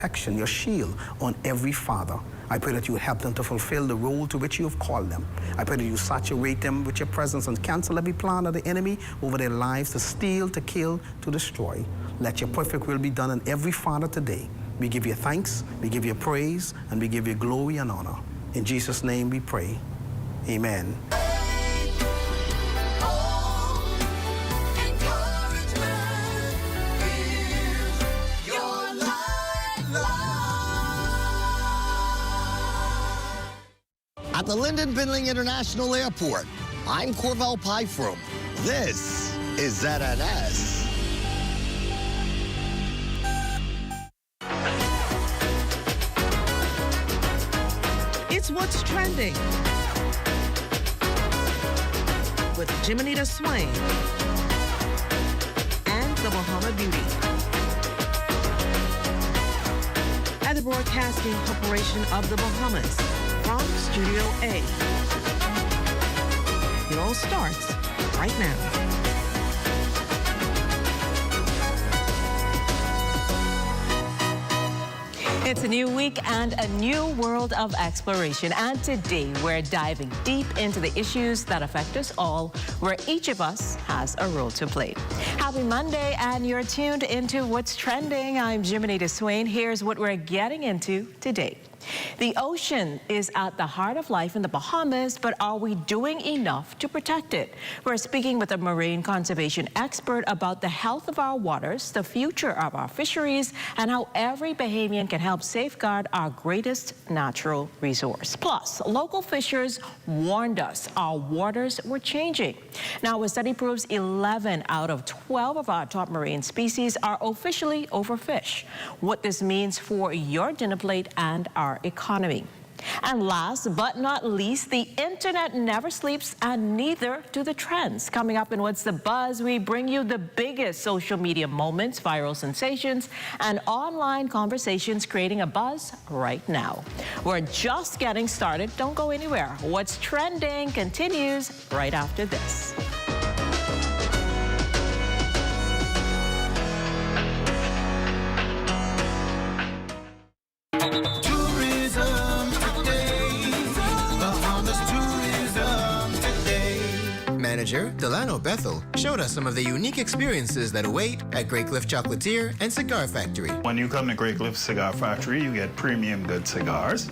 protection, your shield on every father. I pray that you help them to fulfill the role to which you have called them. I pray that you saturate them with your presence and cancel every plan of the enemy over their lives to steal, to kill, to destroy. Let your perfect will be done in every father today. We give you thanks, we give you praise, and we give you glory and honor. In Jesus' name we pray. Amen. At the Lyndon Bindling International Airport, I'm Corvell Pyfrom. This is ZNS. It's What's Trending with Jimenita Swain and the Bahama Beauty. At the Broadcasting Corporation of the Bahamas from Studio A. It all starts right now. It's a new week and a new world of exploration. And today we're diving deep into the issues that affect us all, where each of us has a role to play. Happy Monday, and you're tuned into What's Trending. I'm Jimenita Swain. Here's what we're getting into today. The ocean is at the heart of life in the Bahamas, but are we doing enough to protect it? We're speaking with a marine conservation expert about the health of our waters, the future of our fisheries, and how every Bahamian can help safeguard our greatest natural resource. Plus, local fishers warned us our waters were changing. Now, a study proves 11 out of 12 of our top marine species are officially overfished. What this means for your dinner plate and our economy. And last but not least, the internet never sleeps, and neither do the trends. Coming up in What's the Buzz, we bring you the biggest social media moments, viral sensations, and online conversations creating a buzz right now. We're just getting started. Don't go anywhere. What's Trending continues right after this. Manager Delano Bethel showed us some of the unique experiences that await at Great Cliff Chocolatier and Cigar Factory. When you come to Great Cliff Cigar Factory, you get premium good cigars.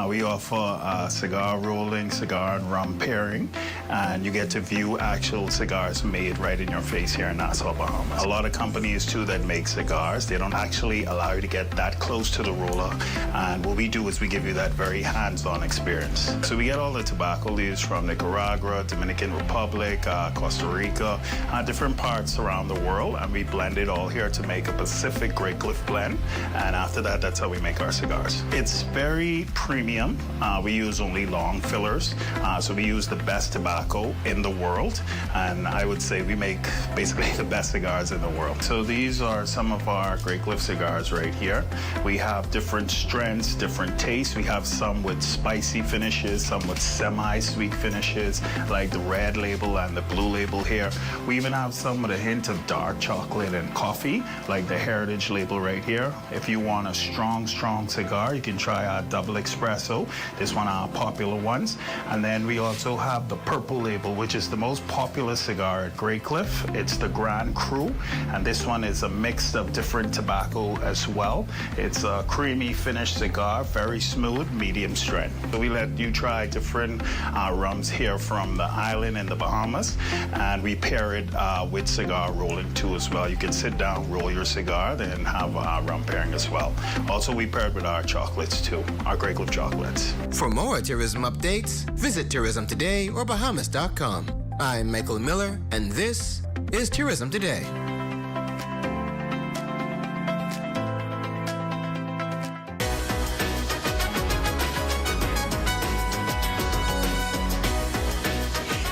We offer cigar rolling, cigar and rum pairing, and you get to view actual cigars made right in your face here in Nassau, Bahamas. A lot of companies too that make cigars, they don't actually allow you to get that close to the roller, and what we do is we give you that very hands-on experience. So we get all the tobacco leaves from Nicaragua, Dominican Republic, Costa Rica, different parts around the world, and we blend it all here to make a Pacific Great Cliff blend, and after that, that's how we make our cigars. It's very premium. We use only long fillers, so we use the best tobacco in the world, and I would say we make basically the best cigars in the world. So these are some of our Great Cliff cigars right here. We have different strengths, different tastes. We have some with spicy finishes, some with semi-sweet finishes, like the red label and the blue label here. We even have some with a hint of dark chocolate and coffee, like the heritage label right here. If you want a strong cigar, you can try our double espresso. This one our popular ones. And then we also have the purple label, which is the most popular cigar at Great Cliff. It's the Grand Cru, and this one is a mix of different tobacco as well. It's a creamy finished cigar, very smooth, medium strength. So we let you try different rums here from the island in the Bahamas, and we pair it with cigar rolling too as well. You can sit down, roll your cigar, then have rum pairing as well. Also, we pair it with our chocolates too, our Great Cliff chocolates. For more tourism updates, visit Tourism Today or Bahamas.com. I'm Michael Miller, and this is Tourism Today.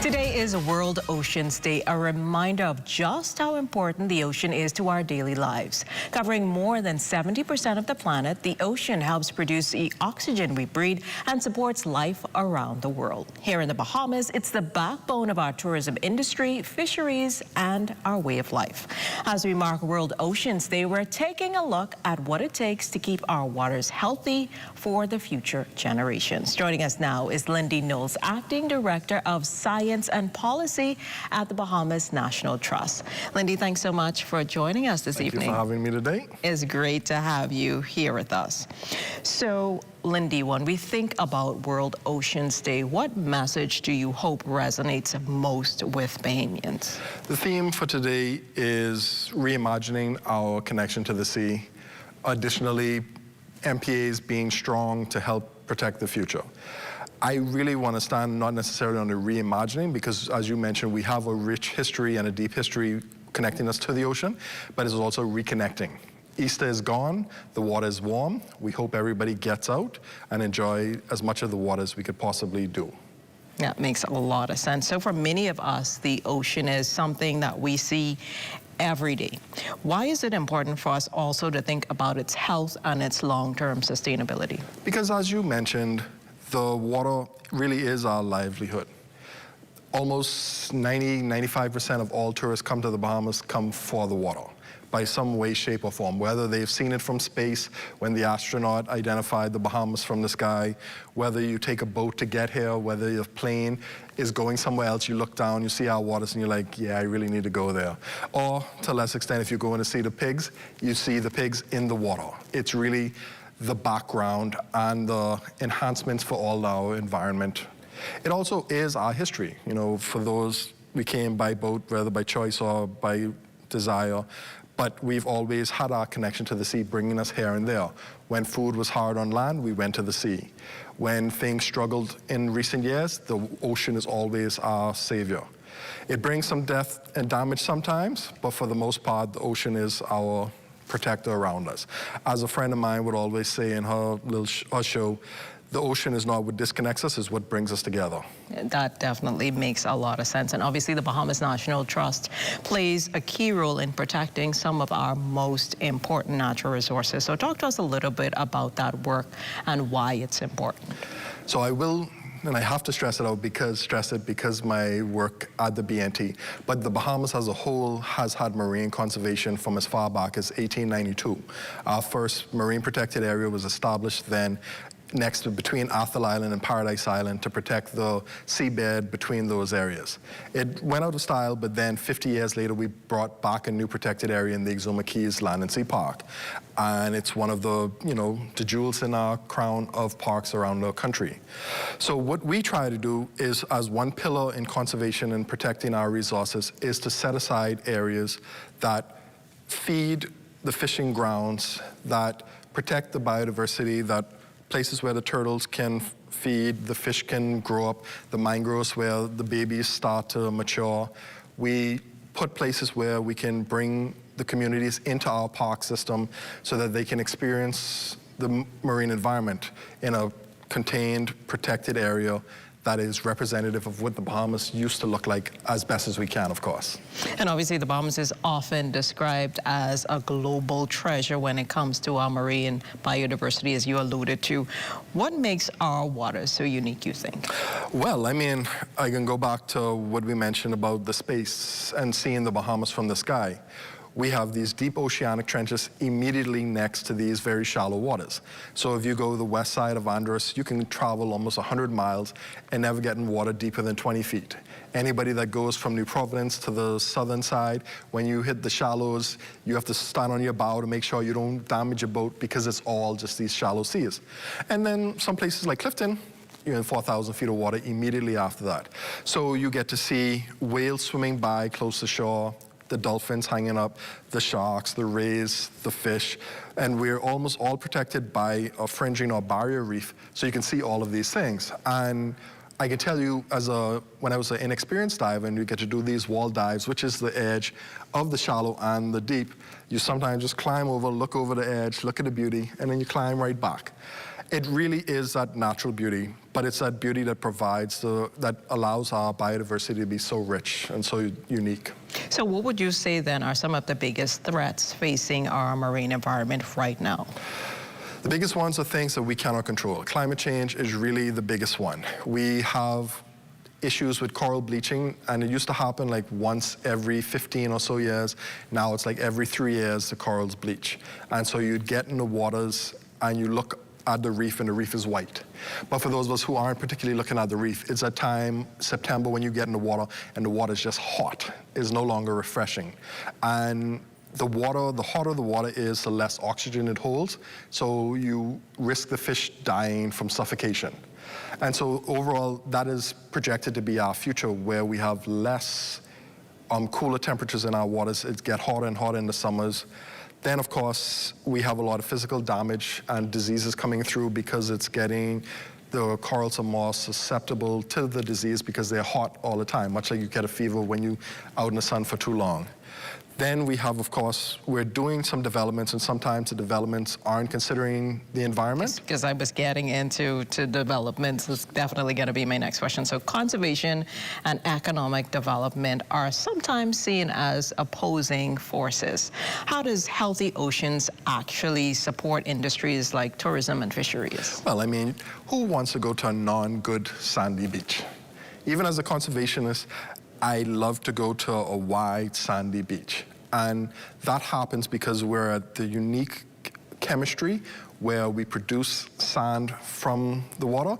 Today is World Oceans Day, a reminder of just how important the ocean is to our daily lives. Covering more than 70% of the planet, the ocean helps produce the oxygen we breathe and supports life around the world. Here in the Bahamas, it's the backbone of our tourism industry, fisheries, and our way of life. As we mark World Oceans Day, we're taking a look at what it takes to keep our waters healthy for the future generations. Joining us now is Lindy Knowles, Acting Director of Science and Policy at the Bahamas National Trust. Lindy, thanks so much for joining us this evening. Thank you for having me today. It's great to have you here with us. So, Lindy, when we think about World Oceans Day, what message do you hope resonates most with Bahamians? The theme for today is reimagining our connection to the sea. Additionally, MPAs being strong to help protect the future. I really want to stand not necessarily on the reimagining because, as you mentioned, we have a rich history and a deep history connecting us to the ocean, but it's also reconnecting. Easter is gone, the water is warm. We hope everybody gets out and enjoy as much of the water as we could possibly do. That makes a lot of sense. So for many of us, the ocean is something that we see every day. Why is it important for us also to think about its health and its long-term sustainability? Because as you mentioned, the water really is our livelihood. Almost 95% of all tourists come to the Bahamas come for the water by some way, shape, or form, whether they've seen it from space when the astronaut identified the Bahamas from the sky, whether you take a boat to get here, whether your plane is going somewhere else, you look down, you see our waters, and you're like, yeah, I really need to go there. Or, to a less extent, if you're going to see the pigs, you see the pigs in the water. It's really the background and the enhancements for all our environment. It also is our history. You know, for those, we came by boat, whether by choice or by desire, but we've always had our connection to the sea bringing us here and there. When food was hard on land, we went to the sea. When things struggled in recent years, the ocean is always our savior. It brings some death and damage sometimes, but for the most part, the ocean is our protector around us. As a friend of mine would always say in her little show, the ocean is not what disconnects us, it's what brings us together. That definitely makes a lot of sense. And obviously the Bahamas National Trust plays a key role in protecting some of our most important natural resources. So talk to us a little bit about that work and why it's important. So I will, and I have to stress it because my work at the BNT, but the Bahamas as a whole has had marine conservation from as far back as 1892. Our first marine protected area was established then between Athol Island and Paradise Island to protect the seabed between those areas. It went out of style, but then 50 years later, we brought back a new protected area in the Exuma Keys Land and Sea Park. And it's one of the, the jewels in our crown of parks around the country. So what we try to do is, as one pillar in conservation and protecting our resources, is to set aside areas that feed the fishing grounds, that protect the biodiversity, that places where the turtles can feed, the fish can grow up, the mangroves where the babies start to mature. We put places where we can bring the communities into our park system so that they can experience the marine environment in a contained, protected area that is representative of what the Bahamas used to look like as best as we can, of course. And obviously the Bahamas is often described as a global treasure when it comes to our marine biodiversity, as you alluded to. What makes our waters so unique, you think? Well, I mean, I can go back to what we mentioned about the space and seeing the Bahamas from the sky. We have these deep oceanic trenches immediately next to these very shallow waters. So if you go to the west side of Andros, you can travel almost 100 miles and never get in water deeper than 20 feet. Anybody that goes from New Providence to the southern side, when you hit the shallows, you have to stand on your bow to make sure you don't damage your boat because it's all just these shallow seas. And then some places like Clifton, you're in 4,000 feet of water immediately after that. So you get to see whales swimming by close to shore, the dolphins hanging up, the sharks, the rays, the fish, and we're almost all protected by a fringing or barrier reef, so you can see all of these things. And I can tell you, when I was an inexperienced diver, and you get to do these wall dives, which is the edge of the shallow and the deep, you sometimes just climb over, look over the edge, look at the beauty, and then you climb right back. It really is that natural beauty, but it's that beauty that provides that allows our biodiversity to be so rich and so unique. So what would you say then are some of the biggest threats facing our marine environment right now? The biggest ones are things that we cannot control. Climate change is really the biggest one. We have issues with coral bleaching, and it used to happen like once every 15 or so years. Now it's like every 3 years the corals bleach. And so you'd get in the waters and you look at the reef and the reef is white. But for those of us who aren't particularly looking at the reef, it's that time, September, when you get in the water and the water is just hot. It's no longer refreshing. And the hotter the water is, the less oxygen it holds. So you risk the fish dying from suffocation. And so overall, that is projected to be our future, where we have less cooler temperatures in our waters. It gets hotter and hotter in the summers. Then, of course, we have a lot of physical damage and diseases coming through because the corals are more susceptible to the disease because they're hot all the time, much like you get a fever when you're out in the sun for too long. Then we have, of course, we're doing some developments, and sometimes the developments aren't considering the environment. Because I was getting into developments, it's definitely going to be my next question. So conservation and economic development are sometimes seen as opposing forces. How does Healthy Oceans actually support industries like tourism and fisheries? Well, I mean, who wants to go to a non-good sandy beach? Even as a conservationist, I love to go to a wide sandy beach. And that happens because we're at the unique chemistry where we produce sand from the water.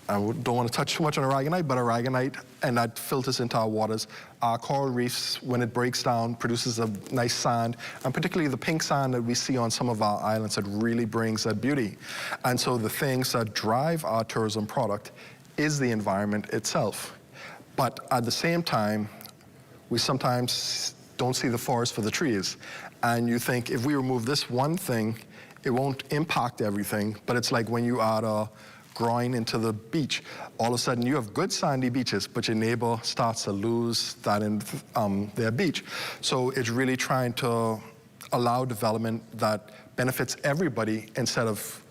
I don't want to touch too much on aragonite, but aragonite, and that filters into our waters. Our coral reefs, when it breaks down, produces a nice sand, and particularly the pink sand that we see on some of our islands that really brings that beauty. And so the things that drive our tourism product is the environment itself. But at the same time, we sometimes don't see the forest for the trees. And you think, if we remove this one thing, it won't impact everything. But it's like when you add a groin into the beach, all of a sudden you have good sandy beaches, but your neighbor starts to lose that in their beach. So it's really trying to allow development that benefits everybody instead of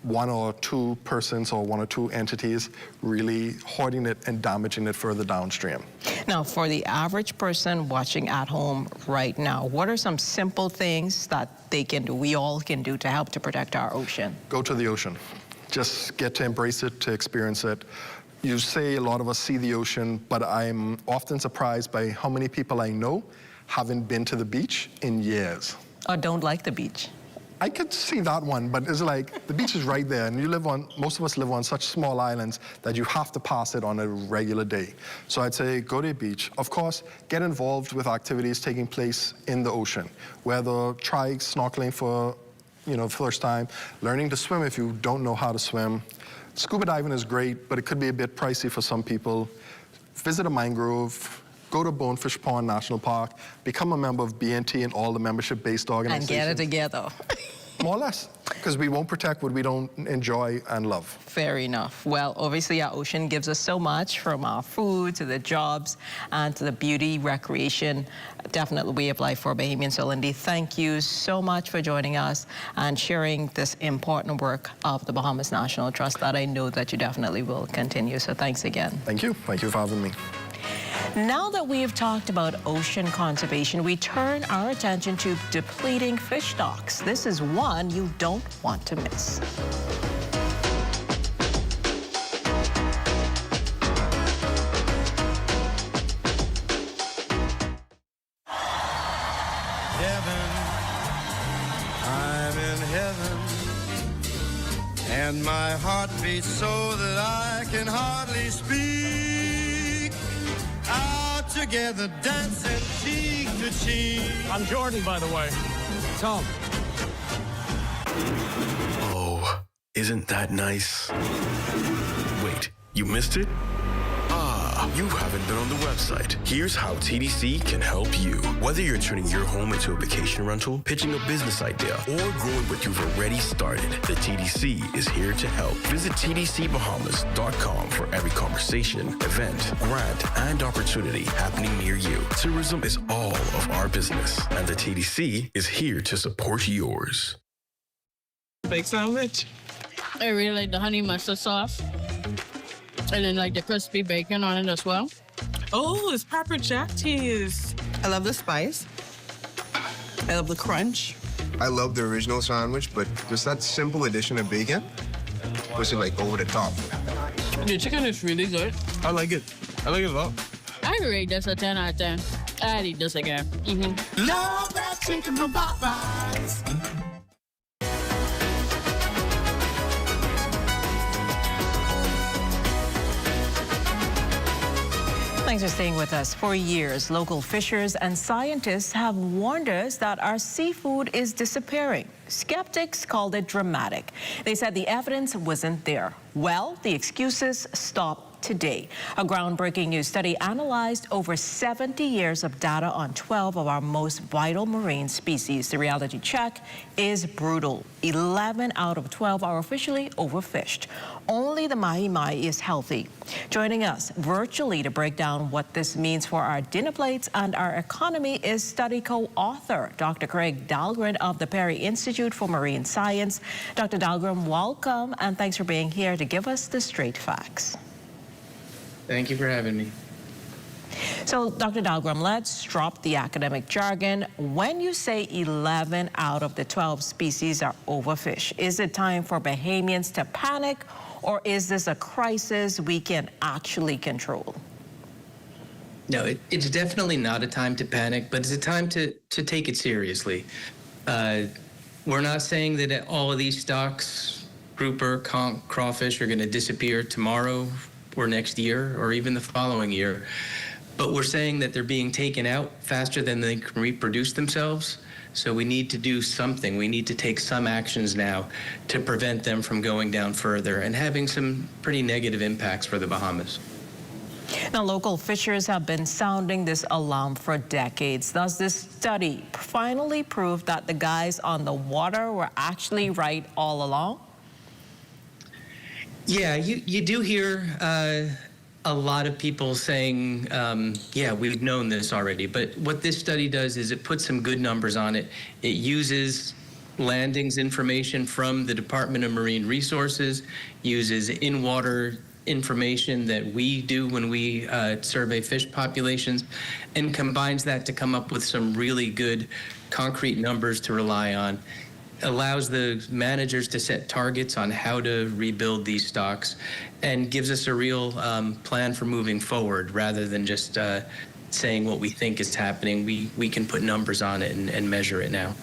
one or two persons or one or two entities really hoarding it and damaging it further downstream. Now, for the average person watching at home right now, what are some simple things that they can do, we all can do, to help to protect our ocean? Go to the ocean. Just get to embrace it, to experience it. You say a lot of us see the ocean, but I'm often surprised by how many people I know haven't been to the beach in years. Or don't like the beach? I could see that one, but it's like the beach is right there, and most of us live on such small islands that you have to pass it on a regular day. So I'd say go to the beach. Of course, get involved with activities taking place in the ocean, whether try snorkeling for first time, learning to swim if you don't know how to swim. Scuba diving is great, but it could be a bit pricey for some people. Visit a mangrove. Go to Bonefish Pond National Park, become a member of BNT and all the membership-based organizations. And get it together. More or less, because we won't protect what we don't enjoy and love. Fair enough. Well, obviously our ocean gives us so much, from our food to the jobs and to the beauty, recreation, definitely way of life for Bahamian. So Lindy, thank you so much for joining us and sharing this important work of the Bahamas National Trust that I know that you definitely will continue. So thanks again. Thank you. Thank you for having me. Now that we have talked about ocean conservation, we turn our attention to depleting fish stocks. This is one you don't want to miss. Heaven, I'm in heaven, and my heart beats so that I can hardly speak. Out together, dancing cheek to cheek. I'm Jordan, by the way. Tom. Oh, isn't that nice? Wait, you missed it? You haven't been on the website. Here's how TDC can help you. Whether you're turning your home into a vacation rental, pitching a business idea, or growing what you've already started, the TDC is here to help. Visit tdcbahamas.com for every conversation, event, grant, and opportunity happening near you. Tourism is all of our business, and the TDC is here to support yours. Big sandwich? I really like the honey mustard sauce. And then like the crispy bacon on it as well. Oh, it's pepper jack cheese. I love the spice. I love the crunch. I love the original sandwich, but just that simple addition of bacon was like over the top. The chicken is really good. I like it. I like it a lot. I rate this a 10 out of 10. I'd eat this again. Love that chicken from Popeyes. Thanks for staying with us. For years, local fishers and scientists have warned us that our seafood is disappearing. Skeptics called it dramatic. They said the evidence wasn't there. Well, the excuses stopped today. A groundbreaking new study analyzed over 70 years of data on 12 of our most vital marine species. The reality check is brutal. 11 out of 12 are officially overfished. Only the mahi-mahi is healthy. Joining us virtually to break down what this means for our dinner plates and our economy is study co-author Dr. Craig Dahlgren of the Perry Institute for Marine Science. Dr. Dahlgren, welcome, and thanks for being here to give us the straight facts. Thank you for having me. So, Dr. Dahlgren, let's drop the academic jargon. When you say 11 out of the 12 species are overfished, is it time for Bahamians to panic, or is this a crisis we can actually control? No, it's definitely not a time to panic, but it's a time to take it seriously. We're not saying that all of these stocks, grouper, conch, crawfish, are going to disappear tomorrow or next year or even the following year. But we're saying that they're being taken out faster than they can reproduce themselves. So we need to do something. We need to take some actions now to prevent them from going down further and having some pretty negative impacts for the Bahamas. Now, local fishers have been sounding this alarm for decades. Does this study finally prove that the guys on the water were actually right all along? Yeah, you do hear a lot of people saying, yeah, we've known this already. But what this study does is it puts some good numbers on it. It uses landings information from the Department of Marine Resources, uses in-water information that we do when we survey fish populations, and combines that to come up with some really good concrete numbers to rely on. Allows the managers to set targets on how to rebuild these stocks, and gives us a real plan for moving forward rather than just saying what we think is happening. We can put numbers on it and measure it now.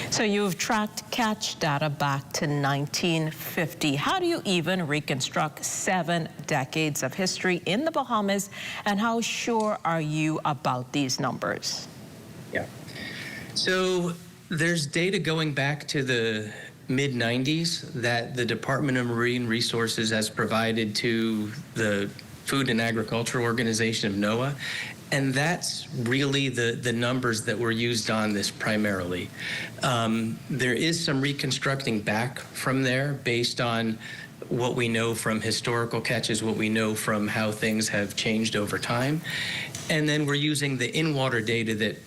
So you've tracked catch data back to 1950. How do you even reconstruct 7 decades of history in the Bahamas, and how sure are you about these numbers? Yeah. So there's data going back to the mid-90s that the Department of Marine Resources has provided to the Food and Agriculture Organization of NOAA. And that's really the numbers that were used on this primarily. There is some reconstructing back from there based on what we know from historical catches, what we know from how things have changed over time. And then we're using the in-water data that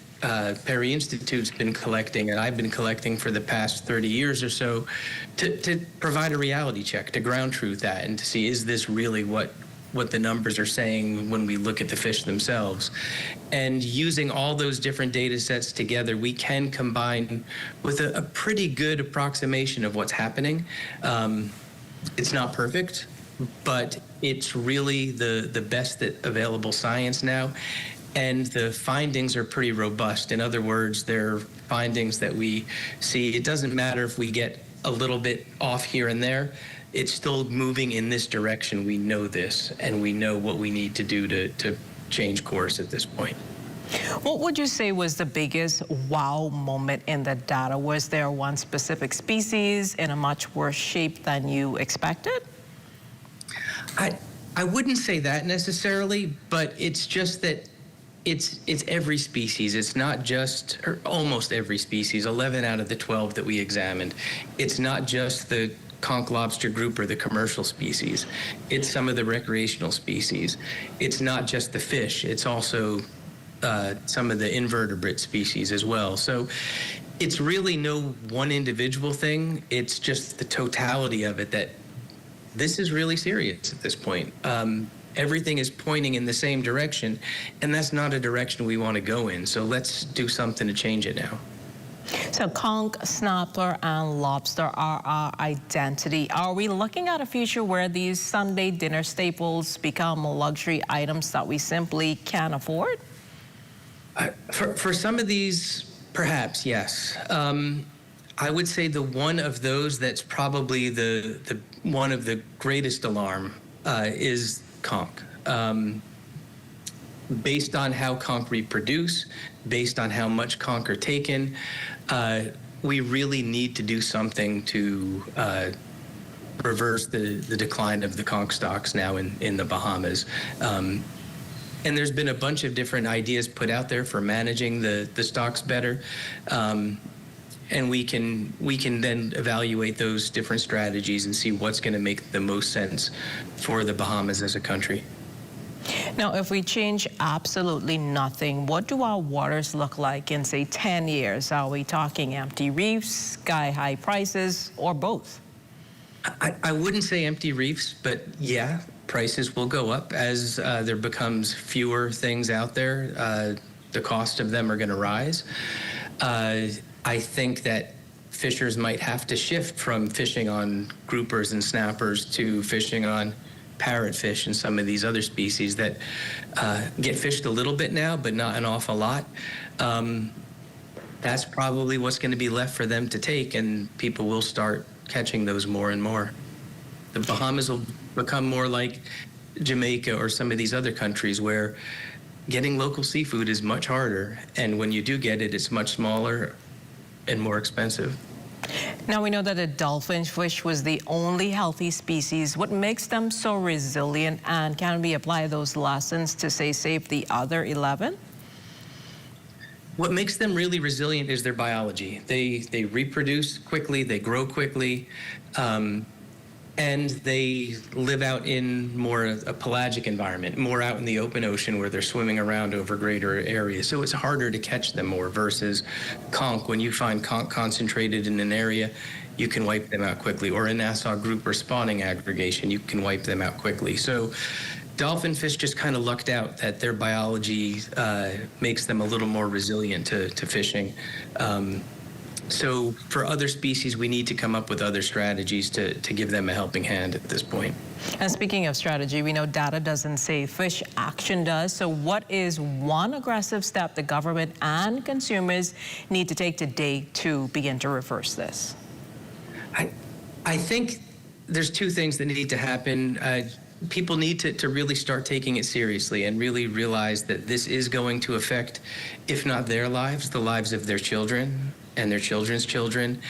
Perry Institute's been collecting, and I've been collecting for the past 30 years or so, to provide a reality check, to ground truth that, and to see, is this really what the numbers are saying when we look at the fish themselves. And using all those different data sets together, we can combine with a pretty good approximation of what's happening. It's not perfect, but it's really the best available science now. And the findings are pretty robust. In other words, they're findings that we see. It doesn't matter if we get a little bit off here and there. It's still moving in this direction. We know this, and we know what we need to do to change course at this point. What would you say was the biggest wow moment in the data? Was there one specific species in a much worse shape than you expected? I wouldn't say that necessarily, but it's just that it's every species. It's not just, or almost every species, 11 out of the 12 that we examined. It's not just the conch lobster group or the commercial species. It's some of the recreational species. It's not just the fish. It's also some of the invertebrate species as well. So it's really no one individual thing. It's just the totality of it that this is really serious at this point. Everything is pointing in the same direction, and that's not a direction we want to go in. So let's do something to change it now. So conch, snapper, and lobster are our identity. Are we looking at a future where these Sunday dinner staples become luxury items that we simply can't afford? For some of these, perhaps, yes. I would say the one of those that's probably the one of the greatest alarm is conch. Based on how conch reproduce, based on how much conch are taken, we really need to do something to reverse the decline of the conch stocks now in the Bahamas. And there's been a bunch of different ideas put out there for managing the stocks better. And we can then evaluate those different strategies and see what's going to make the most sense for the Bahamas as a country. Now, if we change absolutely nothing, what do our waters look like in, say, 10 years? Are we talking empty reefs, sky-high prices, or both? I wouldn't say empty reefs, but yeah, prices will go up as there becomes fewer things out there. The cost of them are going to rise. I think that fishers might have to shift from fishing on groupers and snappers to fishing on parrotfish and some of these other species that get fished a little bit now, but not an awful lot. That's probably what's going to be left for them to take, and people will start catching those more and more. The Bahamas will become more like Jamaica or some of these other countries where getting local seafood is much harder, and when you do get it, it's much smaller and more expensive. Now, we know that the dolphin fish was the only healthy species. What makes them so resilient, and can we apply those lessons to, say, save the other 11? What makes them really resilient is their biology. They reproduce quickly, they grow quickly, and they live out in more a pelagic environment, more out in the open ocean where they're swimming around over greater areas. So it's harder to catch them more versus conch. When you find conch concentrated in an area, you can wipe them out quickly. Or a Nassau grouper spawning aggregation, you can wipe them out quickly. So dolphin fish just kind of lucked out that their biology makes them a little more resilient to fishing. So for other species, we need to come up with other strategies to give them a helping hand at this point. And speaking of strategy, we know data doesn't say fish, action does. So what is one aggressive step the government and consumers need to take today to begin to reverse this? I think there's two things that need to happen. People need to really start taking it seriously and really realize that this is going to affect, if not their lives, the lives of their children and their children's children,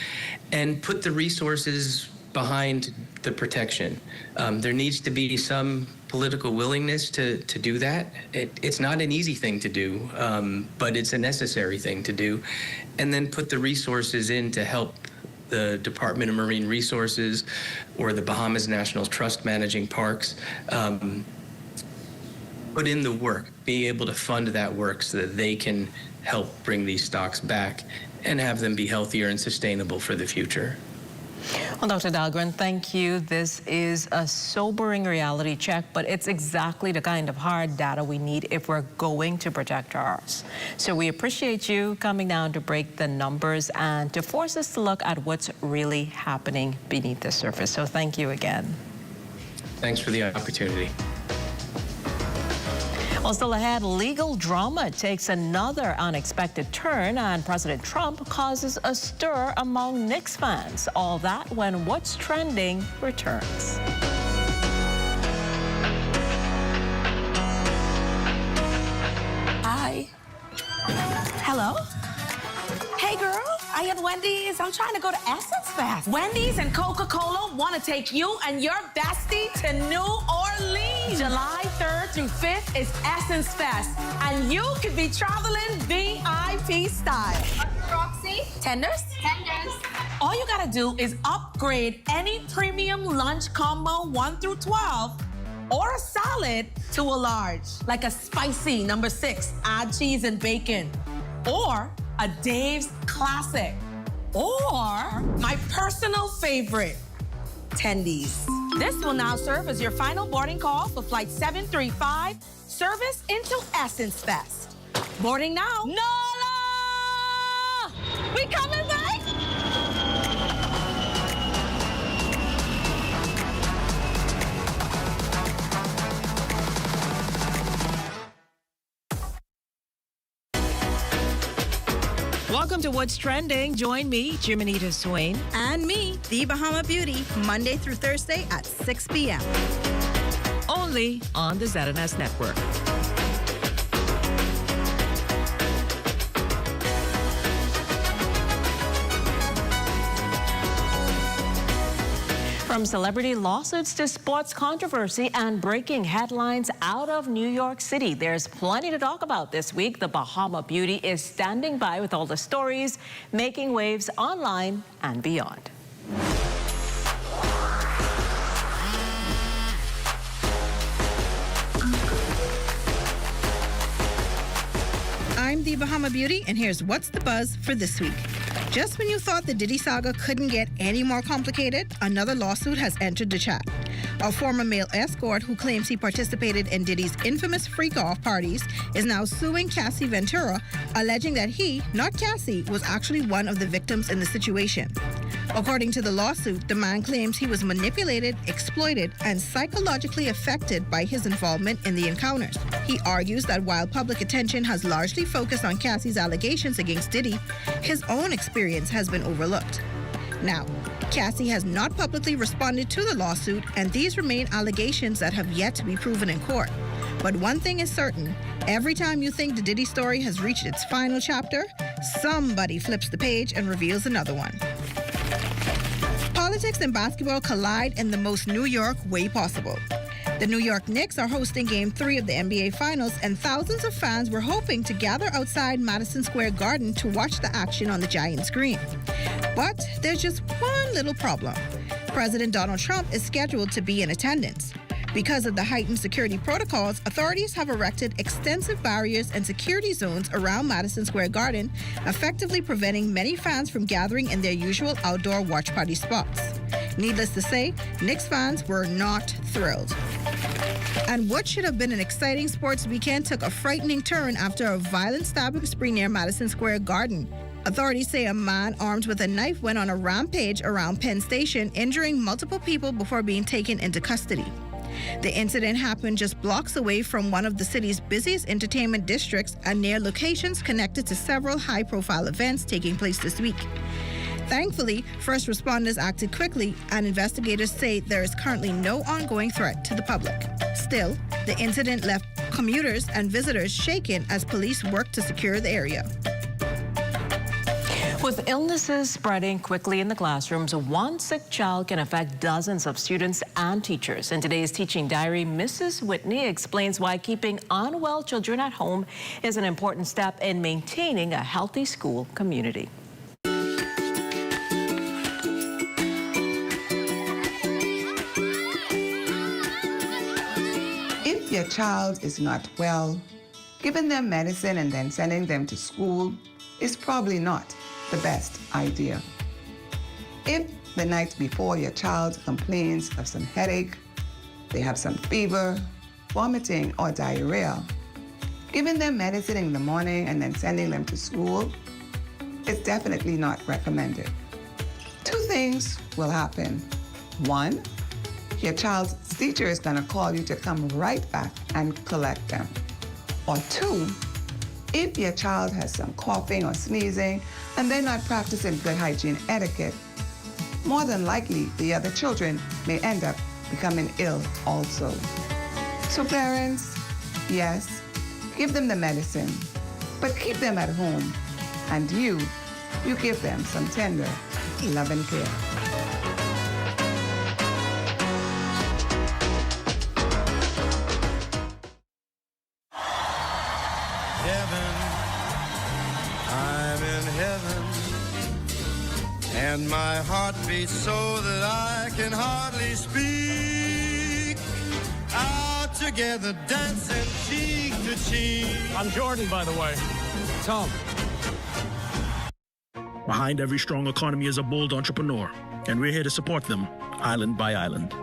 and put the resources behind the protection. There needs to be some political willingness to do that. It's not an easy thing to do, but it's a necessary thing to do. And then put the resources in to help the Department of Marine Resources or the Bahamas National Trust managing parks put in the work, be able to fund that work so that they can help bring these stocks back and have them be healthier and sustainable for the future. Well, Dr. Dahlgren, thank you. This is a sobering reality check, but it's exactly the kind of hard data we need if we're going to protect ours. So we appreciate you coming down to break the numbers and to force us to look at what's really happening beneath the surface. So thank you again. Thanks for the opportunity. Well, still ahead, legal drama takes another unexpected turn, and President Trump causes a stir among Knicks fans. All that when What's Trending returns. Hi. Hello? Hey, girl. I at Wendy's. I'm trying to go to Essence Fest. Wendy's and Coca-Cola want to take you and your bestie to New Orleans. July 3rd through 5th is Essence Fest, and you could be traveling VIP style. Roxy? Tenders? Tenders. All you gotta do is upgrade any premium lunch combo 1 through 12 or a salad to a large, like a spicy number 6, add cheese and bacon, or a Dave's Classic, or my personal favorite, tendies. This will now serve as your final boarding call for Flight 735, service into Essence Fest. Boarding now. Nola! We coming back? Welcome to What's Trending. Join me, Jiminita Swain. And me, The Bahama Beauty, Monday through Thursday at 6 p.m. Only on the ZNS Network. From celebrity lawsuits to sports controversy and breaking headlines out of New York City, there's plenty to talk about this week. The Bahama Beauty is standing by with all the stories making waves online and beyond. I'm The Bahama Beauty, and here's what's the buzz for this week. Just when you thought the Diddy saga couldn't get any more complicated, another lawsuit has entered the chat. A former male escort who claims he participated in Diddy's infamous freak-off parties is now suing Cassie Ventura, alleging that he, not Cassie, was actually one of the victims in the situation. According to the lawsuit, the man claims he was manipulated, exploited, and psychologically affected by his involvement in the encounters. He argues that while public attention has largely focused on Cassie's allegations against Diddy, his own experience has been overlooked. Now, Cassie has not publicly responded to the lawsuit, and these remain allegations that have yet to be proven in court. But one thing is certain, every time you think the Diddy story has reached its final chapter, somebody flips the page and reveals another one. Politics and basketball collide in the most New York way possible. The New York Knicks are hosting Game 3 of the NBA Finals, and thousands of fans were hoping to gather outside Madison Square Garden to watch the action on the giant screen. But there's just one little problem. President Donald Trump is scheduled to be in attendance. Because of the heightened security protocols, authorities have erected extensive barriers and security zones around Madison Square Garden, effectively preventing many fans from gathering in their usual outdoor watch party spots. Needless to say, Knicks fans were not thrilled. And what should have been an exciting sports weekend took a frightening turn after a violent stabbing spree near Madison Square Garden. Authorities say a man armed with a knife went on a rampage around Penn Station, injuring multiple people before being taken into custody. The incident happened just blocks away from one of the city's busiest entertainment districts and near locations connected to several high-profile events taking place this week. Thankfully, first responders acted quickly, and investigators say there is currently no ongoing threat to the public. Still, the incident left commuters and visitors shaken as police worked to secure the area. With illnesses spreading quickly in the classrooms, one sick child can affect dozens of students and teachers. In today's teaching diary, Mrs. Whitney explains why keeping unwell children at home is an important step in maintaining a healthy school community. If your child is not well, giving them medicine and then sending them to school is probably not the best idea. If the night before your child complains of some headache, they have some fever, vomiting, or diarrhea, giving them medicine in the morning and then sending them to school is definitely not recommended. Two things will happen. One, your child's teacher is going to call you to come right back and collect them. Or two, if your child has some coughing or sneezing and they're not practicing good hygiene etiquette, more than likely the other children may end up becoming ill also. So parents, yes, give them the medicine, but keep them at home. And you give them some tender love and care. And my heart beats so that I can hardly speak. Out together, dancing cheek to cheek. I'm Jordan, by the way. Tom. Behind every strong economy is a bold entrepreneur, and we're here to support them, island by island.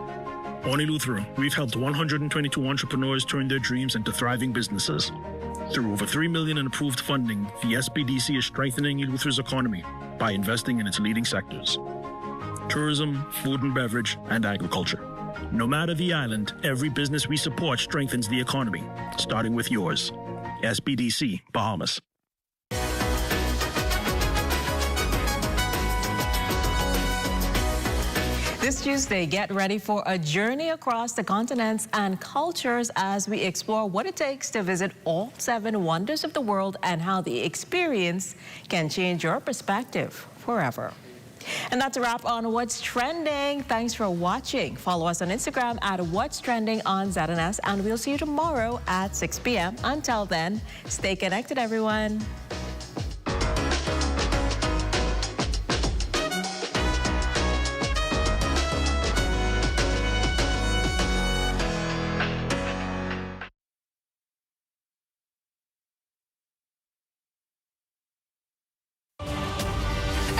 On Eleuthera, we've helped 122 entrepreneurs turn their dreams into thriving businesses. Through over $3 million in approved funding, the SBDC is strengthening Eleuthera's economy by investing in its leading sectors: tourism, food and beverage, and agriculture. No matter the island, every business we support strengthens the economy, starting with yours. SBDC, Bahamas. This Tuesday, get ready for a journey across the continents and cultures as we explore what it takes to visit all 7 wonders of the world and how the experience can change your perspective forever. And that's a wrap on What's Trending. Thanks for watching. Follow us on Instagram at What's Trending on ZNS, and we'll see you tomorrow at 6 p.m. Until then, stay connected, everyone.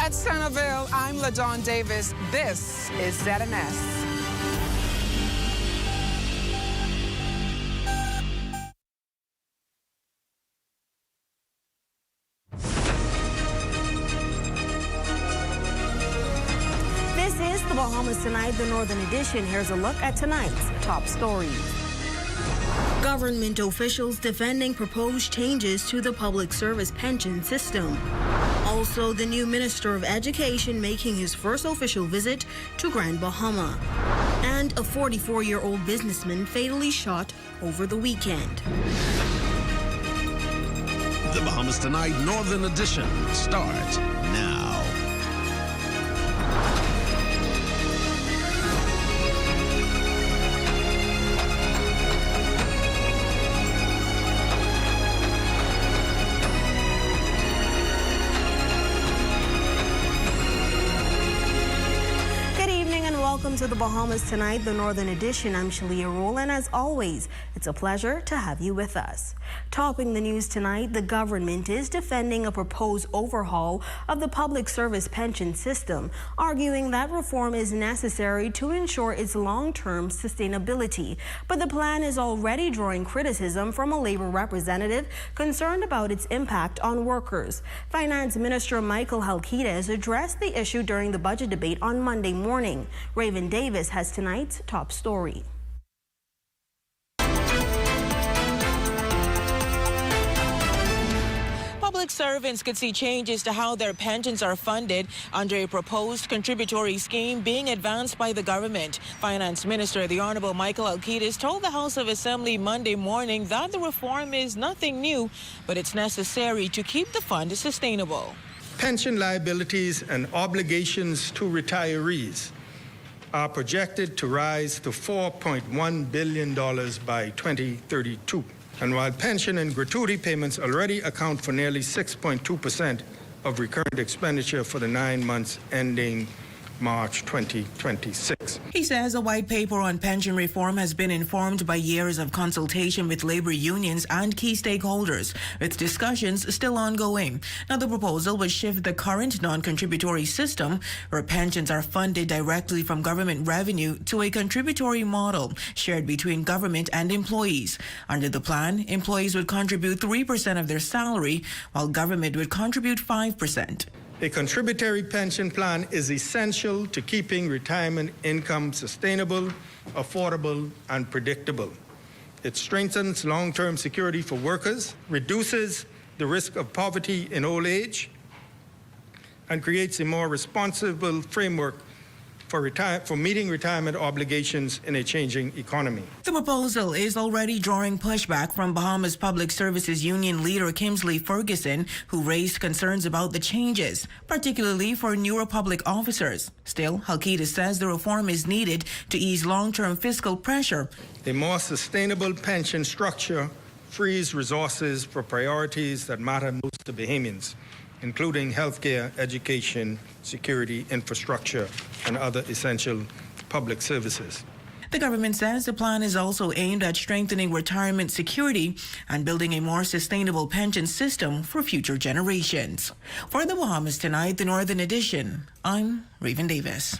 At Centerville, I'm LaDawn Davis. This is ZNS. This is the Bahamas Tonight, the Northern Edition. Here's a look at tonight's top stories. Government officials defending proposed changes to the public service pension system. Also, the new Minister of Education making his first official visit to Grand Bahama. And a 44-year-old businessman fatally shot over the weekend. The Bahamas Tonight Northern Edition starts now. Welcome to the Bahamas Tonight, the Northern Edition. I'm Shalia Rule, and as always, it's a pleasure to have you with us. Topping the news tonight, the government is defending a proposed overhaul of the public service pension system, arguing that reform is necessary to ensure its long-term sustainability. But the plan is already drawing criticism from a labor representative concerned about its impact on workers. Finance Minister Michael Halkides addressed the issue during the budget debate on Monday morning. Raven Davis has tonight's top story. Public servants could see changes to how their pensions are funded under a proposed contributory scheme being advanced by the government. Finance Minister, the Honorable Michael Halkides, told the House of Assembly Monday morning that the reform is nothing new, but it's necessary to keep the fund sustainable. Pension liabilities and obligations to retirees are projected to rise to $4.1 billion by 2032. And while pension and gratuity payments already account for nearly 6.2% of recurrent expenditure for the 9 months ending March 2026. He says a white paper on pension reform has been informed by years of consultation with labor unions and key stakeholders, with discussions still ongoing. Now, the proposal would shift the current non-contributory system, where pensions are funded directly from government revenue, to a contributory model shared between government and employees. Under the plan, employees would contribute 3% of their salary, while government would contribute 5%. A contributory pension plan is essential to keeping retirement income sustainable, affordable, and predictable. It strengthens long-term security for workers, reduces the risk of poverty in old age, and creates a more responsible framework for meeting retirement obligations in a changing economy. The proposal is already drawing pushback from Bahamas Public Services Union leader Kingsley Ferguson, who raised concerns about the changes, particularly for newer public officers. Still, Halkides says the reform is needed to ease long-term fiscal pressure. A more sustainable pension structure frees resources for priorities that matter most to Bahamians, including healthcare, education, security, infrastructure, and other essential public services. The government says the plan is also aimed at strengthening retirement security and building a more sustainable pension system for future generations. For the Bahamas Tonight, the Northern Edition, I'm Raven Davis.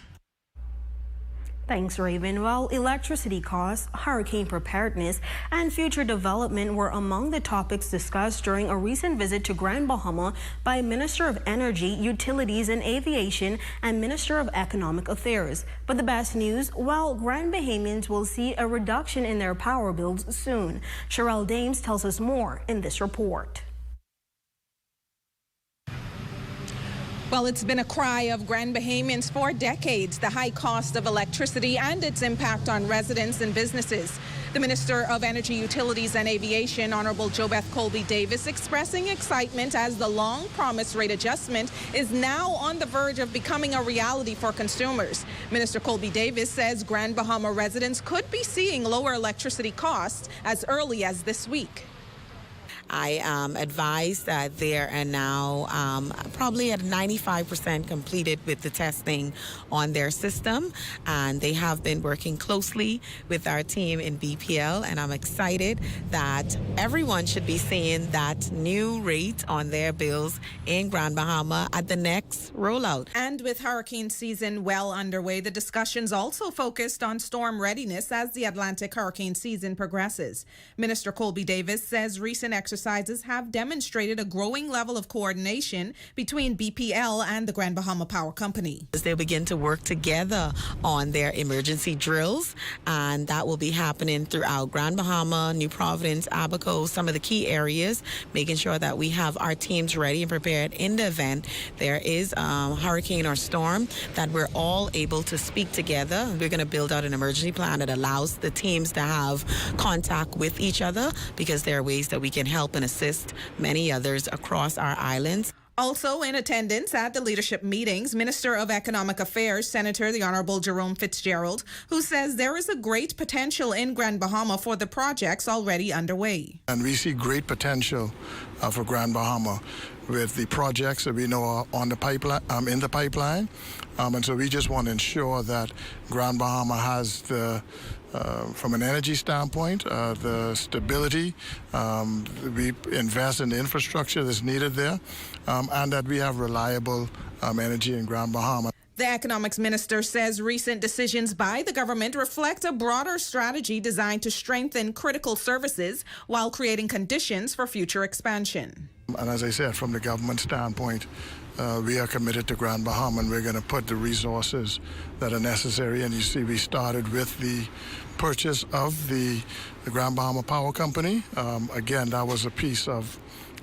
Thanks, Raven. Well, electricity costs, hurricane preparedness, and future development were among the topics discussed during a recent visit to Grand Bahama by Minister of Energy, Utilities and Aviation and Minister of Economic Affairs. But the best news, well, Grand Bahamians will see a reduction in their power bills soon. Sherelle Dames tells us more in this report. Well, it's been a cry of Grand Bahamians for decades, the high cost of electricity and its impact on residents and businesses. The Minister of Energy, Utilities and Aviation, Honorable JoBeth Colby-Davis, expressing excitement as the long-promised rate adjustment is now on the verge of becoming a reality for consumers. Minister Colby-Davis says Grand Bahama residents could be seeing lower electricity costs as early as this week. I advise that they are now probably at 95% completed with the testing on their system, and they have been working closely with our team in BPL, and I'm excited that everyone should be seeing that new rate on their bills in Grand Bahama at the next rollout. And with hurricane season well underway, the discussions also focused on storm readiness as the Atlantic hurricane season progresses. Minister Colby-Davis says recent exercises have demonstrated a growing level of coordination between BPL and the Grand Bahama Power Company. They'll begin to work together on their emergency drills, and that will be happening throughout Grand Bahama, New Providence, Abaco, some of the key areas, making sure that we have our teams ready and prepared in the event there is a hurricane or storm, that we're all able to speak together. We're going to build out an emergency plan that allows the teams to have contact with each other, because there are ways that we can help and assist many others across our islands. Also in attendance at the leadership meetings, Minister of Economic Affairs, Senator the Honorable Jerome Fitzgerald, who says there is a great potential in Grand Bahama for the projects already underway. And we see great potential for Grand Bahama with the projects that we know are on the pipeline, in the pipeline. And so we just want to ensure that Grand Bahama has the from an energy standpoint, the stability, we invest in the infrastructure that's needed there, and that we have reliable energy in Grand Bahama. The economics minister says recent decisions by the government reflect a broader strategy designed to strengthen critical services while creating conditions for future expansion. And as I said, from the government standpoint, we are committed to Grand Bahama, and we're going to put the resources that are necessary. And you see, we started with the purchase of the Grand Bahama Power Company. Again, that was a piece of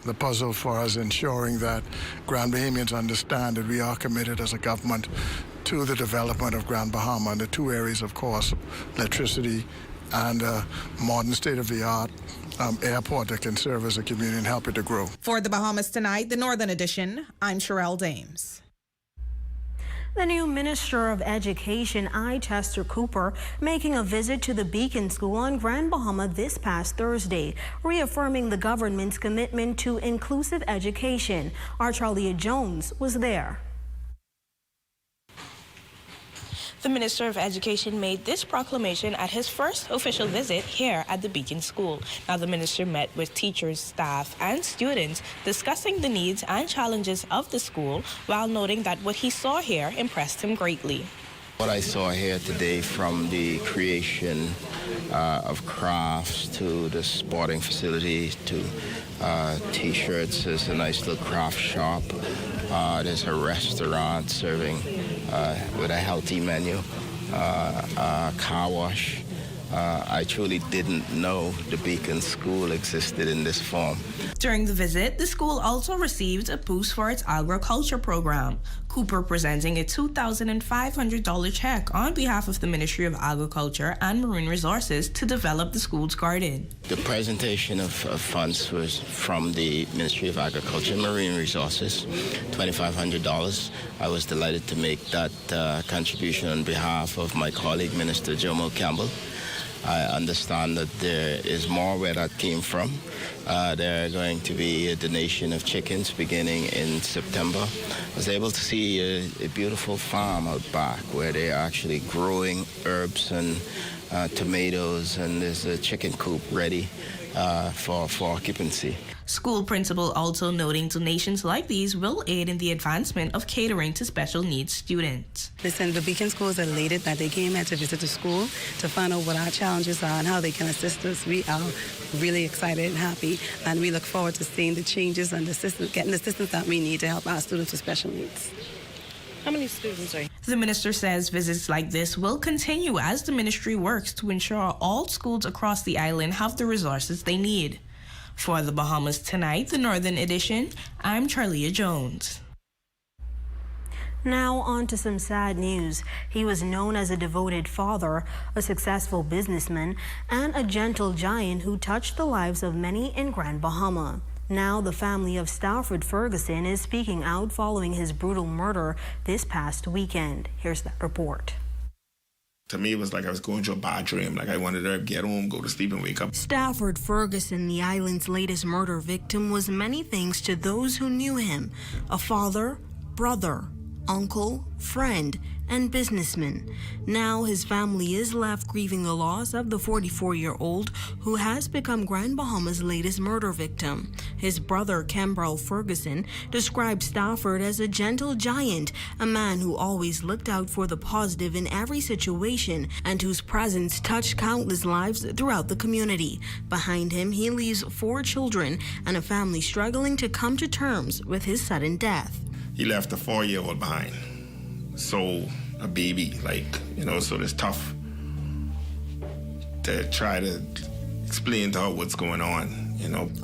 the puzzle for us, ensuring that Grand Bahamians understand that we are committed as a government to the development of Grand Bahama. And the two areas, of course, electricity and modern state-of-the-art airport that can serve as a community and help it to grow. For the Bahamas Tonight, the Northern Edition, I'm Sherelle Dames. The new Minister of Education, I. Chester Cooper, making a visit to the Beacon School on Grand Bahama this past Thursday, reaffirming the government's commitment to inclusive education. Our Charlia Jones was there. The Minister of Education made this proclamation at his first official visit here at the Beacon School. Now, the minister met with teachers, staff, and students discussing the needs and challenges of the school, while noting that what he saw here impressed him greatly. What I saw here today, from the creation of crafts to the sporting facility to T-shirts, there's a nice little craft shop. There's a restaurant serving with a healthy menu, car wash. I truly didn't know the Beacon School existed in this form. During the visit, the school also received a boost for its agriculture program. Cooper presenting a $2,500 check on behalf of the Ministry of Agriculture and Marine Resources to develop the school's garden. The presentation of funds was from the Ministry of Agriculture and Marine Resources, $2,500. I was delighted to make that contribution on behalf of my colleague, Minister Jomo Campbell. I understand that there is more where that came from. There are going to be a donation of chickens beginning in September. I was able to see a beautiful farm out back where they are actually growing herbs and tomatoes, and there's a chicken coop ready for occupancy. School principal also noting donations like these will aid in the advancement of catering to special needs students. Listen, the Beacon schools are elated that they came here to visit the school to find out what our challenges are and how they can assist us. We are really excited and happy, and we look forward to seeing the changes and getting the assistance that we need to help our students with special needs. How many students are here? The minister says visits like this will continue as the ministry works to ensure all schools across the island have the resources they need. For the Bahamas Tonight, the Northern Edition, I'm Charlia Jones. Now on to some sad news. He was known as a devoted father, a successful businessman, and a gentle giant who touched the lives of many in Grand Bahama. Now the family of Stafford Ferguson is speaking out following his brutal murder this past weekend. Here's that report. To me, it was like I was going through a bad dream. Like I wanted to get home, go to sleep, and wake up. Stafford Ferguson, the island's latest murder victim, was many things to those who knew him. A father, brother, uncle, friend, and businessman. Now his family is left grieving the loss of the 44-year-old who has become Grand Bahama's latest murder victim. His brother, Cambrell Ferguson, described Stafford as a gentle giant, a man who always looked out for the positive in every situation and whose presence touched countless lives throughout the community. Behind him, he leaves 4 children and a family struggling to come to terms with his sudden death. He left a 4-year-old behind. So a baby, so it's tough to try to explain to her what's going on.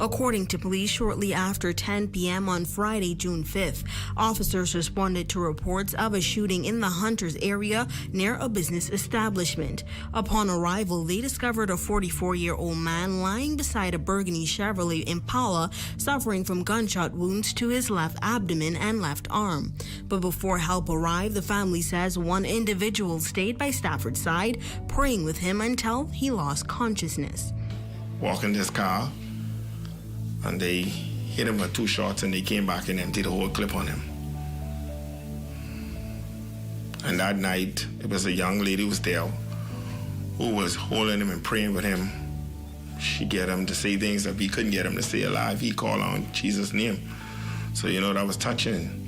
According to police, shortly after 10 p.m. on Friday, June 5th, officers responded to reports of a shooting in the Hunters area near a business establishment. Upon arrival, they discovered a 44-year-old man lying beside a burgundy Chevrolet Impala, suffering from gunshot wounds to his left abdomen and left arm. But before help arrived, the family says one individual stayed by Stafford's side, praying with him until he lost consciousness. Walk in this car, and they hit him with 2 shots, and they came back and emptied the whole clip on him. And that night, it was a young lady who was there who was holding him and praying with him. She get him to say things that we couldn't get him to say alive. He called on Jesus' name. So, that was touching.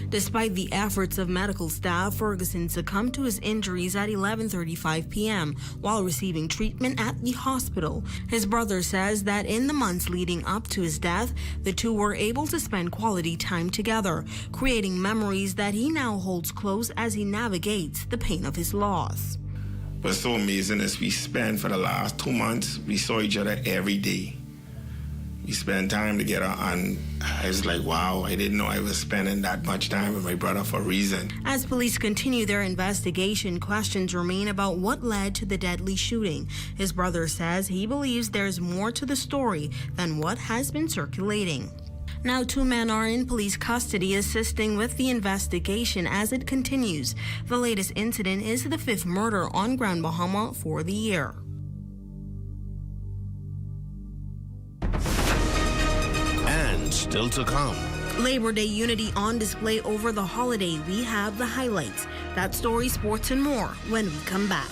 Despite the efforts of medical staff, Ferguson succumbed to his injuries at 11:35 p.m. while receiving treatment at the hospital. His brother says that in the months leading up to his death, the two were able to spend quality time together, creating memories that he now holds close as he navigates the pain of his loss. What's so amazing is we spent for the last 2 months, we saw each other every day. We spent time together, and I was like, wow, I didn't know I was spending that much time with my brother for a reason. As police continue their investigation, questions remain about what led to the deadly shooting. His brother says he believes there's more to the story than what has been circulating. Now 2 men are in police custody assisting with the investigation as it continues. The latest incident is the 5th murder on Grand Bahama for the year. Still to come. Labor Day unity on display over the holiday. We have the highlights. That story, sports, and more when we come back.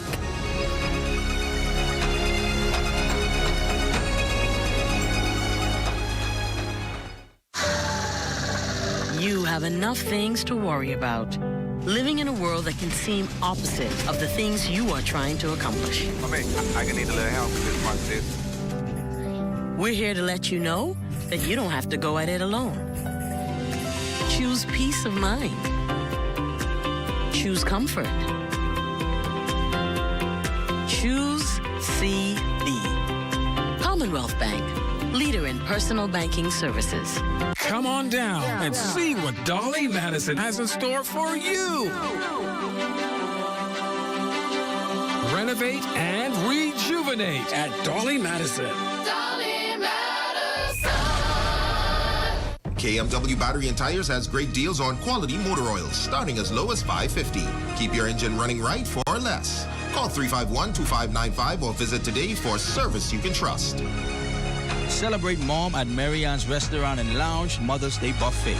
You have enough things to worry about. Living in a world that can seem opposite of the things you are trying to accomplish. I can need a little help with this one, sis. We're here to let you know that you don't have to go at it alone. Choose peace of mind. Choose comfort. Choose CB. Commonwealth Bank, leader in personal banking services. Come on down and see what Dolly Madison has in store for you. Renovate and rejuvenate at Dolly Madison. KMW Battery and Tires has great deals on quality motor oils, starting as low as $5.50. Keep your engine running right for less. Call 351-2595 or visit today for service you can trust. Celebrate Mom at Marianne's Restaurant and Lounge Mother's Day Buffet.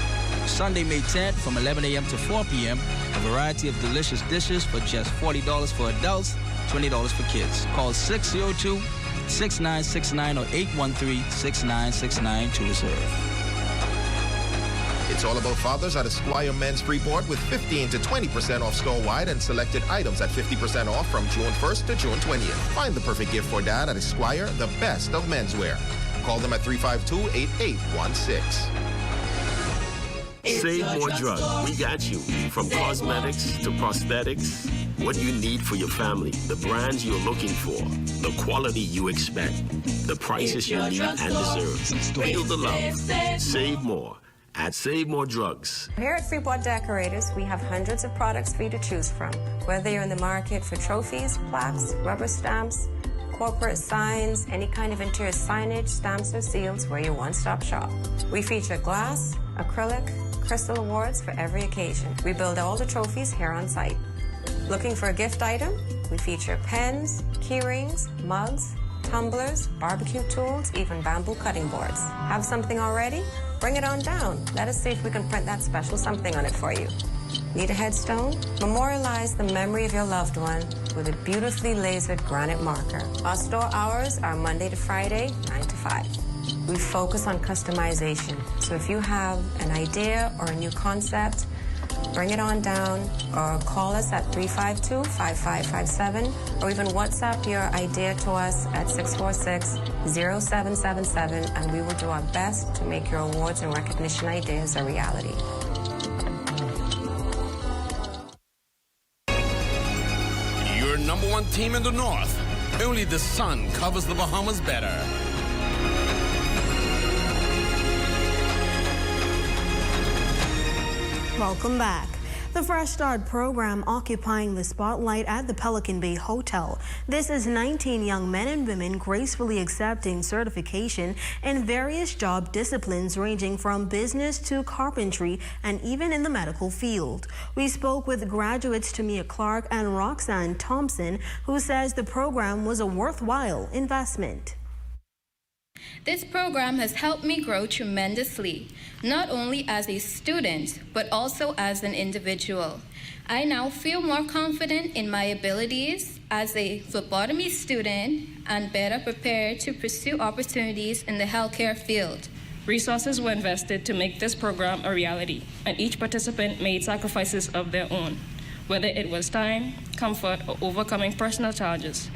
Sunday, May 10th from 11 a.m. to 4 p.m. A variety of delicious dishes for just $40 for adults, $20 for kids. Call 602-6969 or 813-6969 to reserve. It's all about fathers at Esquire Men's Freeport with 15 to 20% off store-wide and selected items at 50% off from June 1st to June 20th. Find the perfect gift for dad at Esquire, the best of menswear. Call them at 352-8816. Save More Drugs. We got you. From cosmetics to prosthetics, what you need for your family, the brands you're looking for, the quality you expect, the prices you need and deserve. Feel the love. Save more at Save More Drugs. Here at Freeport Decorators, we have hundreds of products for you to choose from. Whether you're in the market for trophies, plaques, rubber stamps, corporate signs, any kind of interior signage, stamps, or seals, we're your one-stop shop. We feature glass, acrylic, crystal awards for every occasion. We build all the trophies here on site. Looking for a gift item? We feature pens, key rings, mugs, tumblers, barbecue tools, even bamboo cutting boards. Have something already? Bring it on down. Let us see if we can print that special something on it for you. Need a headstone? Memorialize the memory of your loved one with a beautifully lasered granite marker. Our store hours are Monday to Friday, 9 to 5. We focus on customization. So if you have an idea or a new concept, bring it on down or call us at 352-5557 or even WhatsApp your idea to us at 646-0777 and we will do our best to make your awards and recognition ideas a reality. Your number one team in the North. Only the sun covers the Bahamas better. Welcome back. The Fresh Start program occupying the spotlight at the Pelican Bay Hotel. This is 19 young men and women gracefully accepting certification in various job disciplines ranging from business to carpentry and even in the medical field. We spoke with graduates Tamia Clark and Roxanne Thompson, who says the program was a worthwhile investment. This program has helped me grow tremendously, not only as a student, but also as an individual. I now feel more confident in my abilities as a phlebotomy student and better prepared to pursue opportunities in the healthcare field. Resources were invested to make this program a reality, and each participant made sacrifices of their own, whether it was time, comfort, or overcoming personal challenges.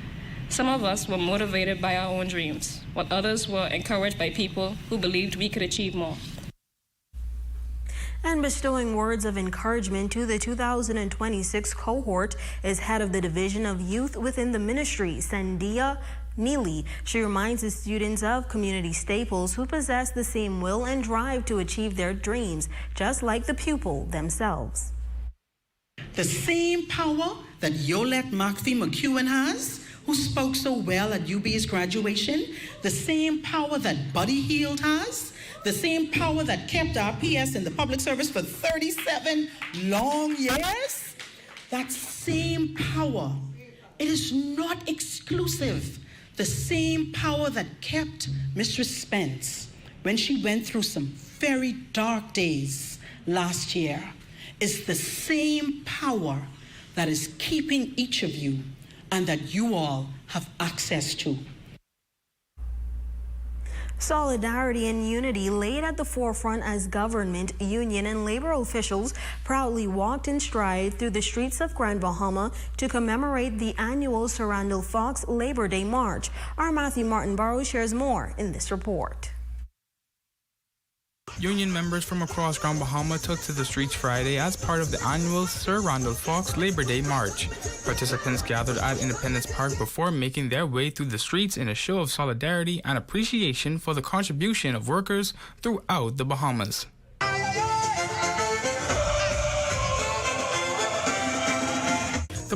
Some of us were motivated by our own dreams, while others were encouraged by people who believed we could achieve more. And bestowing words of encouragement to the 2026 cohort is head of the Division of Youth within the ministry, Sandia Neely. She reminds the students of community staples who possess the same will and drive to achieve their dreams, just like the pupil themselves. The same power that Yolette McPhee McEwen has, who spoke so well at UB's graduation, the same power that Buddy Hield has, the same power that kept our PS in the public service for 37 long years, that same power, it is not exclusive. The same power that kept Mistress Spence when she went through some very dark days last year is the same power that is keeping each of you and that you all have access to. Solidarity and unity laid at the forefront as government, union, and labor officials proudly walked in stride through the streets of Grand Bahama to commemorate the annual Sir Randall Fox Labor Day March. Our Matthew Martin Barrow shares more in this report. Union members from across Grand Bahama took to the streets Friday as part of the annual Sir Randall Fox Labor Day March. Participants gathered at Independence Park before making their way through the streets in a show of solidarity and appreciation for the contribution of workers throughout the Bahamas.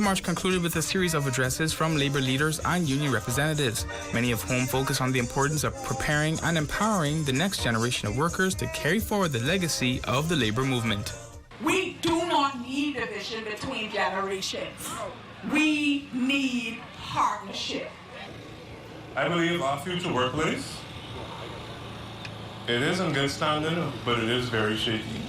The march concluded with a series of addresses from labor leaders and union representatives, many of whom focus on the importance of preparing and empowering the next generation of workers to carry forward the legacy of the labor movement. We do not need division between generations. We need partnership. I believe our future workplace, it is in good standing, but it is very shaky.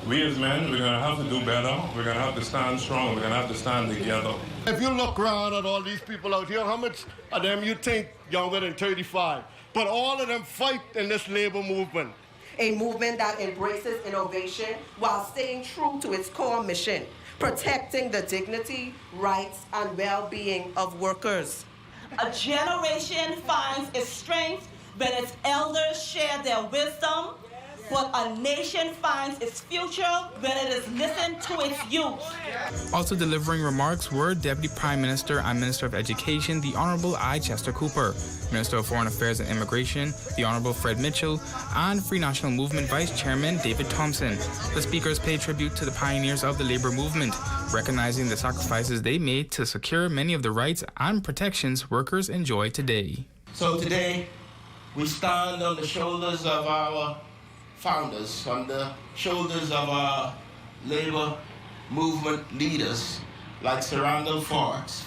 We as men, we're going to have to do better. We're going to have to stand strong. We're going to have to stand together. If you look around at all these people out here, how much of them you think younger than 35? But all of them fight in this labor movement. A movement that embraces innovation while staying true to its core mission, protecting the dignity, rights, and well-being of workers. A generation finds its strength when its elders share their wisdom, but a nation finds its future when it is listened to its youth. Also delivering remarks were Deputy Prime Minister and Minister of Education, the Honourable I. Chester Cooper, Minister of Foreign Affairs and Immigration, the Honourable Fred Mitchell, and Free National Movement Vice Chairman David Thompson. The speakers paid tribute to the pioneers of the labour movement, recognizing the sacrifices they made to secure many of the rights and protections workers enjoy today. So today, we stand on the shoulders of our founders, on the shoulders of our labor movement leaders like Sir Randall Fox,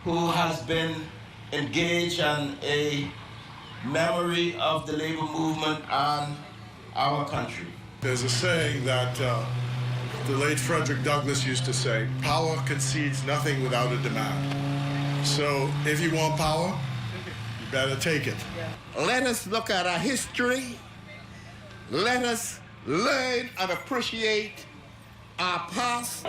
who has been engaged in a memory of the labor movement and our country. There's a saying that the late Frederick Douglass used to say, power concedes nothing without a demand. So if you want power, you better take it. Let us look at our history. Let us learn and appreciate our past.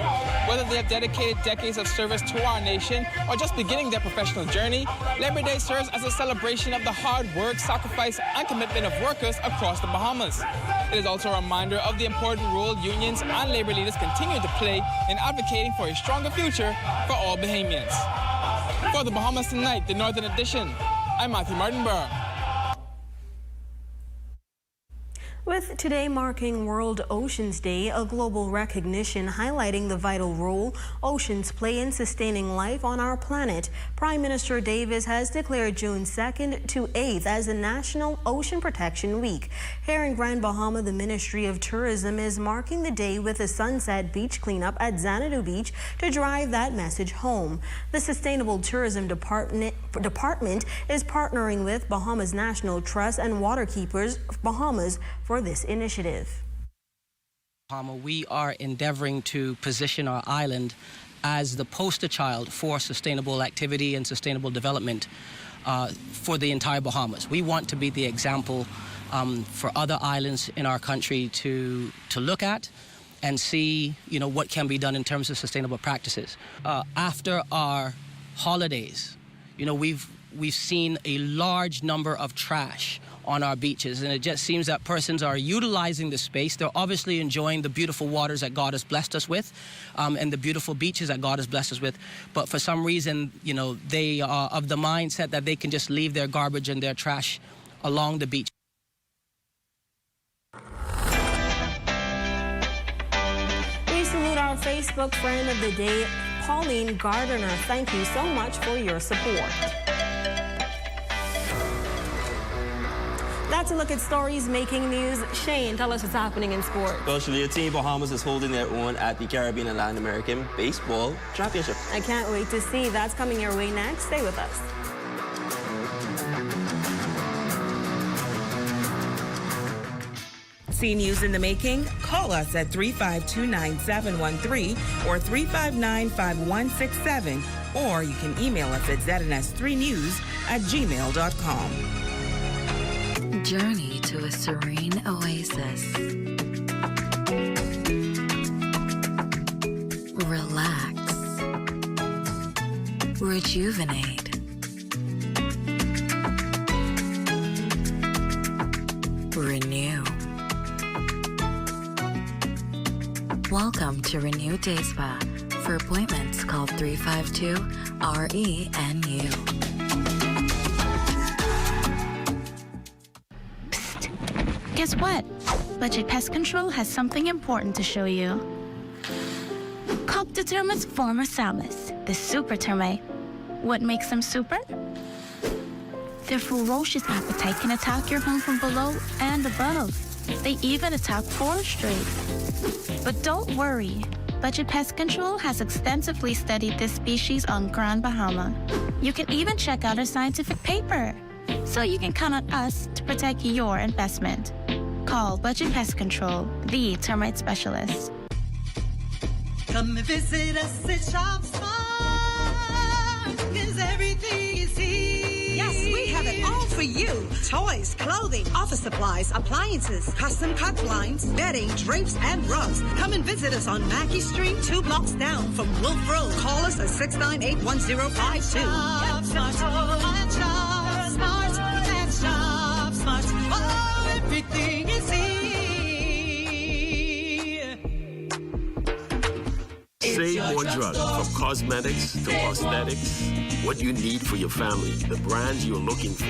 Whether they have dedicated decades of service to our nation or just beginning their professional journey, Labor Day serves as a celebration of the hard work, sacrifice, and commitment of workers across the Bahamas. It is also a reminder of the important role unions and labor leaders continue to play in advocating for a stronger future for all Bahamians. For the Bahamas Tonight, the Northern Edition, I'm Matthew Martinburg. With today marking World Oceans Day, a global recognition highlighting the vital role oceans play in sustaining life on our planet, Prime Minister Davis has declared June 2nd to 8th as a National Ocean Protection Week. Here in Grand Bahama, the Ministry of Tourism is marking the day with a sunset beach cleanup at Xanadu Beach to drive that message home. The Sustainable Tourism Department is partnering with Bahamas National Trust and Waterkeepers Bahamas for this initiative. We are endeavoring to position our island as the poster child for sustainable activity and sustainable development for the entire Bahamas. We want to be the example for other islands in our country to look at and see, what can be done in terms of sustainable practices. After our holidays, we've seen a large number of trash on our beaches, and it just seems that persons are utilizing the space. They're obviously enjoying the beautiful waters that God has blessed us with, and the beautiful beaches that God has blessed us with, but for some reason, they are of the mindset that they can just leave their garbage and their trash along the beach. We salute our Facebook friend of the day, Pauline Gardner. Thank you so much for your support. That's a look at stories making news. Shane, tell us what's happening in sports. Well, Shalia, Team Bahamas is holding their own at the Caribbean and Latin American Baseball Championship. I can't wait to see. That's coming your way next. Stay with us. See news in the making? Call us at 352-9713 or 359-5167, or you can email us at ZNS3news@gmail.com. Journey to a serene oasis. Relax. Rejuvenate. Renew. Welcome to Renew Day Spa. For appointments, call 352-RENU. Guess what? Budget Pest Control has something important to show you. Coctoderma's former Salmus, the super termite. What makes them super? Their ferocious appetite can attack your home from below and above. They even attack forestry. But don't worry. Budget Pest Control has extensively studied this species on Grand Bahama. You can even check out our scientific paper. So you can count on us to protect your investment. Call Budget Pest Control, the termite specialist. Come and visit us at Shop Smart, 'cause everything is here. Yes, we have it all for you. Toys, clothing, office supplies, appliances, custom cut blinds, bedding, drapes, and rugs. Come and visit us on Mackey Street, 2 blocks down from Wolf Road. Call us at 698-1052. Shop Smart, at Shop Smart, at Shop Smart. Oh, everything is here. Save more drugs, from cosmetics to prosthetics. What you need for your family, the brands you're looking for,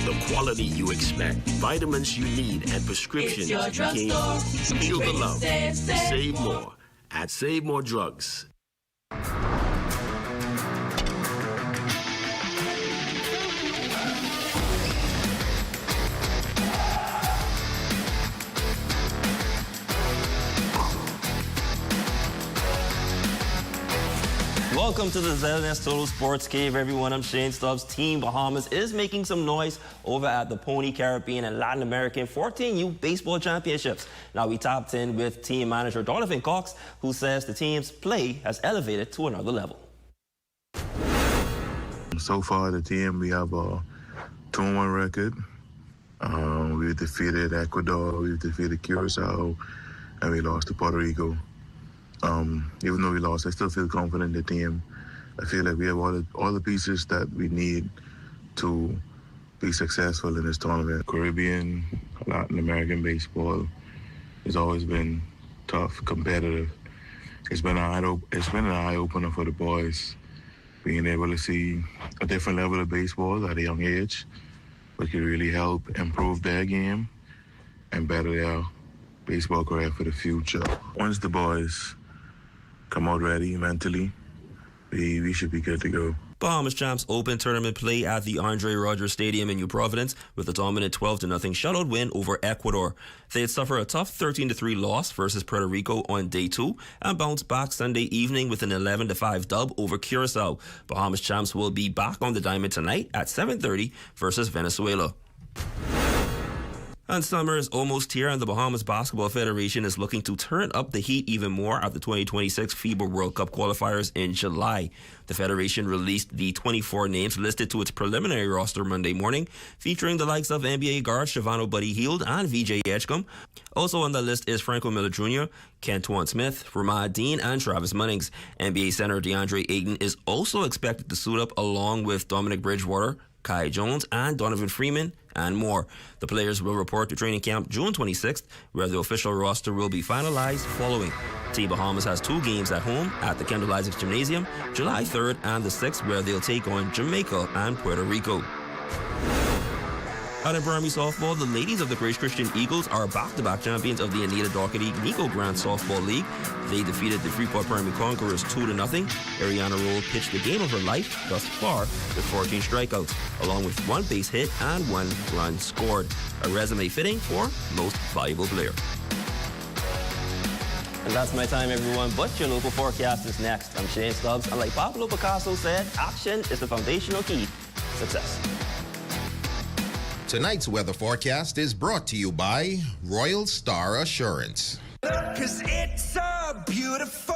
the quality you expect, vitamins you need, and prescriptions you came for. Feel the love. Save more at Save More Drugs. Welcome to the ZNS Total Sports Cave, everyone. I'm Shane Stubbs. Team Bahamas is making some noise over at the Pony Caribbean and Latin American 14U Baseball Championships. Now, we tapped in with team manager Donovan Cox, who says the team's play has elevated to another level. So far, the team, we have a 2-1 record. We've defeated Ecuador, we've defeated Curacao, and we lost to Puerto Rico. Even though we lost, I still feel confident in the team. I feel like we have all the pieces that we need to be successful in this tournament. Caribbean, Latin American baseball has always been tough, competitive. It's been an eye opener for the boys, being able to see a different level of baseball at a young age, which can really help improve their game and better their baseball career for the future. Once the boys come out ready mentally, we should be good to go. Bahamas Champs open tournament play at the Andre Rogers Stadium in New Providence with a dominant 12-0 shutout win over Ecuador. They had suffered a tough 13-3 loss versus Puerto Rico on day 2 and bounced back Sunday evening with an 11-5 dub over Curacao. Bahamas Champs will be back on the diamond tonight at 7:30 versus Venezuela. And summer is almost here, and the Bahamas Basketball Federation is looking to turn up the heat even more at the 2026 FIBA World Cup qualifiers in July. The Federation released the 24 names listed to its preliminary roster Monday morning, featuring the likes of NBA guard Shavano Buddy Hield and VJ Edgecombe. Also on the list is Franco Miller Jr., Kentuan Smith, Ramad Dean, and Travis Munnings. NBA center DeAndre Ayton is also expected to suit up along with Dominic Bridgewater, Kai Jones, and Donovan Freeman, and more. The players will report to training camp June 26th, where the official roster will be finalized following. Team Bahamas has 2 games at home at the Kendall Isaacs Gymnasium, July 3rd and the 6th, where they'll take on Jamaica and Puerto Rico. Out in Burmese softball, the ladies of the Grace Christian Eagles are back-to-back champions of the Anita Doherty Nico Grand Softball League. They defeated the Freeport Permian Conquerors 2-0. Ariana Roll pitched the game of her life thus far with 14 strikeouts, along with 1 base hit and 1 run scored. A resume fitting for most valuable player. And that's my time, everyone. But your local forecast is next. I'm Shane Stubbs, and like Pablo Picasso said, action is the foundational key to success. Tonight's weather forecast is brought to you by Royal Star Assurance. 'Cause it's so beautiful.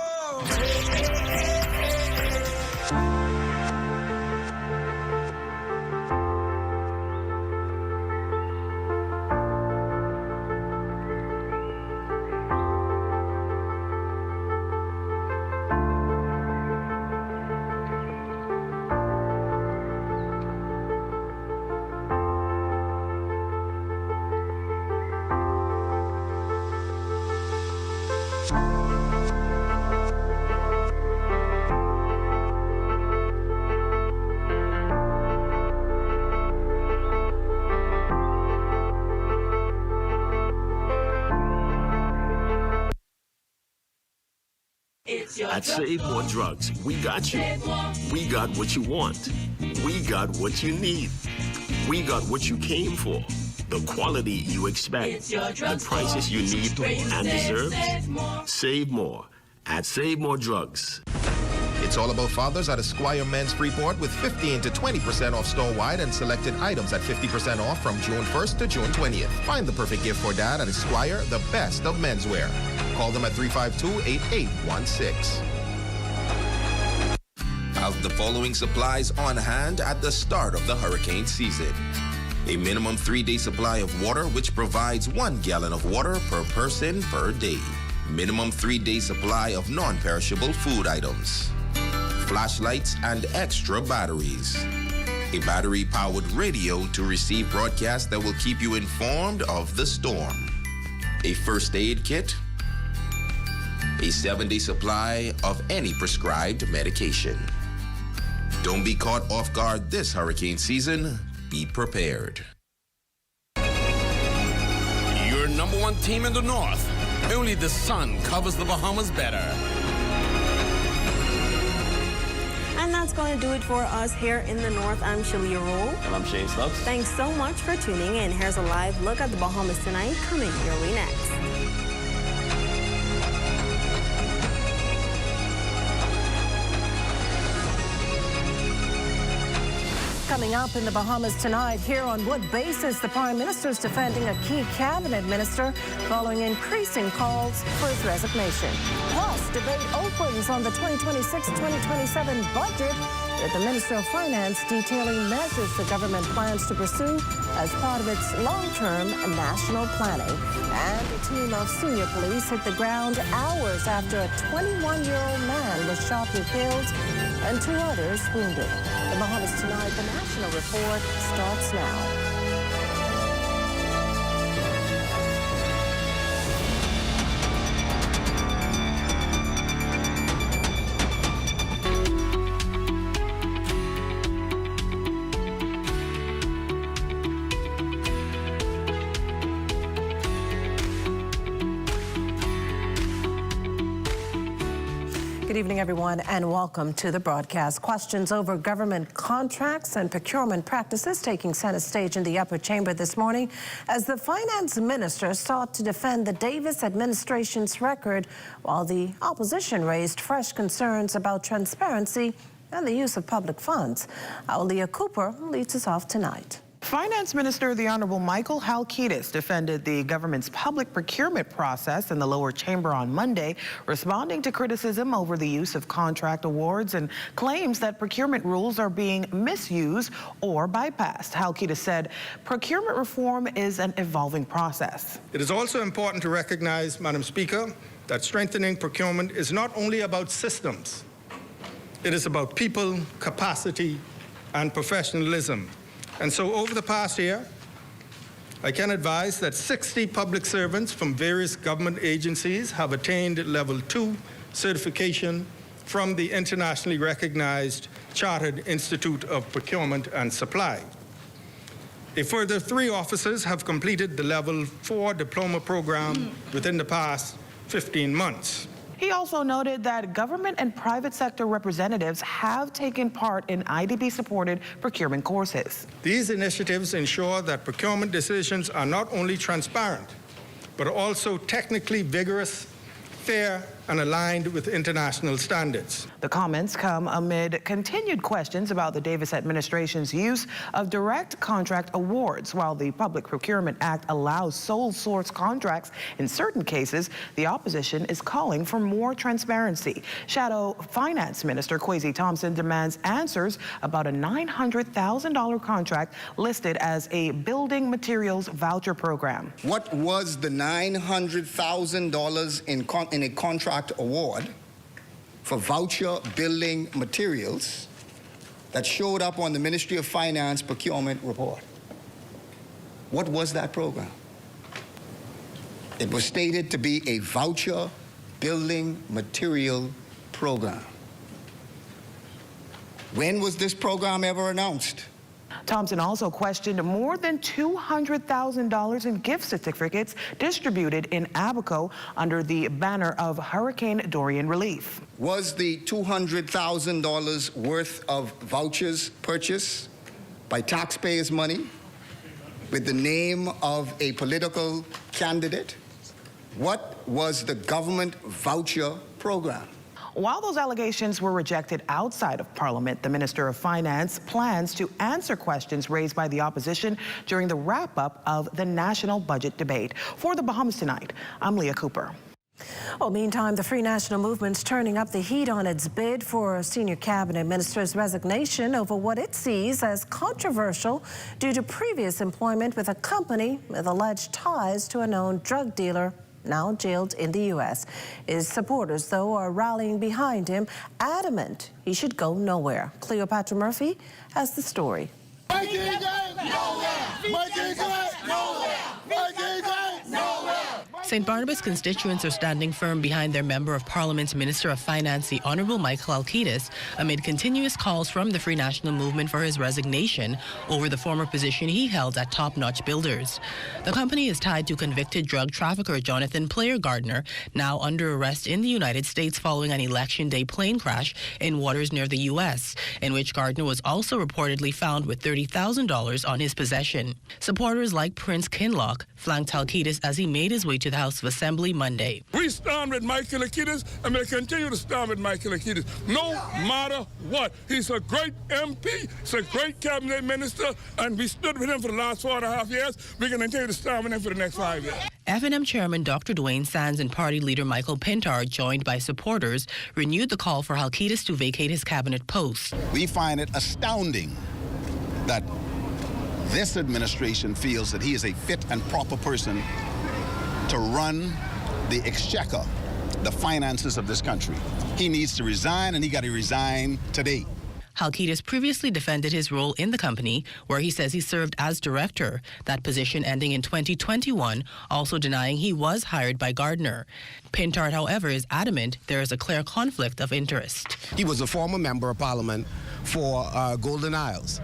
At Save More Drugs, we got you. We got what you want. We got what you need. We got what you came for. The quality you expect. The prices you need and deserve. Save more at Save More Drugs. It's all about fathers at Esquire Men's Freeport with 15 to 20% off store-wide and selected items at 50% off from June 1st to June 20th. Find the perfect gift for dad at Esquire, the best of menswear. Call them at 352-8816. Have the following supplies on hand at the start of the hurricane season. A minimum 3-day supply of water, which provides 1 gallon of water per person per day. Minimum 3-day supply of non-perishable food items. Flashlights and extra batteries. A battery-powered radio to receive broadcasts that will keep you informed of the storm. A first aid kit. A 7-day supply of any prescribed medication. Don't be caught off guard this hurricane season. Be prepared. Your number one team in the North. Only the sun covers the Bahamas better. And that's going to do it for us here in the North. I'm Shalia Roll. And I'm Shane Stubbs. Thanks so much for tuning in. Here's a live look at the Bahamas tonight, coming your way next. Coming up in the Bahamas tonight, here on what basis the Prime Minister is defending a key cabinet minister following increasing calls for his resignation. Plus, debate opens on the 2026-2027 budget, with the Minister of Finance detailing measures the government plans to pursue as part of its long-term national planning. And a team of senior police hit the ground hours after a 21-year-old man was shot and killed and 2 others wounded. The Bahamas tonight, the National Report starts now. Good evening, everyone, and welcome to the broadcast. Questions over government contracts and procurement practices taking center stage in the upper chamber this morning as the finance minister sought to defend the Davis administration's record while the opposition raised fresh concerns about transparency and the use of public funds. Our Leah Cooper leads us off tonight. Finance Minister the Honorable Michael Halkitis defended the government's public procurement process in the lower chamber on Monday, responding to criticism over the use of contract awards and claims that procurement rules are being misused or bypassed. Halkitis said procurement reform is an evolving process. It is also important to recognize, Madam Speaker, that strengthening procurement is not only about systems. It is about people, capacity, and professionalism. And so over the past year, I can advise that 60 public servants from various government agencies have attained level 2 certification from the internationally recognized Chartered Institute of Procurement and Supply. A further 3 officers have completed the level 4 diploma program within the past 15 months. He also noted that government and private sector representatives have taken part in IDB-supported procurement courses. These initiatives ensure that procurement decisions are not only transparent, but also technically vigorous, fair, and aligned with international standards. The comments come amid continued questions about the Davis administration's use of direct contract awards. While the Public Procurement Act allows sole source contracts in certain cases, the opposition is calling for more transparency. Shadow Finance Minister Kwesi Thompson demands answers about a $900,000 contract listed as a building materials voucher program. What was the $900,000 in a contract award for voucher building materials that showed up on the Ministry of Finance procurement report? What was that program? It was stated to be a voucher building material program. When was this program ever announced? Thompson also questioned more than $200,000 in gift certificates distributed in Abaco under the banner of Hurricane Dorian relief. Was the $200,000 worth of vouchers purchased by taxpayers' money with the name of a political candidate? What was the government voucher program? While those allegations were rejected outside of Parliament, the Minister of Finance plans to answer questions raised by the opposition during the wrap-up of the national budget debate. For the Bahamas Tonight, I'm Leah Cooper. Well, meantime, the Free National Movement's turning up the heat on its bid for a senior cabinet minister's resignation over what it sees as controversial due to previous employment with a company with alleged ties to a known drug dealer now jailed in the U.S. His supporters, though, are rallying behind him, adamant he should go nowhere. Cleopatra Murphy has the story. St. Barnabas constituents are standing firm behind their Member of Parliament's Minister of Finance, the Honourable Michael Alcides, amid continuous calls from the Free National Movement for his resignation over the former position he held at Top Notch Builders. The company is tied to convicted drug trafficker Jonathan Player Gardner, now under arrest in the United States following an Election Day plane crash in waters near the U.S., in which Gardner was also reportedly found with $30,000 on his possession. Supporters like Prince Kinloch flanked Alcides as he made his way to the House of Assembly Monday. We stand with Michael Alcides and we'll continue to stand with Michael Alcides no matter what. He's a great MP, he's a great cabinet minister, and we stood with him for the last 4.5 years. We're going to continue to stand with him for the next 5 years. F&M Chairman Dr. Dwayne Sands and Party Leader Michael Pintard, joined by supporters, renewed the call for Alcides to vacate his cabinet post. We find it astounding that this administration feels that he is a fit and proper person to run the exchequer, the finances of this country. He needs to resign, and he got to resign today. Alcides previously defended his role in the company, where he says he served as director, that position ending in 2021, also denying he was hired by Gardner. Pintard, however, is adamant there is a clear conflict of interest. He was a former member of Parliament for Golden Isles,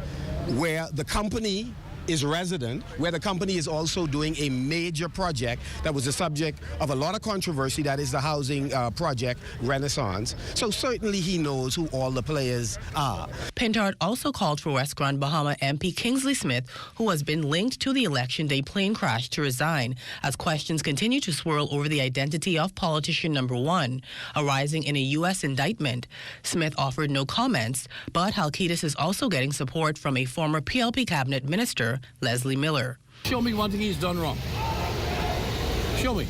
where the company is resident, where the company is also doing a major project that was the subject of a lot of controversy, that is the housing project Renaissance. So certainly he knows who all the players are. Pintard also called for West Grand Bahama MP Kingsley Smith, who has been linked to the Election Day plane crash, to resign as questions continue to swirl over the identity of politician number one, arising in a U.S. indictment. Smith offered no comments, but Alcides is also getting support from a former PLP cabinet minister, Leslie Miller. Show me one thing he's done wrong. Show me.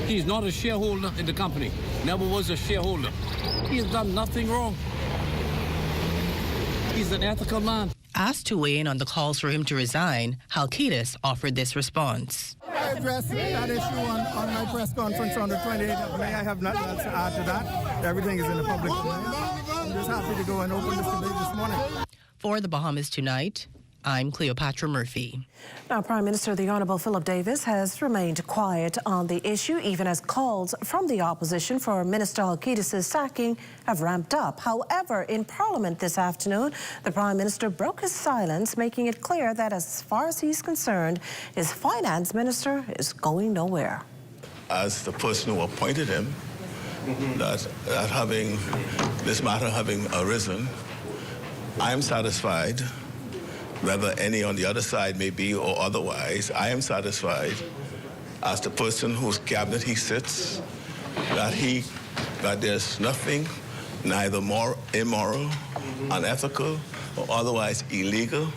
He's not a shareholder in the company. Never was a shareholder. He has done nothing wrong. He's an ethical man. Asked to weigh in on the calls for him to resign, Alcides offered this response. I addressed that issue on my press conference on the 28th of May. I have nothing else to add to that. Everything is in the public domain. I'm just happy to go and open this debate this morning. For the Bahamas Tonight, I'm Cleopatra Murphy. Now, Prime Minister the Honourable Philip Davis has remained quiet on the issue, even as calls from the opposition for Minister Alcides' sacking have ramped up. However, in Parliament this afternoon, the Prime Minister broke his silence, making it clear that as far as he's concerned, his finance minister is going nowhere. As the person who appointed him, that having this matter having arisen, I am satisfied. Whether any on the other side may be or otherwise, I am satisfied as the person whose cabinet he sits, that there's nothing, neither immoral, unethical, or otherwise illegal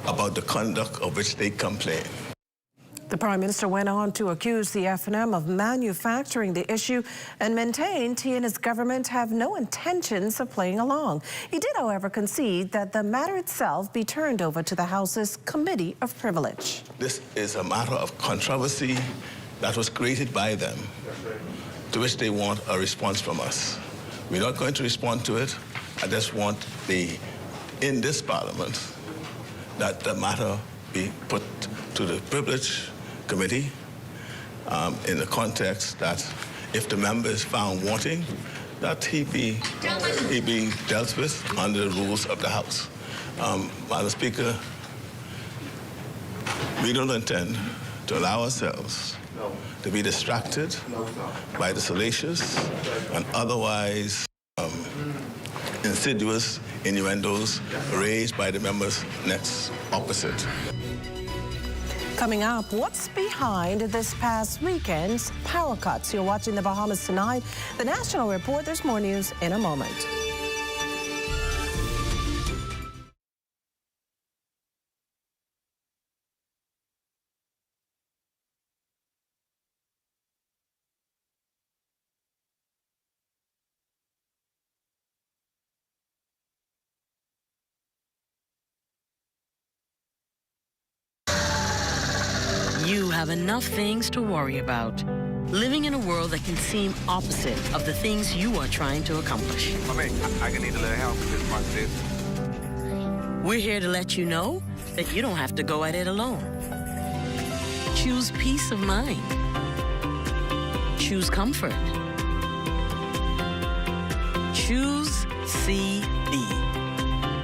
about the conduct of which they complain. The Prime Minister went on to accuse the F&M of manufacturing the issue and maintained he and his government have no intentions of playing along. He did, however, concede that the matter itself be turned over to the House's Committee of Privilege. This is a matter of controversy that was created by them, to which they want a response from us. We're not going to respond to it. I just want in this Parliament, that the matter be put to the Privilege Committee in the context that if the member is found wanting, that he be dealt with under the rules of the House. Madam Speaker, we don't intend to allow ourselves to be distracted by the salacious and otherwise insidious innuendos raised by the members next opposite. Coming up, what's behind this past weekend's power cuts? You're watching the Bahamas Tonight. The National Report. There's more news in a moment. You have enough things to worry about. Living in a world that can seem opposite of the things you are trying to accomplish. I can need a little help with this one, sis. We're here to let you know that you don't have to go at it alone. Choose peace of mind. Choose comfort. Choose CB.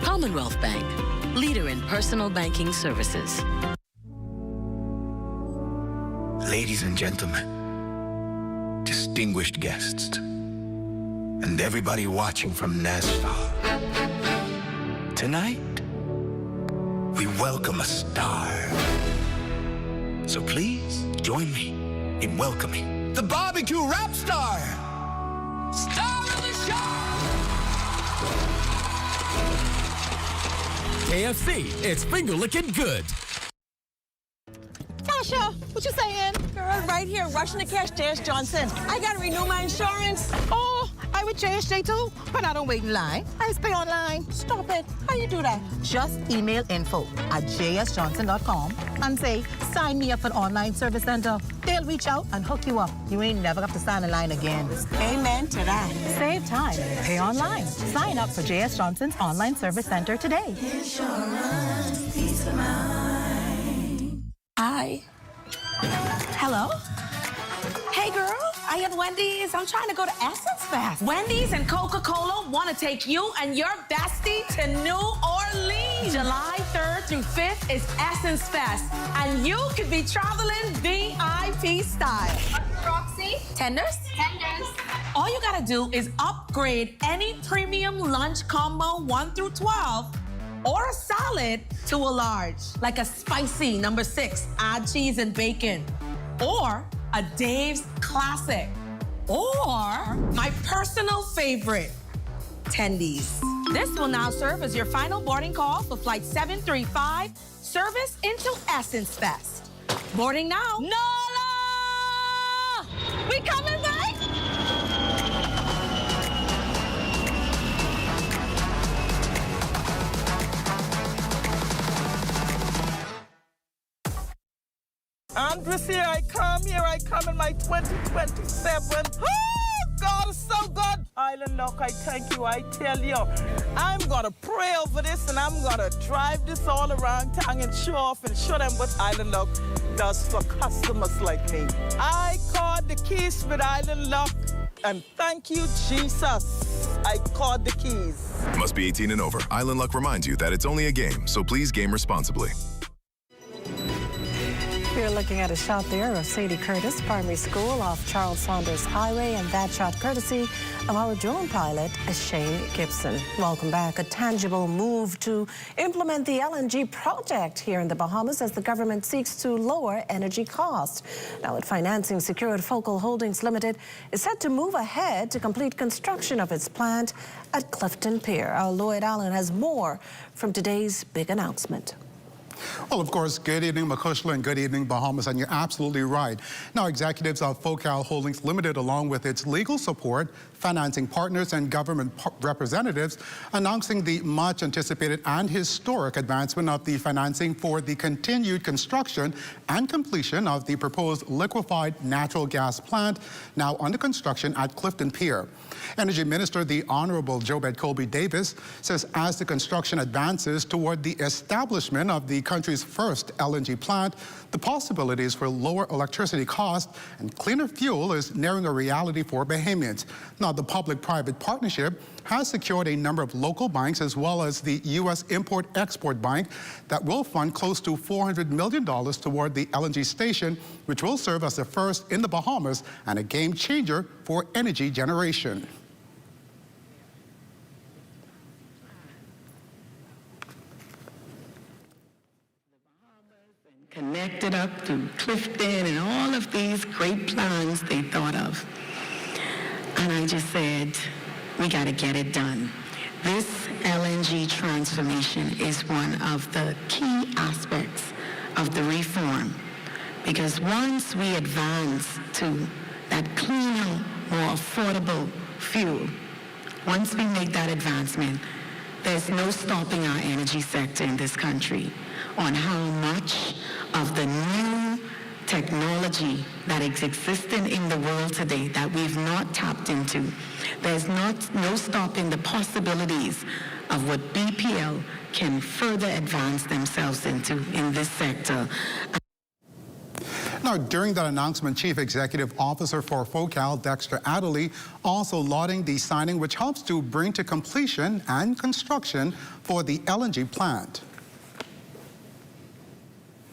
Commonwealth Bank, leader in personal banking services. Ladies and gentlemen, distinguished guests, and everybody watching from Nassau. Tonight, we welcome a star. So please join me in welcoming the barbecue rap star, star of the show! KFC, it's finger-licking good. Tasha, what you saying? Girl, right here, rushing to cash JS Johnson. I gotta renew my insurance. Oh, I with JSJ too, but I don't wait in line. I just pay online. Stop it. How you do that? Just email info@jsjohnson.com and say, sign me up for the online service center. They'll reach out and hook you up. You ain't never have to stand in line again. Amen to that. Save time. Pay online. Sign up for JS Johnson's online service center today. Insurance, peace of mind. Hi. Hello? Hey, girl. I at Wendy's. I'm trying to go to Essence Fest. Wendy's and Coca-Cola want to take you and your bestie to New Orleans. July 3rd through 5th is Essence Fest, and you could be traveling VIP style. Roxy? Tenders? Tenders. All you gotta do is upgrade any premium lunch combo 1 through 12 or a salad to a large, like a spicy number 6, add cheese and bacon, or a Dave's Classic, or my personal favorite, tendies. This will now serve as your final boarding call for Flight 735, service into Essence Fest. Boarding now. Nola! We coming back? Andres here, I come in my 2027. Oh, God is so good. Island Lock, I thank you, I tell you. I'm gonna pray over this and I'm gonna drive this all around town and show off and show them what Island Lock does for customers like me. I called the keys with Island Lock and thank you, Jesus. I called the keys. Must be 18 and over. Island Luck reminds you that it's only a game, so please game responsibly. You're looking at a shot there of Sadie Curtis Primary School off Charles Saunders Highway, and that shot courtesy of our drone pilot, Shane Gibson. Welcome back. A tangible move to implement the LNG project here in the Bahamas as the government seeks to lower energy costs. Now, with financing secured, Focal Holdings Limited is set to move ahead to complete construction of its plant at Clifton Pier. Our Lloyd Allen has more from today's big announcement. Well, of course, good evening, Makushla, and good evening, Bahamas, and you're absolutely right. Now, executives of Focal Holdings Limited, along with its legal support, financing partners, and government representatives, announcing the much-anticipated and historic advancement of the financing for the continued construction and completion of the proposed liquefied natural gas plant, now under construction at Clifton Pier. Energy Minister, the Honorable Jobed Colby Davis, says as the construction advances toward the establishment of the country's first LNG plant, the possibilities for lower electricity costs and cleaner fuel is nearing a reality for Bahamians. Now, the public-private partnership has secured a number of local banks as well as the U.S. Import-Export Bank that will fund close to $400 million toward the LNG station, which will serve as the first in the Bahamas and a game changer for energy generation. Connected up to Clifton and all of these great plans they thought of. And I just said, we got to get it done. This LNG transformation is one of the key aspects of the reform, because once we advance to that cleaner, more affordable fuel, once we make that advancement, there's no stopping our energy sector in this country on how much of the new technology that is existing in the world today that we've not tapped into. There's no stopping the possibilities of what BPL can further advance themselves into in this sector. Now, during that announcement, Chief Executive Officer for FOCAL, Dexter Adderley, also lauding the signing, which helps to bring to completion and construction for the LNG plant.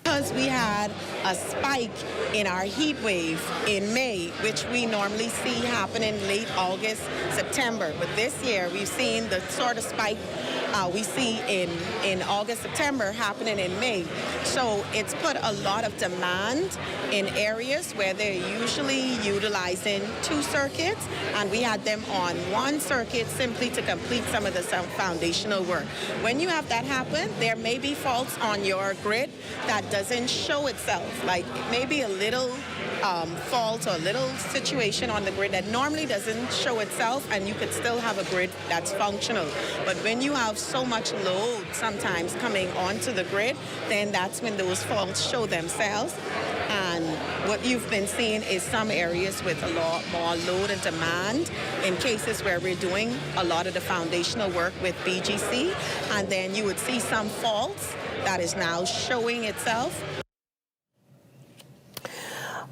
Because we had a spike in our heat wave in May, which we normally see happening late August, September. But this year, we've seen the sort of spike we see in August, September happening in May. So it's put a lot of demand in areas where they're usually utilizing 2 circuits, and we had them on 1 circuit simply to complete some of the foundational work. When you have that happen, there may be faults on your grid that doesn't show itself, like maybe a little fault or a little situation on the grid that normally doesn't show itself, and you could still have a grid that's functional. But when you have so much load sometimes coming onto the grid, then that's when those faults show themselves. And what you've been seeing is some areas with a lot more load and demand in cases where we're doing a lot of the foundational work with BGC, and then you would see some faults that is now showing itself.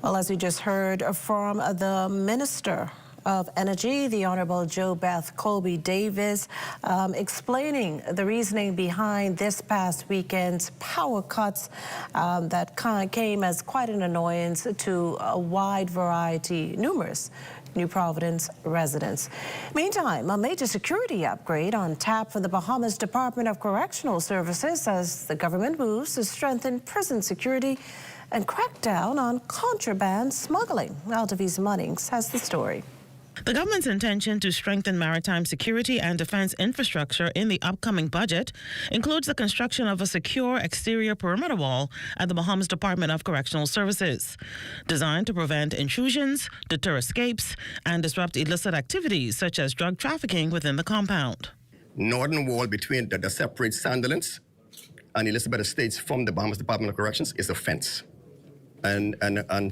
Well, as we just heard from the Minister of Energy, the Honorable Jo Beth Colby Davis, explaining the reasoning behind this past weekend's power cuts that came as quite an annoyance to a wide variety, numerous New Providence residents. Meantime, a major security upgrade on tap for the Bahamas Department of Correctional Services as the government moves to strengthen prison security and crack down on contraband smuggling. Altavi's Munnings has the story. The government's intention to strengthen maritime security and defense infrastructure in the upcoming budget includes the construction of a secure exterior perimeter wall at the Bahamas Department of Correctional Services, designed to prevent intrusions, deter escapes, and disrupt illicit activities such as drug trafficking within the compound. Northern wall between that separates Sandilands and Elizabeth Estates from the Bahamas Department of Corrections is a fence. And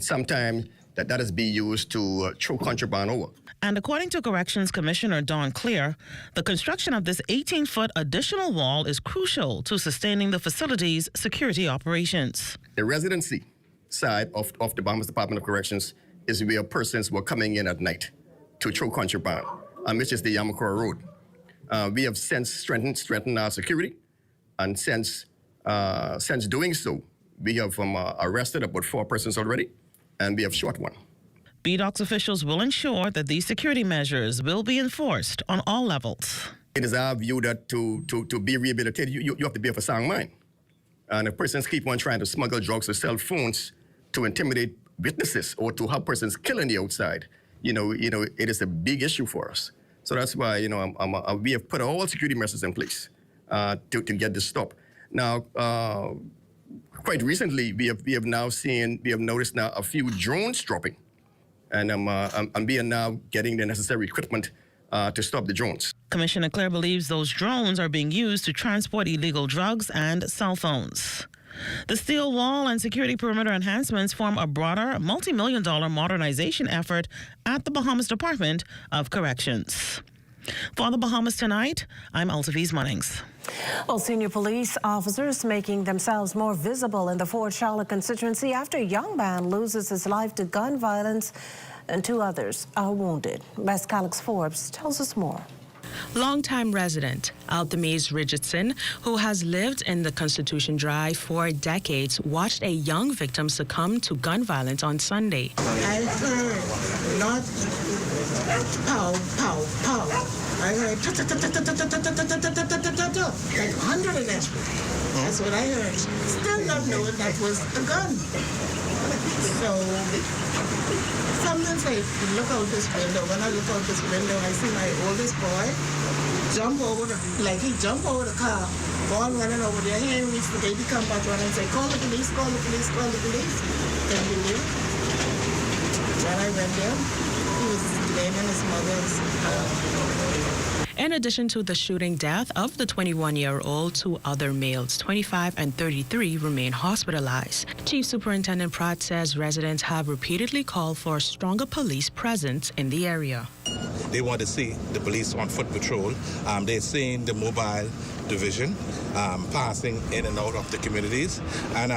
sometimes that is being used to throw contraband over. And according to Corrections Commissioner Don Clear, the construction of this 18-foot additional wall is crucial to sustaining the facility's security operations. The residency side of the Bahamas Department of Corrections is where persons were coming in at night to throw contraband, which is the Yamakura Road. We have since strengthened our security, and since doing so, we have arrested about 4 persons already, and we have shot 1. BDOC's officials will ensure that these security measures will be enforced on all levels. It is our view that to be rehabilitated, you have to be of a sound mind. And if persons keep on trying to smuggle drugs or sell phones to intimidate witnesses or to have persons kill on the outside, it is a big issue for us. So that's why, we have put all security measures in place to get this stopped. Now, quite recently, we have noticed now a few drones dropping, and we are now getting the necessary equipment to stop the drones. Commissioner Clare believes those drones are being used to transport illegal drugs and cell phones. The steel wall and security perimeter enhancements form a broader, multi-million-dollar modernization effort at the Bahamas Department of Corrections. For the Bahamas Tonight, I'm Altavi's Munnings. Well, senior police officers making themselves more visible in the Fort Charlotte constituency after a young man loses his life to gun violence and 2 others are wounded. West Calix Forbes tells us more. Longtime resident Altamise Richardson, who has lived in the Constitution Drive for decades, watched a young victim succumb to gun violence on Sunday. I heard not pow, pow, pow. I heard like 100 of them. That's what I heard. Still not knowing that was a gun. So sometimes I look out this window. When I look out this window, I see my oldest boy jump over he jumped over the car, all running over there. He ain't reached the gate. He come back running and say, call the police, call the police, call the police. Then we knew. When I went there, he was laying in his mother's In addition to the shooting death of the 21-year-old, 2 other males, 25 and 33, remain hospitalized. Chief Superintendent Pratt says residents have repeatedly called for a stronger police presence in the area. They want to see the police on foot patrol. They're seeing the mobile division passing in and out of the communities. And,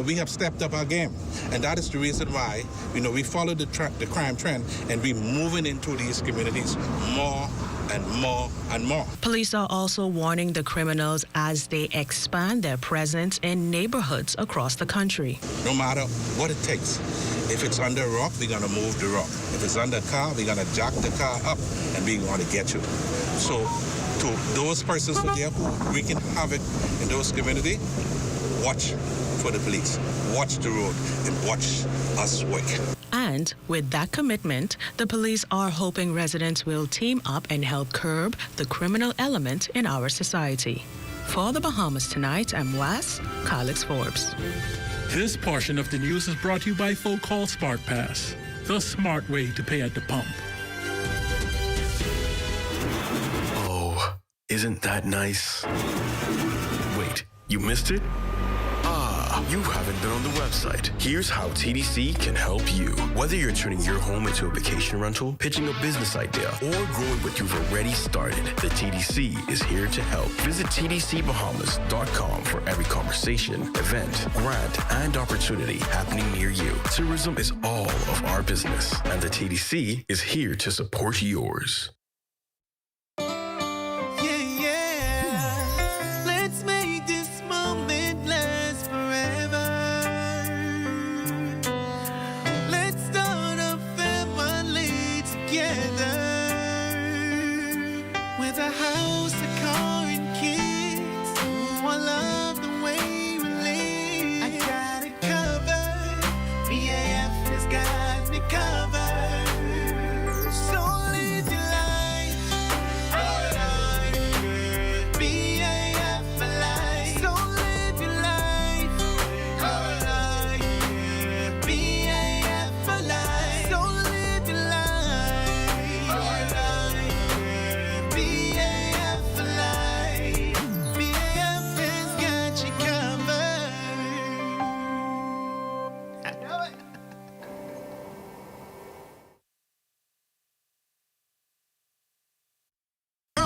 we have stepped up our game. And that is the reason why, we follow the crime trend and we're moving into these communities more and more and more. Police are also warning the criminals as they expand their presence in neighborhoods across the country. No matter what it takes. If it's under a rock, we're going to move the rock. If it's under a car, we're going to jack the car up and we're going to get you. So to those persons who are wreaking havoc in those communities, watch for the police, watch the road, and watch us work. And with that commitment, the police are hoping residents will team up and help curb the criminal element in our society. For the Bahamas Tonight, I'm Wes Carlix Forbes. This portion of the news is brought to you by Folk Call Smart Pass, the smart way to pay at the pump. Oh, isn't that nice? Wait, you missed it? You haven't been on the website. Here's how TDC can help you. Whether you're turning your home into a vacation rental, pitching a business idea, or growing what you've already started, the TDC is here to help. Visit tdcbahamas.com for every conversation, event, grant, and opportunity happening near you. Tourism is all of our business, and the TDC is here to support yours.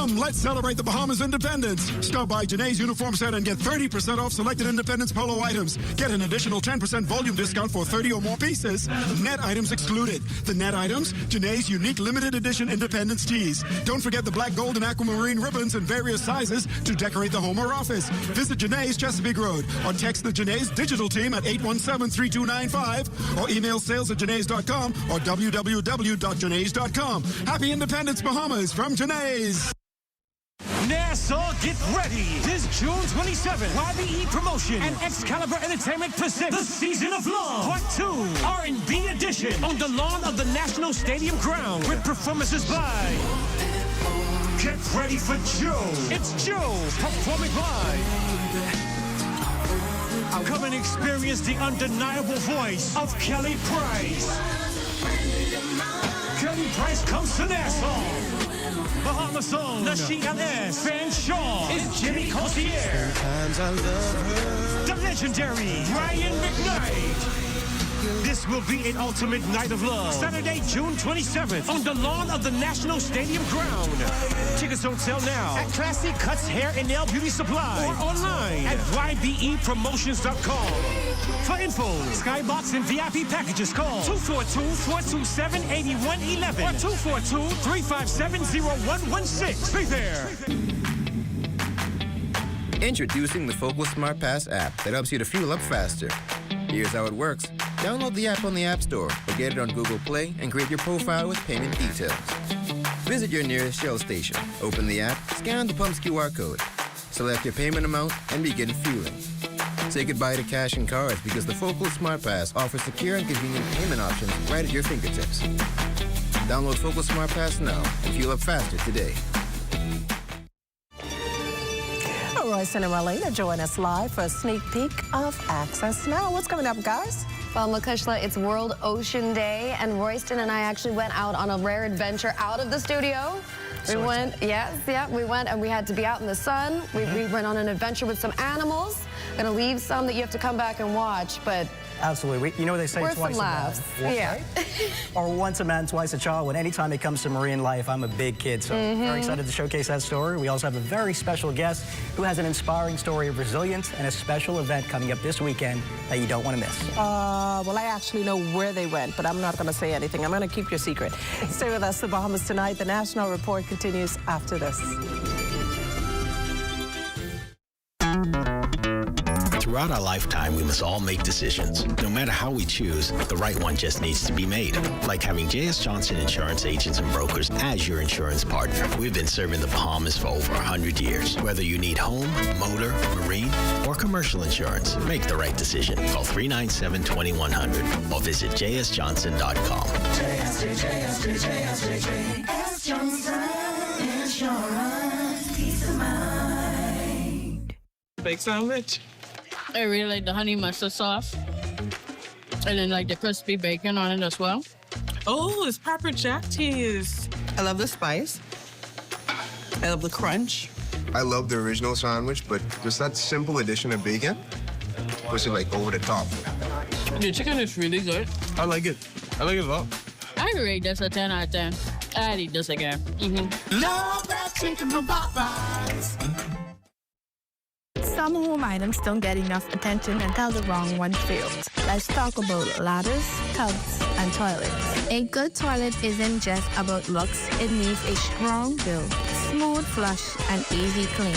Let's celebrate the Bahamas' independence. Stop by Janae's Uniform Center and get 30% off selected Independence Polo items. Get an additional 10% volume discount for 30 or more pieces. Net items excluded. The net items, Janae's unique limited edition Independence tees. Don't forget the black, gold, and aquamarine ribbons in various sizes to decorate the home or office. Visit Janae's Chesapeake Road or text the Janae's digital team at 817-3295 or email sales@janae's.com or www.janae's.com. Happy Independence, Bahamas from Janae's. Nassau, get ready. This June 27th, YBE Promotion and Excalibur Entertainment presents The Season of Love, Part 2, R&B edition, on the lawn of the National Stadium ground, with performances by... Get ready for Joe. It's Joe, performing live. Come and experience the undeniable voice of Kelly Price. Kelly Price comes to Nassau. Bahamas own Nashi LS, Fan Shaw, is Jimmy Cossier. The legendary Ryan McKnight. This will be an ultimate night of love. Saturday, June 27th, on the lawn of the National Stadium ground. Tickets on sale now at Classy Cuts Hair and Nail Beauty Supply or online at ybepromotions.com. For info, Skybox and VIP packages, call 242-427-8111 or 242-357-0116. Be there. Introducing the Focal Smart Pass app that helps you to fuel up faster. Here's how it works. Download the app on the App Store or get it on Google Play and create your profile with payment details. Visit your nearest Shell station. Open the app, scan the pump's QR code, select your payment amount, and begin fueling. Say goodbye to cash and cards because the Focal Smart Pass offers secure and convenient payment options right at your fingertips. Download Focal Smart Pass now and fuel up faster today. Royce and Marlena join us live for a sneak peek of Access Now. What's coming up, guys? Well, Makushla, it's World Ocean Day, and Royston and I actually went out on a rare adventure out of the studio. We went and we had to be out in the sun. We went on an adventure with some animals. Gonna leave some that you have to come back and watch, but absolutely. You know what they say, worth twice some a man. laughs. Yeah. Or once a man, twice a child. When anytime it comes to marine life, I'm a big kid, so very excited to showcase that story. We also have a very special guest who has an inspiring story of resilience and a special event coming up this weekend that you don't want to miss. Well, I actually know where they went, but I'm not going to say anything. I'm going to keep your secret. Stay with us, the Bahamas Tonight. The National Report continues after this. Throughout our lifetime, we must all make decisions. No matter how we choose, the right one just needs to be made. Like having J.S. Johnson Insurance Agents and Brokers as your insurance partner. We've been serving the Bahamas for over 100 years. Whether you need home, motor, marine, or commercial insurance, make the right decision. Call 397-2100 or visit jsjohnson.com. JS Johnson Insurance. Peace of mind. Big sandwich. I really like the honey mustard sauce. And then like the crispy bacon on it as well. Oh, it's pepper jack cheese. I love the spice. I love the crunch. I love the original sandwich, but just that simple addition of bacon was like over the top. The chicken is really good. I like it. I like it a lot. I rate this a 10 out of 10. I'd eat this again. Love that chicken from Popeyes. Some home items don't get enough attention until the wrong one fails. Let's talk about ladders, tubs, and toilets. A good toilet isn't just about looks. It needs a strong build, smooth flush, and easy clean.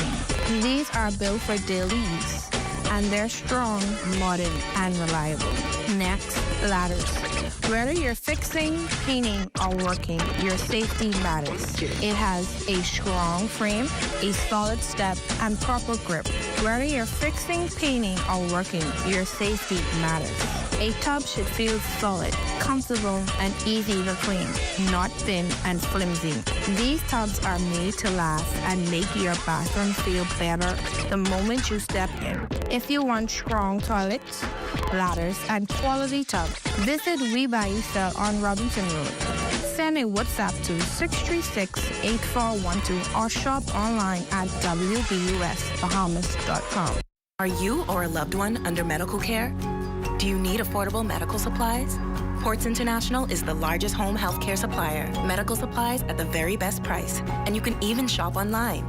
These are built for daily use, and they're strong, modern, and reliable. Next, ladders. Whether you're fixing, cleaning, or working, your safety matters. It has a strong frame, a solid step, and proper grip. Whether you're fixing, cleaning, or working, your safety matters. A tub should feel solid, comfortable, and easy to clean, not thin and flimsy. These tubs are made to last and make your bathroom feel better the moment you step in. If you want strong toilets, ladders, and quality tubs, visit We Buy You Sell on Robinson Road. Send a WhatsApp to 636-8412 or shop online at wbusbahamas.com. Are you or a loved one under medical care? Do you need affordable medical supplies? Ports International is the largest home healthcare supplier. Medical supplies at the very best price. And you can even shop online.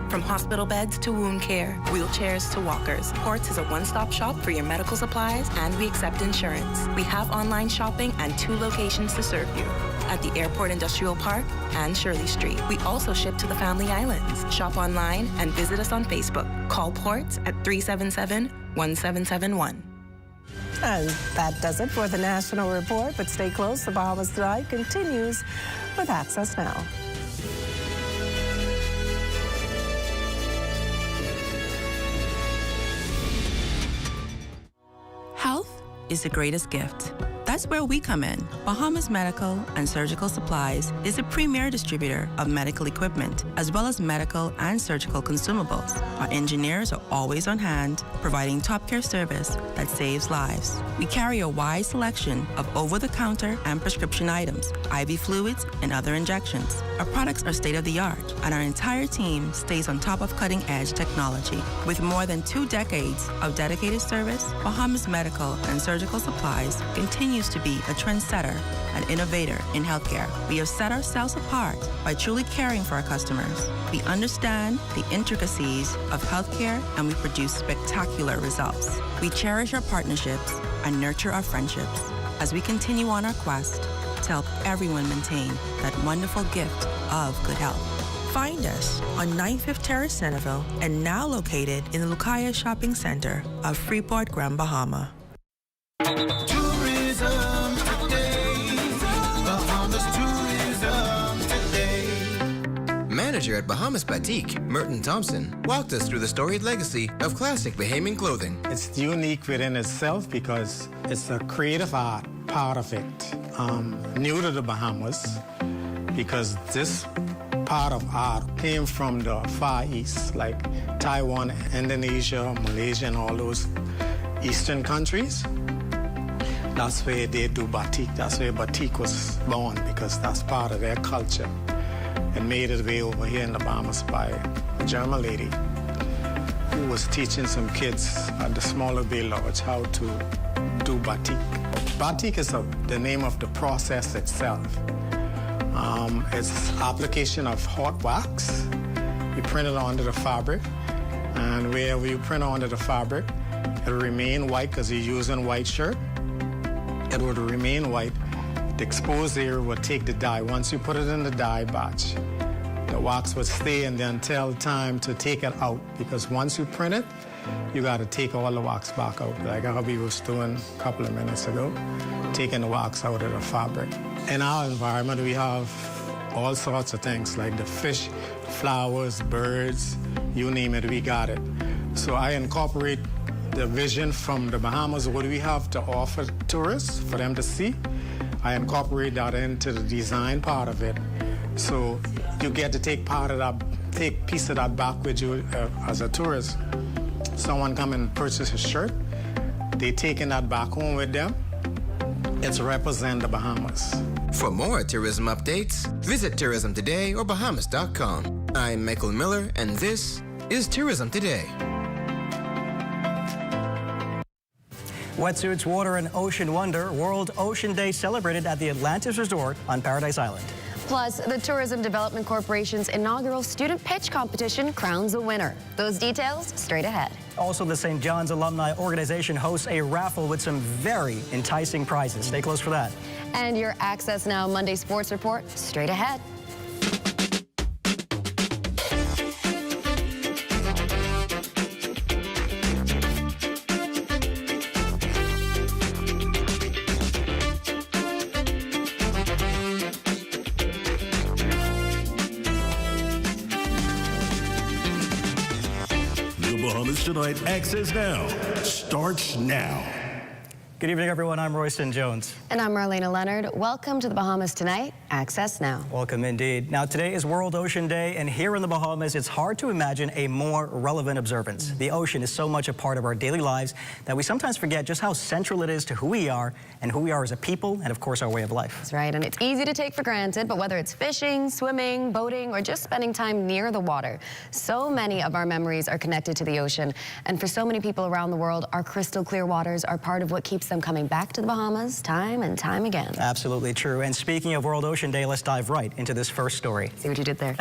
From hospital beds to wound care, wheelchairs to walkers, Ports is a one-stop shop for your medical supplies, and we accept insurance. We have online shopping and 2 locations to serve you, at the Airport Industrial Park and Shirley Street. We also ship to the Family Islands. Shop online and visit us on Facebook. Call Ports at 377-1771. And that does it for the National Report, but stay close. The Bahamas Tonight continues with Access Now. Health is the greatest gift. That's where we come in. Bahamas Medical and Surgical Supplies is a premier distributor of medical equipment, as well as medical and surgical consumables. Our engineers are always on hand, providing top care service that saves lives. We carry a wide selection of over-the-counter and prescription items, IV fluids, and other injections. Our products are state-of-the-art, and our entire team stays on top of cutting-edge technology. With more than 2 decades of dedicated service, Bahamas Medical and Surgical Supplies continues to be a trendsetter and innovator in healthcare. We have set ourselves apart by truly caring for our customers. We understand the intricacies of healthcare, and we produce spectacular results. We cherish our partnerships and nurture our friendships as we continue on our quest to help everyone maintain that wonderful gift of good health. Find us on 95th Terrace, Centerville, and now located in the Lucaya Shopping Center of Freeport, Grand Bahama. Tourism today. Bahamas tourism today. manager at Bahamas Batik, Merton Thompson, walked us through the storied legacy of classic Bahamian clothing. It's unique within itself because it's a creative art part of it, new to the Bahamas, because this part of art came from the Far East, like Taiwan, Indonesia, Malaysia, and all those Eastern countries. That's where they do batik. That's where batik was born, because that's part of their culture. It made its way over here in the Bahamas by a German lady who was teaching some kids at the smaller Bay Lodge how to do batik. Batik is the name of the process itself. It's application of hot wax. You print it onto the fabric, and wherever you print onto the fabric, it'll remain white because you're using white shirt. It would remain white. The exposed area would take the dye. Once you put it in the dye batch, the wax would stay and then tell time to take it out, because once you print it, you got to take all the wax back out, like how we was doing a couple of minutes ago, taking the wax out of the fabric. In our environment, we have all sorts of things, like the fish, flowers, birds, you name it, we got it. So I incorporate the vision from the Bahamas, what we have to offer tourists for them to see. I incorporate that into the design part of it. So you get to take part of that, take piece of that back with you as a tourist. Someone come and purchase a shirt, they taking that back home with them. It's represent the Bahamas. For more tourism updates, visit Tourism Today or Bahamas.com. I'm Michael Miller, and this is Tourism Today. Wetsuits, water, and ocean wonder. World Ocean Day celebrated at the Atlantis Resort on Paradise Island. Plus, the Tourism Development Corporation's inaugural student pitch competition crowns a winner. Those details straight ahead. Also, the St. John's Alumni Organization hosts a raffle with some very enticing prizes. Stay close for that. And your Access Now Monday Sports Report straight ahead. Bahamas Tonight Access Now starts now. Good evening, everyone. I'm Royston Jones. And I'm Marlena Leonard. Welcome to the Bahamas Tonight Access Now. Welcome indeed. Now, today is World Ocean Day, and here in the Bahamas, it's hard to imagine a more relevant observance. The ocean is so much a part of our daily lives that we sometimes forget just how central it is to who we are and who we are as a people and, of course, our way of life. That's right, and it's easy to take for granted, but whether it's fishing, swimming, boating, or just spending time near the water, so many of our memories are connected to the ocean. And for so many people around the world, our crystal clear waters are part of what keeps them coming back to the Bahamas time and time again. Absolutely true. And speaking of World Ocean Day, let's dive right into this first story. See what you did there.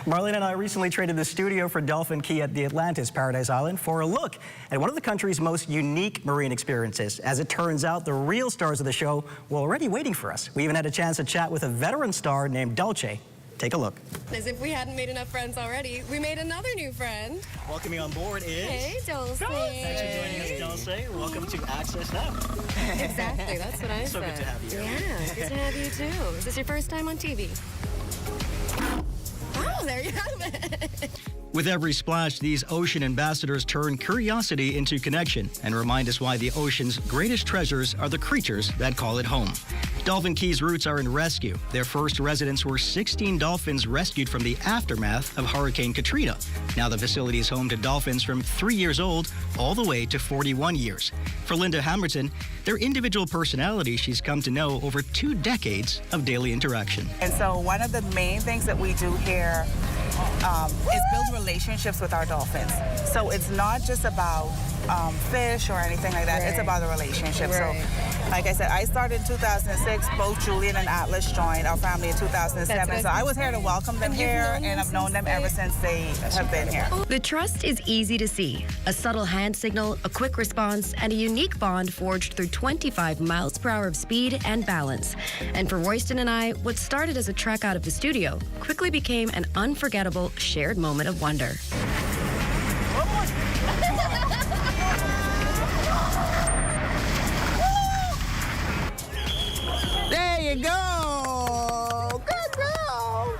Marlene and I recently traded the studio for Dolphin Key at the Atlantis Paradise Island for a look at one of the country's most unique marine experiences. As it turns out, the real stars of the show were already waiting for us. We even had a chance to chat with a veteran star named Dulce. Take a look. As if we hadn't made enough friends already, we made another new friend. Welcoming on board is... Hey, Dulce. Thanks for joining us, Dulce. Welcome to Access Now. Exactly, that's what I said. So good to have you. Yeah, good to have you too. Is this your first time on TV? Oh, there you have it. With every splash, these ocean ambassadors turn curiosity into connection and remind us why the ocean's greatest treasures are the creatures that call it home. Dolphin Key's roots are in rescue. Their first residents were 16 dolphins rescued from the aftermath of Hurricane Katrina. Now the facility is home to dolphins from 3 years old all the way to 41 years. For Linda Hamilton, their individual personalities she's come to know over 2 decades of daily interaction. And so one of the main things that we do here is build relationships with our dolphins. So it's not just about fish or anything like that. Right. It's about the relationship. Right. So, like I said, I started in 2006. Both Julian and Atlas joined our family in 2007. So I was here to welcome them here, and I've known them ever since they have been here. The trust is easy to see. A subtle hand signal, a quick response, and a unique bond forged through 25 miles per hour of speed and balance. And for Royston and I, what started as a trek out of the studio quickly became an unforgettable shared moment of wonder. There you go. Good girl.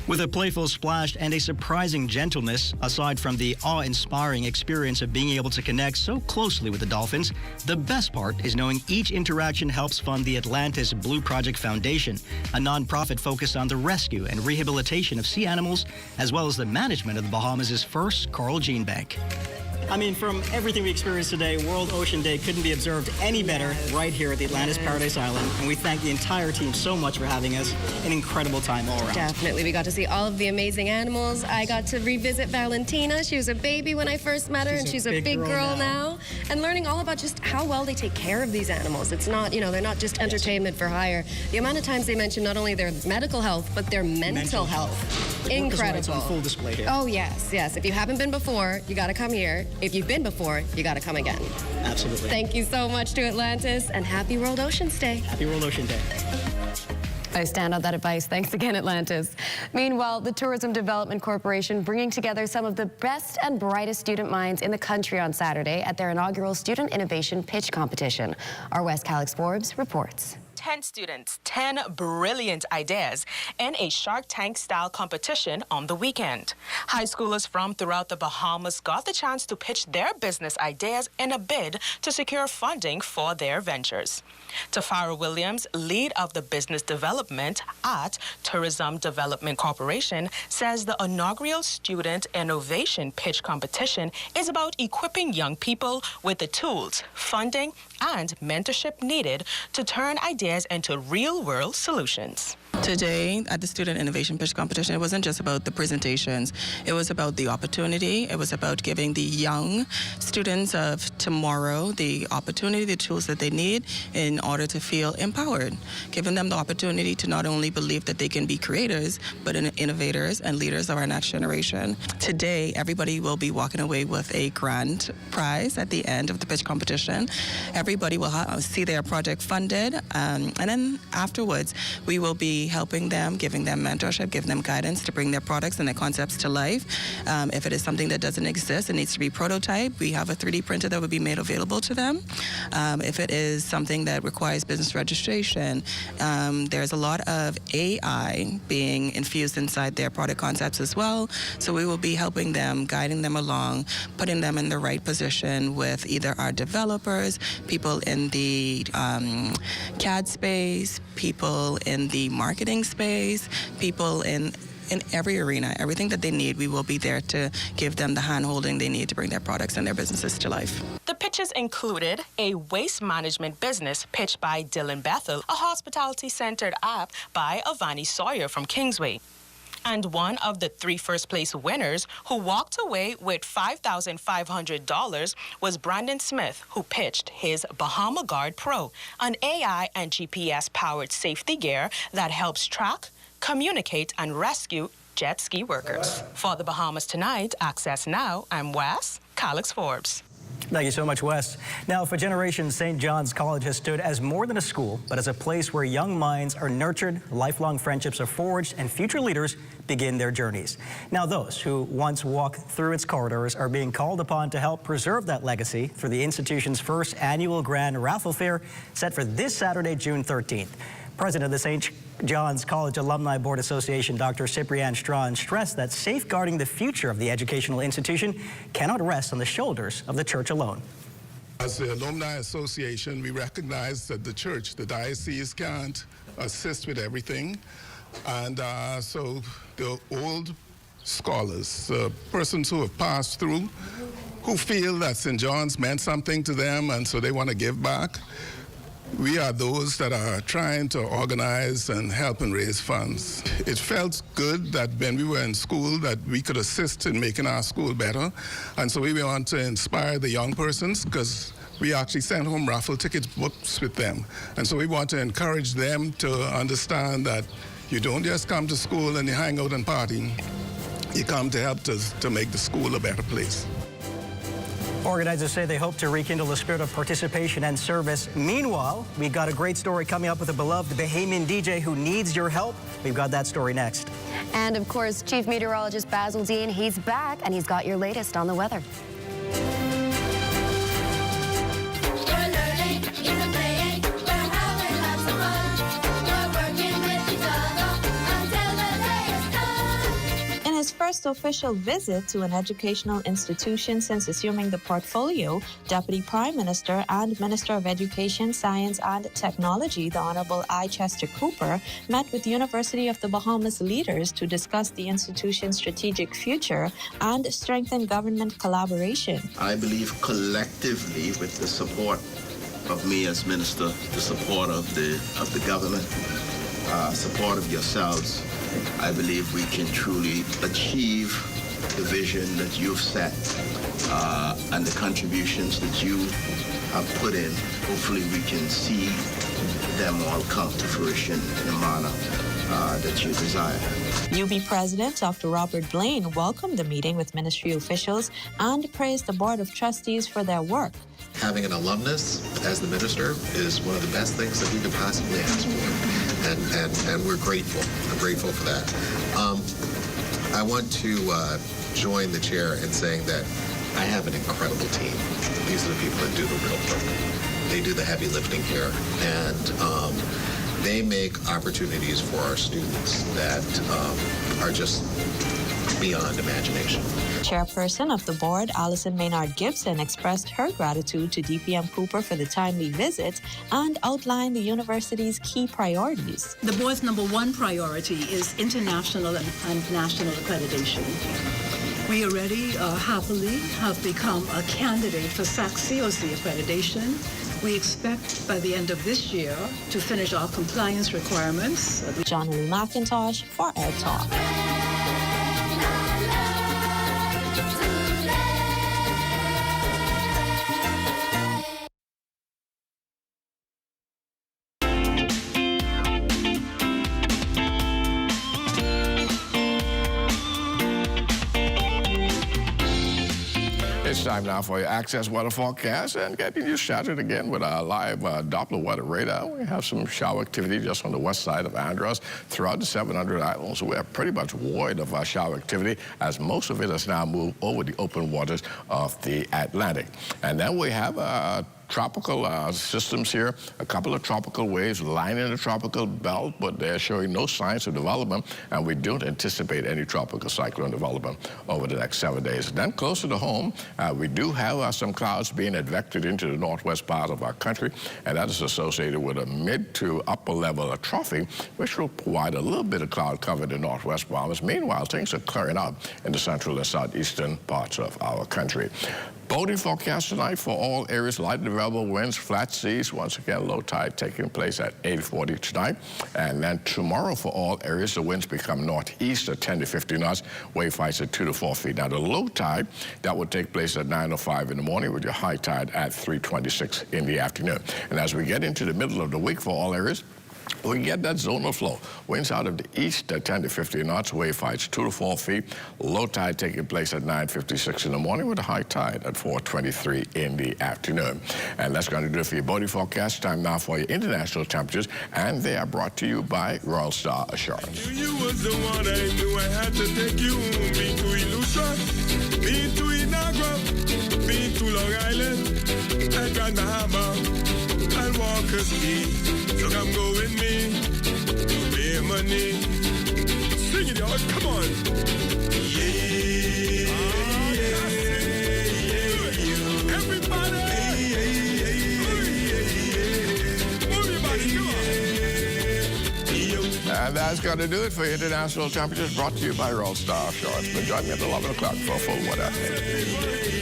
With a playful splash and a surprising gentleness, aside from the awe-inspiring experience of being able to connect so closely with the dolphins, the best part is knowing each interaction helps fund the Atlantis Blue Project Foundation, a nonprofit focused on the rescue and rehabilitation of sea animals, as well as the management of the Bahamas' first coral gene bank. I mean, from everything we experienced today, World Ocean Day couldn't be observed any better right here at the Atlantis Paradise Island. And we thank the entire team so much for having us. An incredible time all around. Definitely. We got to see all of the amazing animals. I got to revisit Valentina. She was a baby when I first met her, and she's a big girl now. And learning all about just how well they take care of these animals. It's not, you know, they're not just entertainment for hire. The amount of times they mention not only their medical health, but their mental health. Incredible. It's on full display here. Oh, yes, yes. If you haven't been before, you got to come here. If you've been before, you got to come again. Absolutely. Thank you so much to Atlantis, and happy World Oceans Day. Happy World Ocean Day. I stand on that advice. Thanks again, Atlantis. Meanwhile, the Tourism Development Corporation bringing together some of the best and brightest student minds in the country on Saturday at their inaugural Student Innovation Pitch Competition. Our West Calix Forbes reports. 10 students, 10 brilliant ideas in a Shark Tank-style competition on the weekend. High schoolers from throughout the Bahamas got the chance to pitch their business ideas in a bid to secure funding for their ventures. Tafara Williams, lead of the business development at Tourism Development Corporation, says the inaugural Student Innovation Pitch Competition is about equipping young people with the tools, funding, and mentorship needed to turn ideas into real-world solutions. Today, at the Student Innovation Pitch Competition, it wasn't just about the presentations. It was about the opportunity. It was about giving the young students of tomorrow the opportunity, the tools that they need in order to feel empowered. Giving them the opportunity to not only believe that they can be creators, but innovators and leaders of our next generation. Today, everybody will be walking away with a grand prize at the end of the pitch competition. Everybody will see their project funded, and then afterwards, we will be helping them, giving them mentorship, giving them guidance to bring their products and their concepts to life. If it is something that doesn't exist, it needs to be prototyped. We have a 3D printer that will be made available to them. If it is something that requires business registration, there's a lot of AI being infused inside their product concepts as well. So we will be helping them, guiding them along, putting them in the right position with either our developers, people in the CAD space, people in the marketing space, people in every arena, everything that they need, we will be there to give them the hand-holding they need to bring their products and their businesses to life. The pitches included a waste management business pitched by Dylan Bethel, a hospitality-centered app by Avani Sawyer from Kingsway. And one of the 3 first-place winners who walked away with $5,500 was Brandon Smith, who pitched his Bahama Guard Pro, an AI and GPS-powered safety gear that helps track, communicate, and rescue jet ski workers. For the Bahamas Tonight, Access Now, I'm Wes Calix Forbes. Thank you so much, Wes. Now, for generations, St. John's College has stood as more than a school, but as a place where young minds are nurtured, lifelong friendships are forged, and future leaders begin their journeys. Now, those who once walked through its corridors are being called upon to help preserve that legacy through the institution's first annual Grand Raffle Fair set for this Saturday, June 13th. President of the St. John's College Alumni Board Association, Dr. Cyprian Strawn, stressed that safeguarding the future of the educational institution cannot rest on the shoulders of the church alone. As the Alumni Association, we recognize that the church, the diocese, can't assist with everything. And so the old scholars, persons who have passed through, who feel that St. John's meant something to them, and so they want to give back. We are those that are trying to organize and help and raise funds. It felt good that when we were in school that we could assist in making our school better. And so we want to inspire the young persons because we actually send home raffle ticket books with them. And so we want to encourage them to understand that you don't just come to school and you hang out and party. You come to help to make the school a better place. Organizers say they hope to rekindle the spirit of participation and service. Meanwhile, we got a great story coming up with a beloved Bahamian DJ who needs your help. We've got that story next. And of course, Chief Meteorologist Basil Dean, he's back and he's got your latest on the weather. first official visit to an educational institution since assuming the portfolio, Deputy Prime Minister and Minister of Education, Science and Technology, the Honorable I. Chester Cooper, met with University of the Bahamas leaders to discuss the institution's strategic future and strengthen government collaboration. I believe collectively, with the support of me as minister, the support of the government, support of yourselves, I believe we can truly achieve the vision that you've set and the contributions that you have put in. Hopefully we can see them all come to fruition in a manner that you desire. UB President Dr. Robert Blaine welcomed the meeting with ministry officials and praised the Board of Trustees for their work. Having an alumnus as the minister is one of the best things that we could possibly ask for, and we're grateful. I'm grateful for that. I want to join the chair in saying that I have an incredible team. These are the people that do the real work. They do the heavy lifting here, and they make opportunities for our students that are just beyond imagination. Chairperson of the board, Allison Maynard Gibson, expressed her gratitude to DPM Cooper for the timely visit and outlined the university's key priorities. The board's #1 priority is international and national accreditation. We already happily have become a candidate for SAC-COC accreditation. We expect by the end of this year to finish our compliance requirements. John Lee McIntosh for Air Talk. It's time now for your Access Weather Forecast and getting you started again with our live Doppler weather radar. We have some shower activity just on the west side of Andros. Throughout the 700 islands, we are pretty much void of our shower activity as most of it has now moved over the open waters of the Atlantic. And then we have tropical systems here, a couple of tropical waves lining the tropical belt, but they're showing no signs of development, and we don't anticipate any tropical cyclone development over the next 7 days. Then closer to home, we do have some clouds being advected into the northwest part of our country, and that is associated with a mid to upper level of trophy, which will provide a little bit of cloud cover in the northwest Bahamas. Meanwhile, things are clearing up in the central and southeastern parts of our country. Boating forecast tonight for all areas, light and available winds, flat seas. Once again, low tide taking place at 8:40 tonight. And then tomorrow for all areas, the winds become northeast at 10 to 15 knots, wave heights at 2 to 4 feet. Now the low tide, that would take place at 9:05 in the morning with your high tide at 3:26 in the afternoon. And as we get into the middle of the week for all areas, we get that zonal flow. Winds out of the east at 10 to 15 knots, wave heights 2 to 4 feet. Low tide taking place at 9:56 in the morning with a high tide at 4:23 in the afternoon. And that's going to do it for your boating forecast. Time now for your international temperatures, and they are brought to you by Royal Star Assurance. You was the one I knew I had to take you. Me to Illusion, me to Inagua, me to Long Island, and Grand Bahama, and Walker's Key. So come go with me to pay money. Sing it, y'all. Come on. Yeah. Everybody. Move your body. Come on. And that's going to do it for your international temperatures, brought to you by Royal Star Assurance. But join me at 11 o'clock for a full weather update.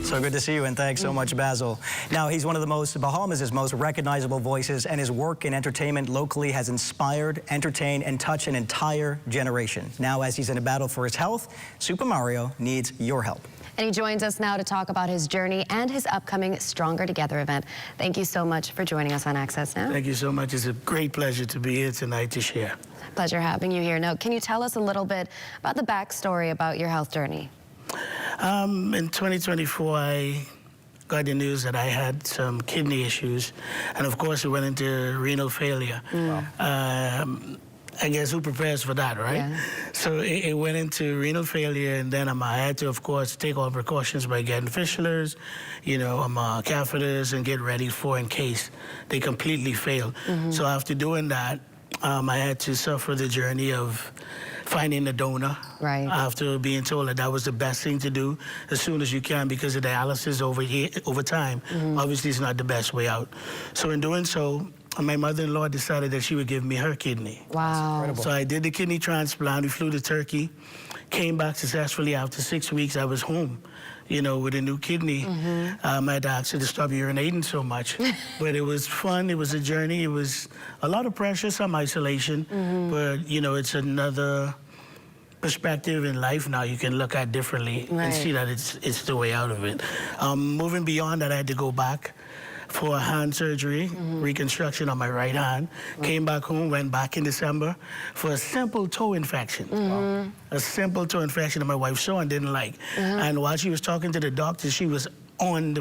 So good to see you, and thanks so much, Basil. Now, he's one of the Bahamas' most recognizable voices, and his work in entertainment locally has inspired, entertained, and touched an entire generation. Now, as he's in a battle for his health, Super Mario needs your help. And he joins us now to talk about his journey and his upcoming Stronger Together event. Thank you so much for joining us on Access Now. Thank you so much. It's a great pleasure to be here tonight to share. Pleasure having you here. Now, can you tell us a little bit about the backstory about your health journey? In 2024, I got the news that I had some kidney issues, and of course, it went into renal failure. I guess who prepares for that, right? Yeah. So it went into renal failure, and then I had to, of course, take all precautions by getting fistulars, catheters, and get ready for in case they completely fail. So after doing that, I had to suffer the journey of finding a donor. Right. After being told that was the best thing to do as soon as you can, because of dialysis over time, obviously it's not the best way out. So in doing so, my mother-in-law decided that she would give me her kidney. Wow. So I did the kidney transplant. We flew to Turkey, came back successfully. After 6 weeks, I was home, you know, with a new kidney. My doctor to stop urinating so much. But it was fun. It was a journey. It was a lot of pressure, some isolation. But, you know, it's another perspective in life now you can look at differently and see that it's the way out of it. Moving beyond that, I had to go back for a hand surgery, reconstruction on my right hand. Came back home, went back in December for a simple toe infection. A simple toe infection that my wife saw and didn't like. And while she was talking to the doctor, she was on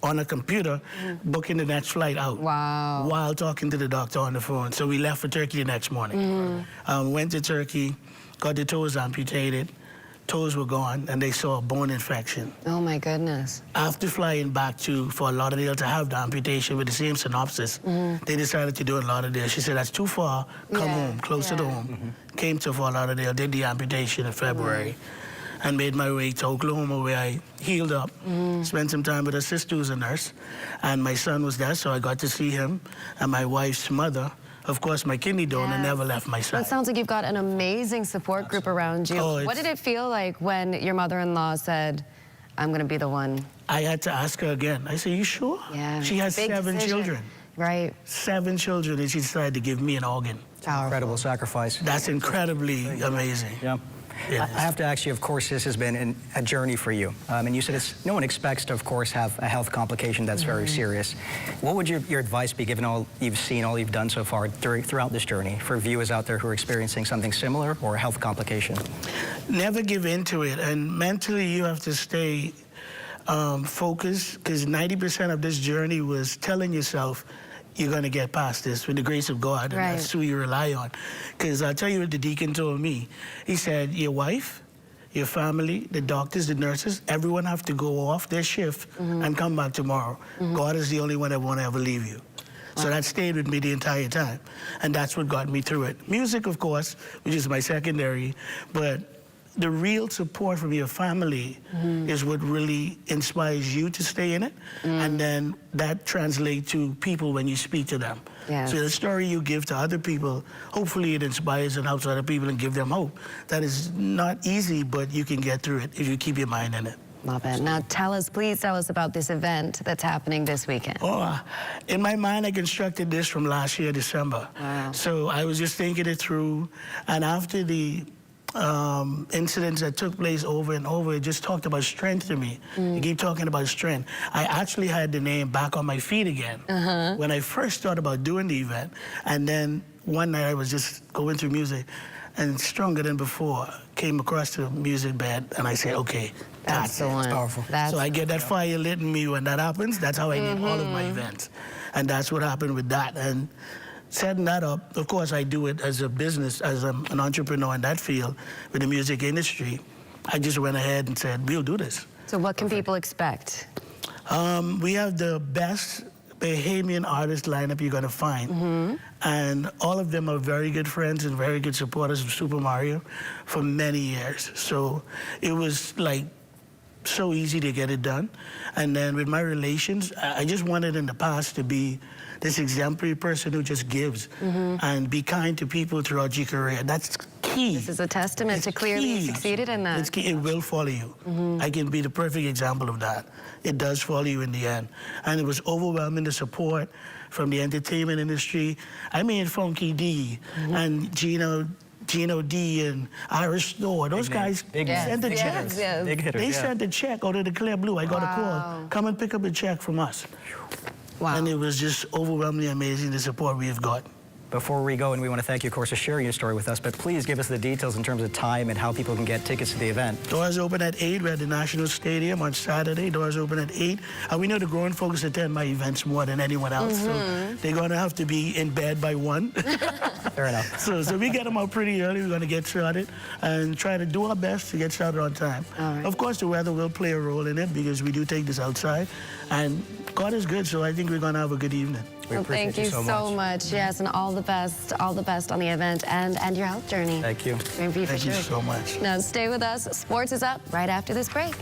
a computer booking the next flight out. Wow. While talking to the doctor on the phone. So we left for Turkey the next morning. Went to Turkey, got the toes amputated. Toes were gone, and they saw a bone infection. Oh, my goodness. After flying back to Fort Lauderdale to have the amputation with the same synopsis, they decided to do it in Lauderdale. She said, that's too far, come home, closer to home. Came to Fort Lauderdale, did the amputation in February, and made my way to Oklahoma, where I healed up, spent some time with her sister who's a nurse, and my son was there, so I got to see him, and my wife's mother. Of course, my kidney donor never left my side. It sounds like you've got an amazing support group around you. Oh, what did it feel like when your mother-in-law said, I'm going to be the one? I had to ask her again. I said, you sure? Yeah. She has Big 7 decision. children. Right. 7 children, and she decided to give me an organ. Incredible sacrifice. That's incredibly amazing. Yeah. I have to ask you, of course, this has been a journey for you. And you said no one expects to, of course, have a health complication that's very serious. What would your advice be, given all you've seen, all you've done so far throughout this journey, for viewers out there who are experiencing something similar or a health complication? Never give in to it. And mentally, you have to stay focused, because 90% of this journey was telling yourself, you're going to get past this with the grace of God, and that's who you rely on. Because I'll tell you what the deacon told me. He said, your wife, your family, the doctors, the nurses, everyone have to go off their shift and come back tomorrow. God is the only one that won't ever leave you. So that stayed with me the entire time. And that's what got me through it. Music, of course, which is my secondary, but the real support from your family is what really inspires you to stay in it. And then that translates to people when you speak to them. Yes. So the story you give to other people, hopefully it inspires and helps other people and give them hope. That is not easy, but you can get through it if you keep your mind in it. Love it. Now please tell us about this event that's happening this weekend. Oh, in my mind, I constructed this from last year, December. Wow. So I was just thinking it through, and after the incidents that took place over and over, it just talked about strength to me. You keep talking about strength. I actually had the name back on my feet again when I first thought about doing the event. And then one night I was just going through music, and Stronger Than Before came across the music bed, and I said, okay, that's the one. Powerful. So I get that fire lit in me when that happens. That's how I do all of my events. And that's what happened with that. And setting that up, of course, I do it as a business, as an entrepreneur in that field with the music industry. I just went ahead and said, we'll do this. So what can people expect? We have the best Bahamian artist lineup you're going to find. And all of them are very good friends and very good supporters of Super Mario for many years. So it was like so easy to get it done. And then with my relations, I just wanted in the past to be this exemplary person who just gives and be kind to people throughout your career. That's key. This is a testament to clearly you succeeded in that. It's key. It will follow you. I can be the perfect example of that. It does follow you in the end. And it was overwhelming, the support from the entertainment industry. I mean, Funky D and Gino D and Irish Snow, those guys sent the checks. Big hitters, They sent a check out of the Clear Blue. I got a call, come and pick up a check from us. Wow. And it was just overwhelmingly amazing, the support we've got. Before we go, and we want to thank you, of course, for sharing your story with us, but please give us the details in terms of time and how people can get tickets to the event. Doors open at 8. We're at the National Stadium on Saturday. Doors open at 8. And we know the grown folks attend my events more than anyone else, so they're going to have to be in bed by 1. Fair enough. So we get them out pretty early. We're going to get started and try to do our best to get started on time. Of course, the weather will play a role in it because we do take this outside. And God is good, so I think we're going to have a good evening. We appreciate thank you so much. Yes, and all the best on the event and your health journey. Thank you. Thank you so much. Now stay with us. Sports is up right after this break.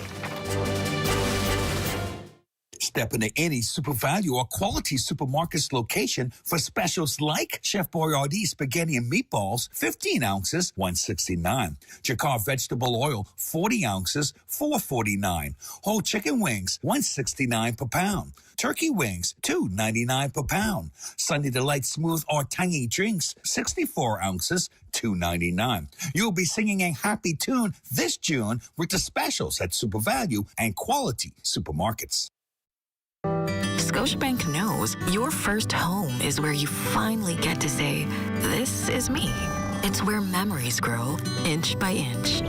Step into any Super Value or Quality Supermarkets location for specials like Chef Boyardee spaghetti and meatballs, 15 ounces, $1.69. Jacquard vegetable oil, 40 ounces, $4.49. Whole chicken wings, $1.69 per pound. Turkey wings, $2.99 per pound. Sunday Delight smooth or tangy drinks, 64 ounces, $2.99. You'll be singing a happy tune this June with the specials at Super Value and Quality Supermarkets. Scotiabank knows your first home is where you finally get to say, this is me. It's where memories grow inch by inch.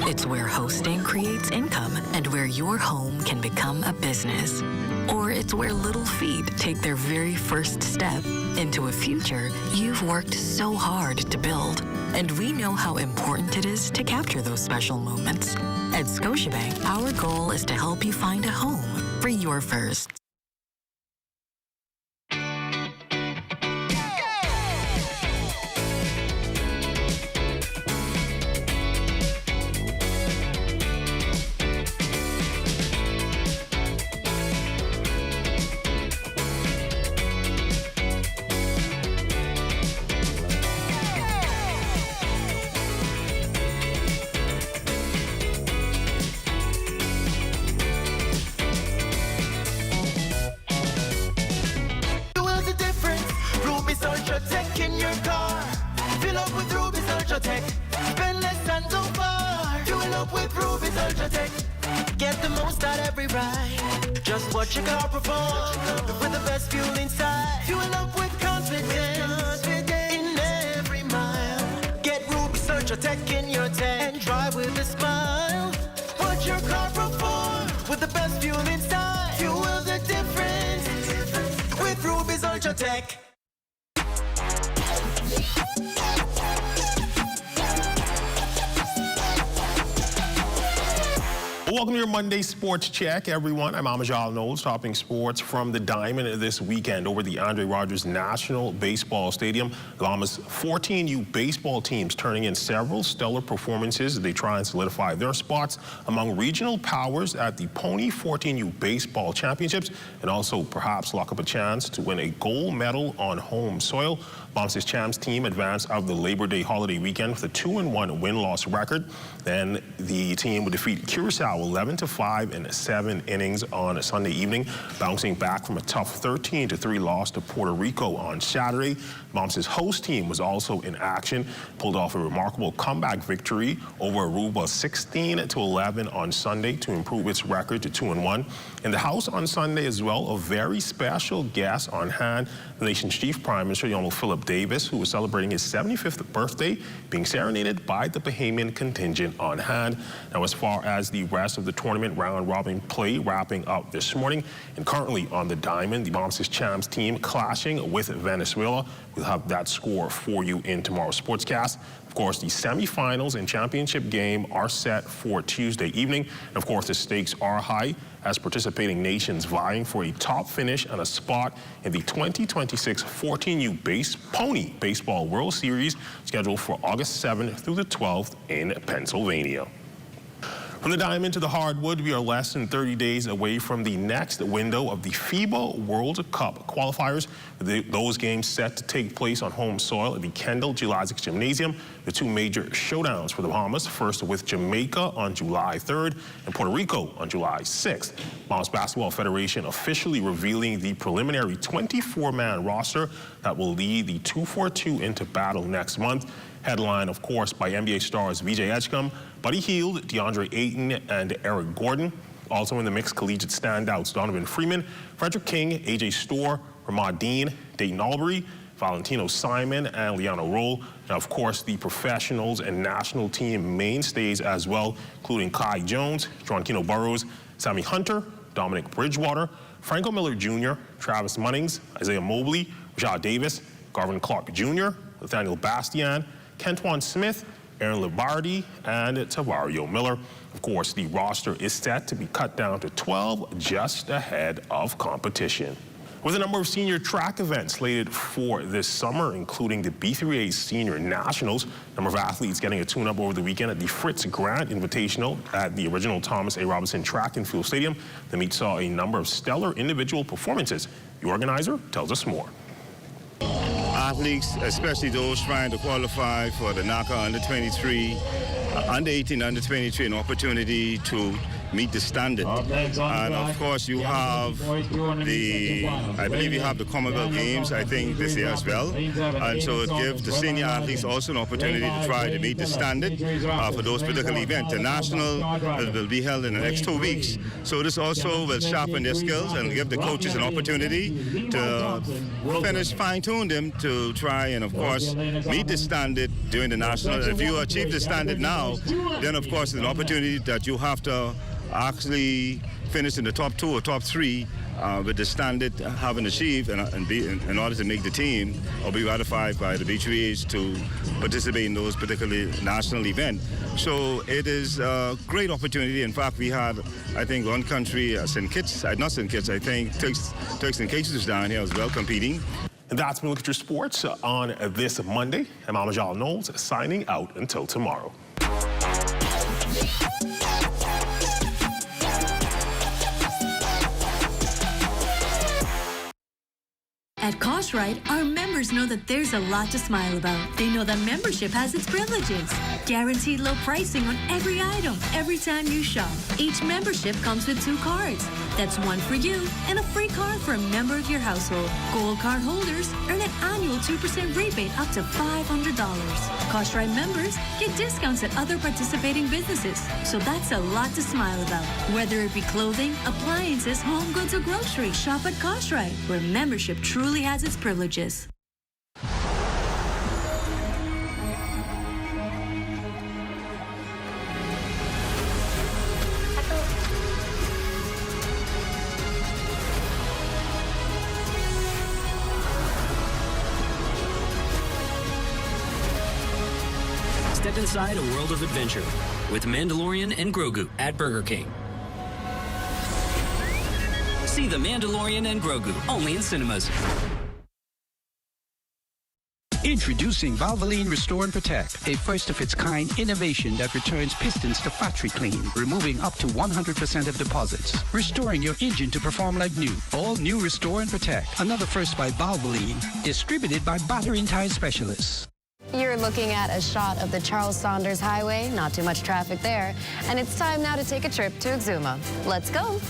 It's where hosting creates income and where your home can become a business. Or it's where little feet take their very first step into a future you've worked so hard to build. And we know how important it is to capture those special moments. At Scotiabank, our goal is to help you find a home for your first. Get the most out every ride. Just watch your car perform with the best fuel inside. Fuel up with confidence in every mile. Get Ruby Ultratech in your tank and drive with a smile. Watch your car perform with the best fuel inside. Fuel the difference with Ruby's Ultratech. Welcome to your Monday Sports Check, everyone. I'm Amajal Knowles, topping sports from the Diamond this weekend over the Andre Rogers National Baseball Stadium. Bahamas 14U baseball teams turning in several stellar performances as they try and solidify their spots among regional powers at the Pony 14U Baseball Championships and also perhaps lock up a chance to win a gold medal on home soil. Bahamas' champs team advanced out of the Labor Day holiday weekend with a 2-1 win-loss record. Then the team would defeat Curacao 11-5 in 7 innings on a Sunday evening, bouncing back from a tough 13-3 loss to Puerto Rico on Saturday. Bahamas' host team was also in action, pulled off a remarkable comeback victory over Aruba 16-11 on Sunday to improve its record to 2-1. In the house on Sunday as well, a very special guest on hand, the nation's chief prime minister, Honorable Philip Davis, who was celebrating his 75th birthday, being serenaded by the Bahamian contingent on hand. Now, as far as the rest of the tournament round-robin play wrapping up this morning, and currently on the Diamond, the Bahamas champs team clashing with Venezuela. We'll have that score for you in tomorrow's Sportscast. Of course, the semifinals and championship game are set for Tuesday evening. And of course, the stakes are high as participating nations vying for a top finish and a spot in the 2026 14U Pony Baseball World Series scheduled for August 7th through the 12th in Pennsylvania. From the Diamond to the hardwood, we are less than 30 days away from the next window of the FIBA World Cup qualifiers. Those games set to take place on home soil at the Kendall Gymnastics Gymnasium. The two major showdowns for the Bahamas, first with Jamaica on July 3rd and Puerto Rico on July 6th. Bahamas Basketball Federation officially revealing the preliminary 24-man roster that will lead the 2-4-2 into battle next month. Headline, of course, by NBA stars Vijay Edgecombe, Buddy Hield, DeAndre Ayton, and Eric Gordon. Also in the mix, collegiate standouts Donovan Freeman, Frederick King, AJ Storr, Ramad Dean, Dayton Albury, Valentino Simon, and Liano Roll. Now, of course, the professionals and national team mainstays as well, including Kai Jones, Joaquino Burrows, Sammy Hunter, Dominic Bridgewater, Franco Miller Jr., Travis Munnings, Isaiah Mobley, Rashad Davis, Garvin Clark Jr., Nathaniel Bastian, Kentwan Smith, Aaron Labardi, and Tavario Miller. Of course, the roster is set to be cut down to 12 just ahead of competition. With a number of senior track events slated for this summer, including the B3A Senior Nationals, a number of athletes getting a tune-up over the weekend at the Fritz Grant Invitational at the original Thomas A. Robinson Track and Field Stadium. The meet saw a number of stellar individual performances. The organizer tells us more. Athletes, especially those trying to qualify for the NACA under 23, under 18, under 23, an opportunity to meet the standard. And of course you have I believe you have the Commonwealth Games, I think, this year as well. And so it gives the senior athletes also an opportunity to try to meet the standard for those particular events. The national will be held in the next 2 weeks. So this also will sharpen their skills and give the coaches an opportunity to fine-tune them to try and, of course, meet the standard during the national. If you achieve the standard now, then of course it's an opportunity that you have to actually finish in the top 2 or top 3 with the standard having achieved and be in order to make the team or be ratified by the B3As to participate in those particular national events. So it is a great opportunity. In fact, we had, I think, one country, St. Kitts, not St. Kitts, I think Turks and Caicos was down here as well competing. And that's been a look at your sports on this Monday. I'm Amajal Knowles signing out until tomorrow. At Koshright, our members know that there's a lot to smile about. They know that membership has its privileges. Guaranteed low pricing on every item, every time you shop. Each membership comes with 2 cards. That's one for you and a free card for a member of your household. Gold card holders earn an annual 2% rebate up to $500. Koshright members get discounts at other participating businesses. So that's a lot to smile about. Whether it be clothing, appliances, home goods, or groceries, shop at Koshright, where membership truly has its privileges. Step inside a world of adventure with Mandalorian and Grogu at Burger King. See The Mandalorian and Grogu, only in cinemas. Introducing Valvoline Restore and Protect, a first-of-its-kind innovation that returns pistons to factory clean, removing up to 100% of deposits, restoring your engine to perform like new. All new Restore and Protect, another first by Valvoline, distributed by Battery and Tire Specialists. You're looking at a shot of the Charles Saunders Highway, not too much traffic there, and it's time now to take a trip to Exuma. Let's go.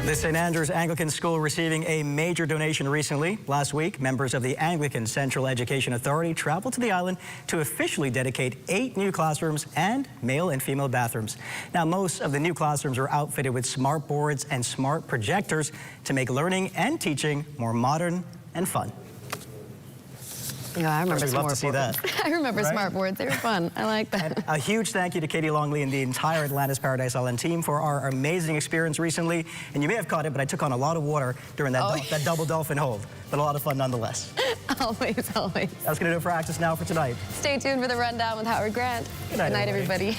The St. Andrews Anglican School receiving a major donation recently. Last week, members of the Anglican Central Education Authority traveled to the island to officially dedicate 8 new classrooms and male and female bathrooms. Now, most of the new classrooms are outfitted with smart boards and smart projectors to make learning and teaching more modern and fun. Yeah, I remember We'd love to see that. I remember Right? smart boards. They were fun. I like that. A huge thank you to Katie Longley and the entire Atlantis Paradise Island team for our amazing experience recently. And you may have caught it, but I took on a lot of water during that, that double dolphin hold. But a lot of fun nonetheless. Always, always. That's going to do it for Access Now for tonight. Stay tuned for the rundown with Howard Grant. Good night, everybody.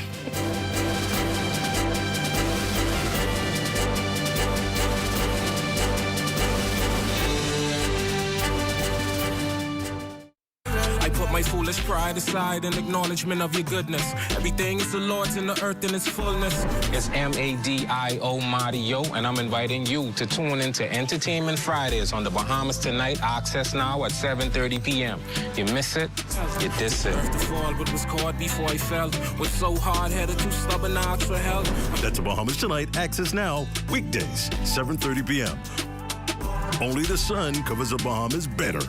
My foolish pride aside in acknowledgement of your goodness. Everything is the Lord's in the earth in its fullness. It's M-A-D-I-O Mario, and I'm inviting you to tune into Entertainment Fridays on the Bahamas Tonight, Access Now at 7:30 p.m. You miss it, you diss it. To fall, but was caught before I fell. Was so hard-headed, too stubborn to ask for help. That's the Bahamas Tonight, Access Now, weekdays, 7:30 p.m. Only the sun covers the Bahamas better.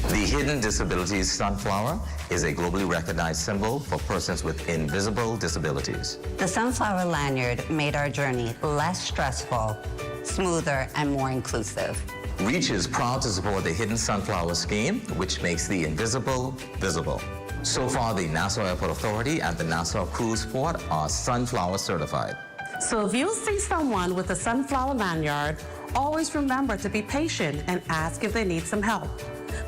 The Hidden Disabilities Sunflower is a globally recognized symbol for persons with invisible disabilities. The Sunflower lanyard made our journey less stressful, smoother, and more inclusive. REACH is proud to support the Hidden Sunflower Scheme, which makes the invisible visible. So far, the Nassau Airport Authority and the Nassau Cruise Port are Sunflower certified. So if you see someone with a sunflower lanyard, always remember to be patient and ask if they need some help.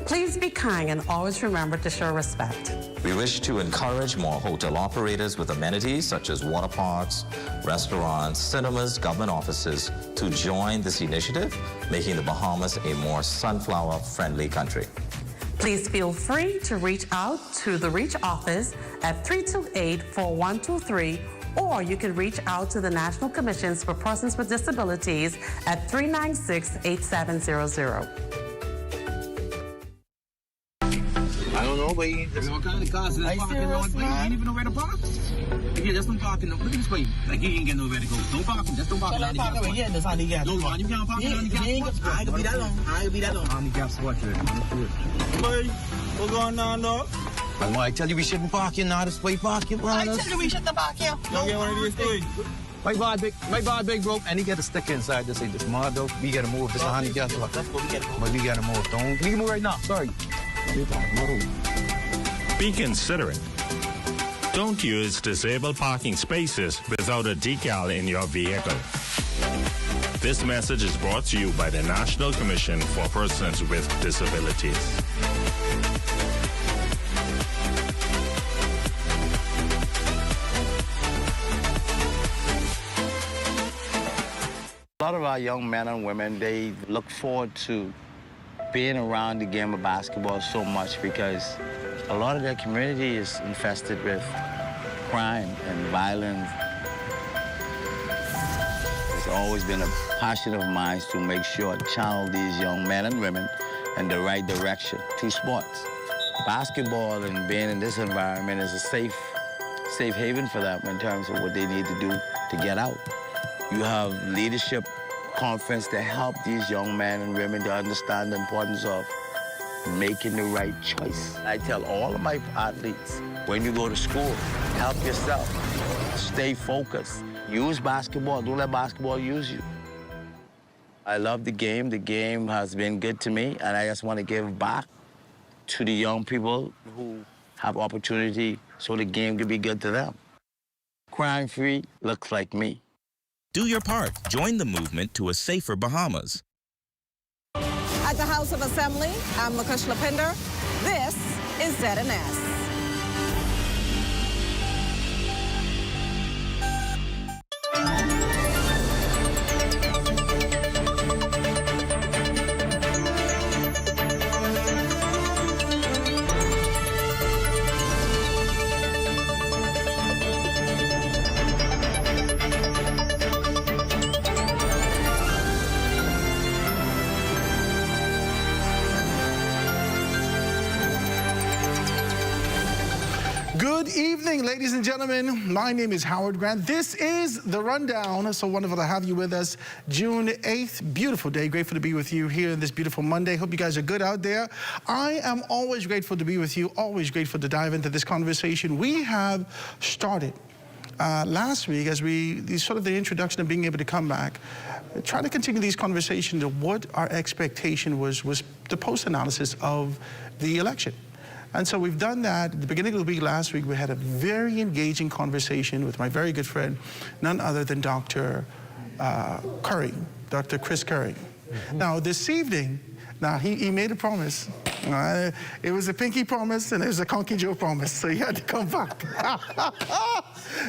Please be kind and always remember to show respect. We wish to encourage more hotel operators with amenities such as water parks, restaurants, cinemas, government offices to join this initiative, making the Bahamas a more sunflower-friendly country. Please feel free to reach out to the REACH office at 328-4123, or you can reach out to the National Commissions for Persons with Disabilities at 396-8700. I don't know, but there's all kinds of cars in this parking lot. You ain't even know where to park. Yeah, just don't park in the, look at this way. Like, you ain't get nowhere to go. Don't park, just don't park in the handicap spot. Yeah, that's handicap. No, man, you can't park in the handicap spot. I ain't gonna be that long. Handicap spot, boy, what's going on, dog? Well, I tell you we shouldn't park here now. This way parking, man. I tell you we shouldn't park here. Don't get one of these things. My bad, big bro. And he got a sticker inside that say this mod, though. We gotta move. This is a handicap spot. Let's go, we gotta move. But we gotta move. We can move right now. Sorry. Be considerate. Don't use disabled parking spaces without a decal in your vehicle. This message is brought to you by the National Commission for Persons with Disabilities. A lot of our young men and women, they look forward to being around the game of basketball so much because a lot of their community is infested with crime and violence. It's always been a passion of mine to make sure to channel these young men and women in the right direction through sports. Basketball and being in this environment is a safe haven for them in terms of what they need to do to get out. You have leadership conference to help these young men and women to understand the importance of making the right choice. I tell all of my athletes, when you go to school, help yourself. Stay focused. Use basketball. Don't let basketball use you. I love the game. The game has been good to me, and I just want to give back to the young people who have opportunity so the game can be good to them. Crime-free looks like me. Do your part. Join the movement to a safer Bahamas. At the House of Assembly, I'm Lakush Lapinder. This is ZNS. Good evening, ladies and gentlemen. My name is Howard Grant. This is The Rundown. So wonderful to have you with us. June 8th, beautiful day. Grateful to be with you here on this beautiful Monday. Hope you guys are good out there. I am always grateful to be with you, always grateful to dive into this conversation. We have started last week as sort of the introduction of being able to come back, try to continue these conversations of what our expectation was the post-analysis of the election. And so we've done that. At the beginning of the week last week, we had a very engaging conversation with my very good friend, none other than Dr. Curry, Dr. Chris Curry. Now, this evening, he made a promise. It was a pinky promise and it was a Conky Joe promise, so he had to come back.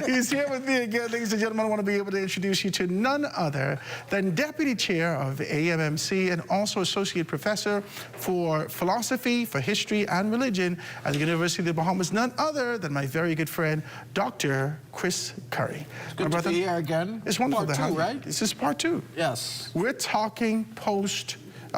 He's here with me again, ladies and gentlemen. I want to be able to introduce you to none other than Deputy Chair of AMMC and also Associate Professor for Philosophy, for History and Religion at the University of the Bahamas, none other than my very good friend, Dr. Chris Curry. It's good to be here again. It's wonderful to have you. Right? This is part two. Yes. We're talking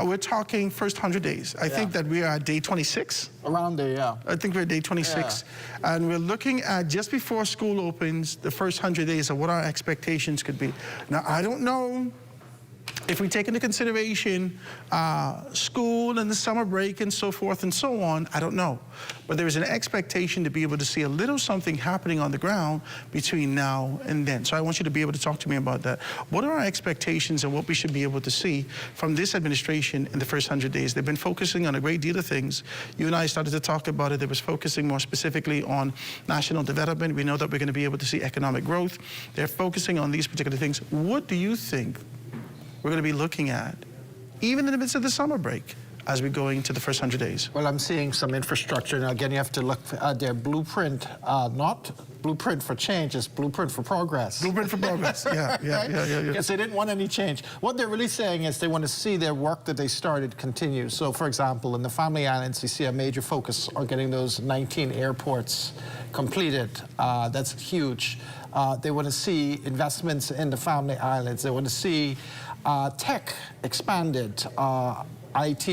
we're talking first 100 days. I think that we are at day 26. Around there, yeah. I think we're at day 26. Yeah. And we're looking at just before school opens, the first 100 days of what our expectations could be. Now, I don't know if we take into consideration school and the summer break and so forth and so on, I don't know. But there is an expectation to be able to see a little something happening on the ground between now and then. So I want you to be able to talk to me about that. What are our expectations and what we should be able to see from this administration in the first 100 days? They've been focusing on a great deal of things. You and I started to talk about it. They was focusing more specifically on national development. We know that we're going to be able to see economic growth. They're focusing on these particular things. What do you think we're going to be looking at, even in the midst of the summer break, as we go into the first 100 days? Well, I'm seeing some infrastructure. Now, again, you have to look at their blueprint, not blueprint for change, it's blueprint for progress. Blueprint for progress, yeah. Because they didn't want any change. What they're really saying is they want to see their work that they started continue. So, for example, in the Family Islands, you see a major focus on getting those 19 airports completed. That's huge. They want to see investments in the Family Islands. They want to see tech expanded, IT,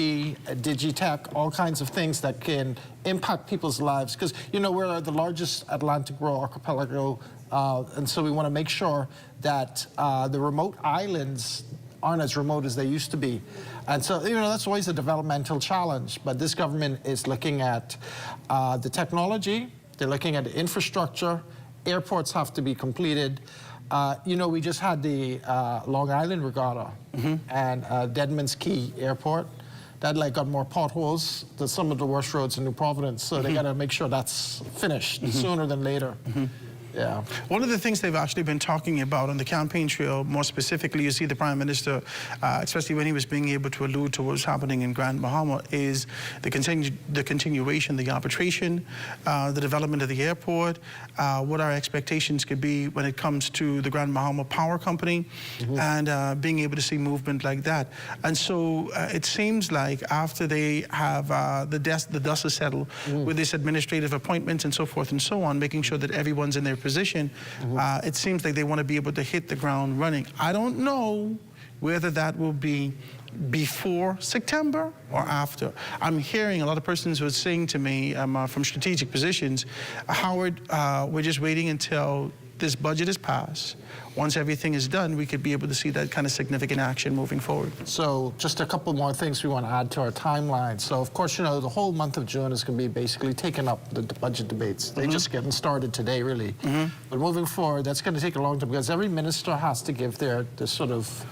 digitech, all kinds of things that can impact people's lives. Because, you know, we're the largest Atlantic rural archipelago, and so we want to make sure that the remote islands aren't as remote as they used to be. And so, you know, that's always a developmental challenge. But this government is looking at the technology, they're looking at the infrastructure, airports have to be completed. You know, we just had the Long Island Regatta and Deadman's Key Airport. That got more potholes than some of the worst roads in New Providence. So they got to make sure that's finished sooner than later. Yeah. One of the things they've actually been talking about on the campaign trail, more specifically, you see the Prime Minister, especially when he was being able to allude to what's happening in Grand Bahama, is the continuation, the arbitration, the development of the airport, what our expectations could be when it comes to the Grand Bahama Power Company, and being able to see movement like that. And so it seems like after they have the dust is settled with this administrative appointments and so forth and so on, making sure that everyone's in their position, it seems like they want to be able to hit the ground running. I don't know whether that will be before September or after. I'm hearing a lot of persons who are saying to me from strategic positions, Howard, we're just waiting until this budget is passed. Once everything is done, we could be able to see that kind of significant action moving forward. So just a couple more things we want to add to our timeline. So, of course, you know, the whole month of June is going to be basically taking up the budget debates. They're just getting started today, really. But moving forward, that's going to take a long time because every minister has to give their sort of,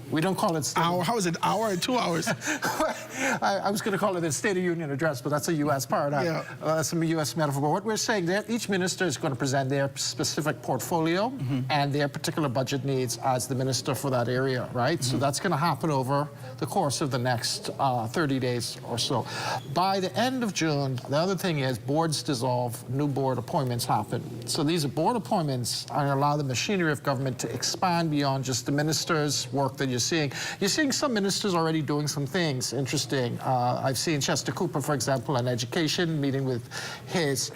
we don't call it hour. How is it? Hour or 2 hours? I was going to call it a State of Union address, but that's a U.S. paradigm. Yeah. That's a U.S. metaphor. But what we're saying there, each minister is going to present their specific portfolio and their particular budget needs as the minister for that area, right? So that's going to happen over the course of the next 30 days or so. By the end of June, the other thing is boards dissolve, new board appointments happen. So these are board appointments and allow the machinery of government to expand beyond just the minister's work that you're seeing. You're seeing some ministers already doing some things interesting. I've seen Chester Cooper, for example, on education, meeting with his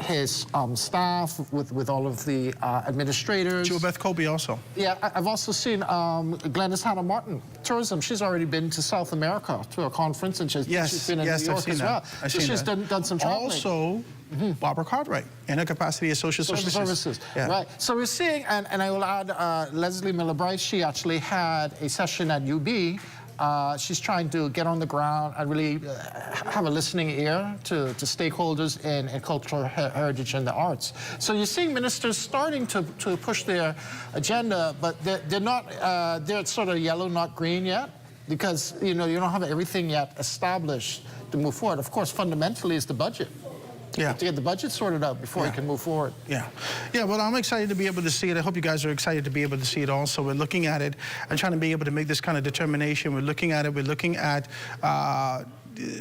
staff, with all of the administrators. Beth Kobe also. Yeah, I've also seen Glennis Hannah Martin, tourism. She's already been to South America to a conference, and she's been in New York as well. So she's done some traveling. Also, Barbara Cartwright, in her capacity as social services. Yeah. Right. So we're seeing, and I will add Leslie Miller-Bright, she actually had a session at UB. She's trying to get on the ground and really have a listening ear to stakeholders in cultural heritage and the arts. So you're seeing ministers starting to push their agenda, but they're not, they're sort of yellow, not green yet, because, you know, you don't have everything yet established to move forward. Of course, fundamentally, is the budget. You have to get the budget sorted out before you can move forward. Yeah, well, I'm excited to be able to see it. I hope you guys are excited to be able to see it also. We're looking at it and trying to be able to make this kind of determination. We're looking at it. We're looking at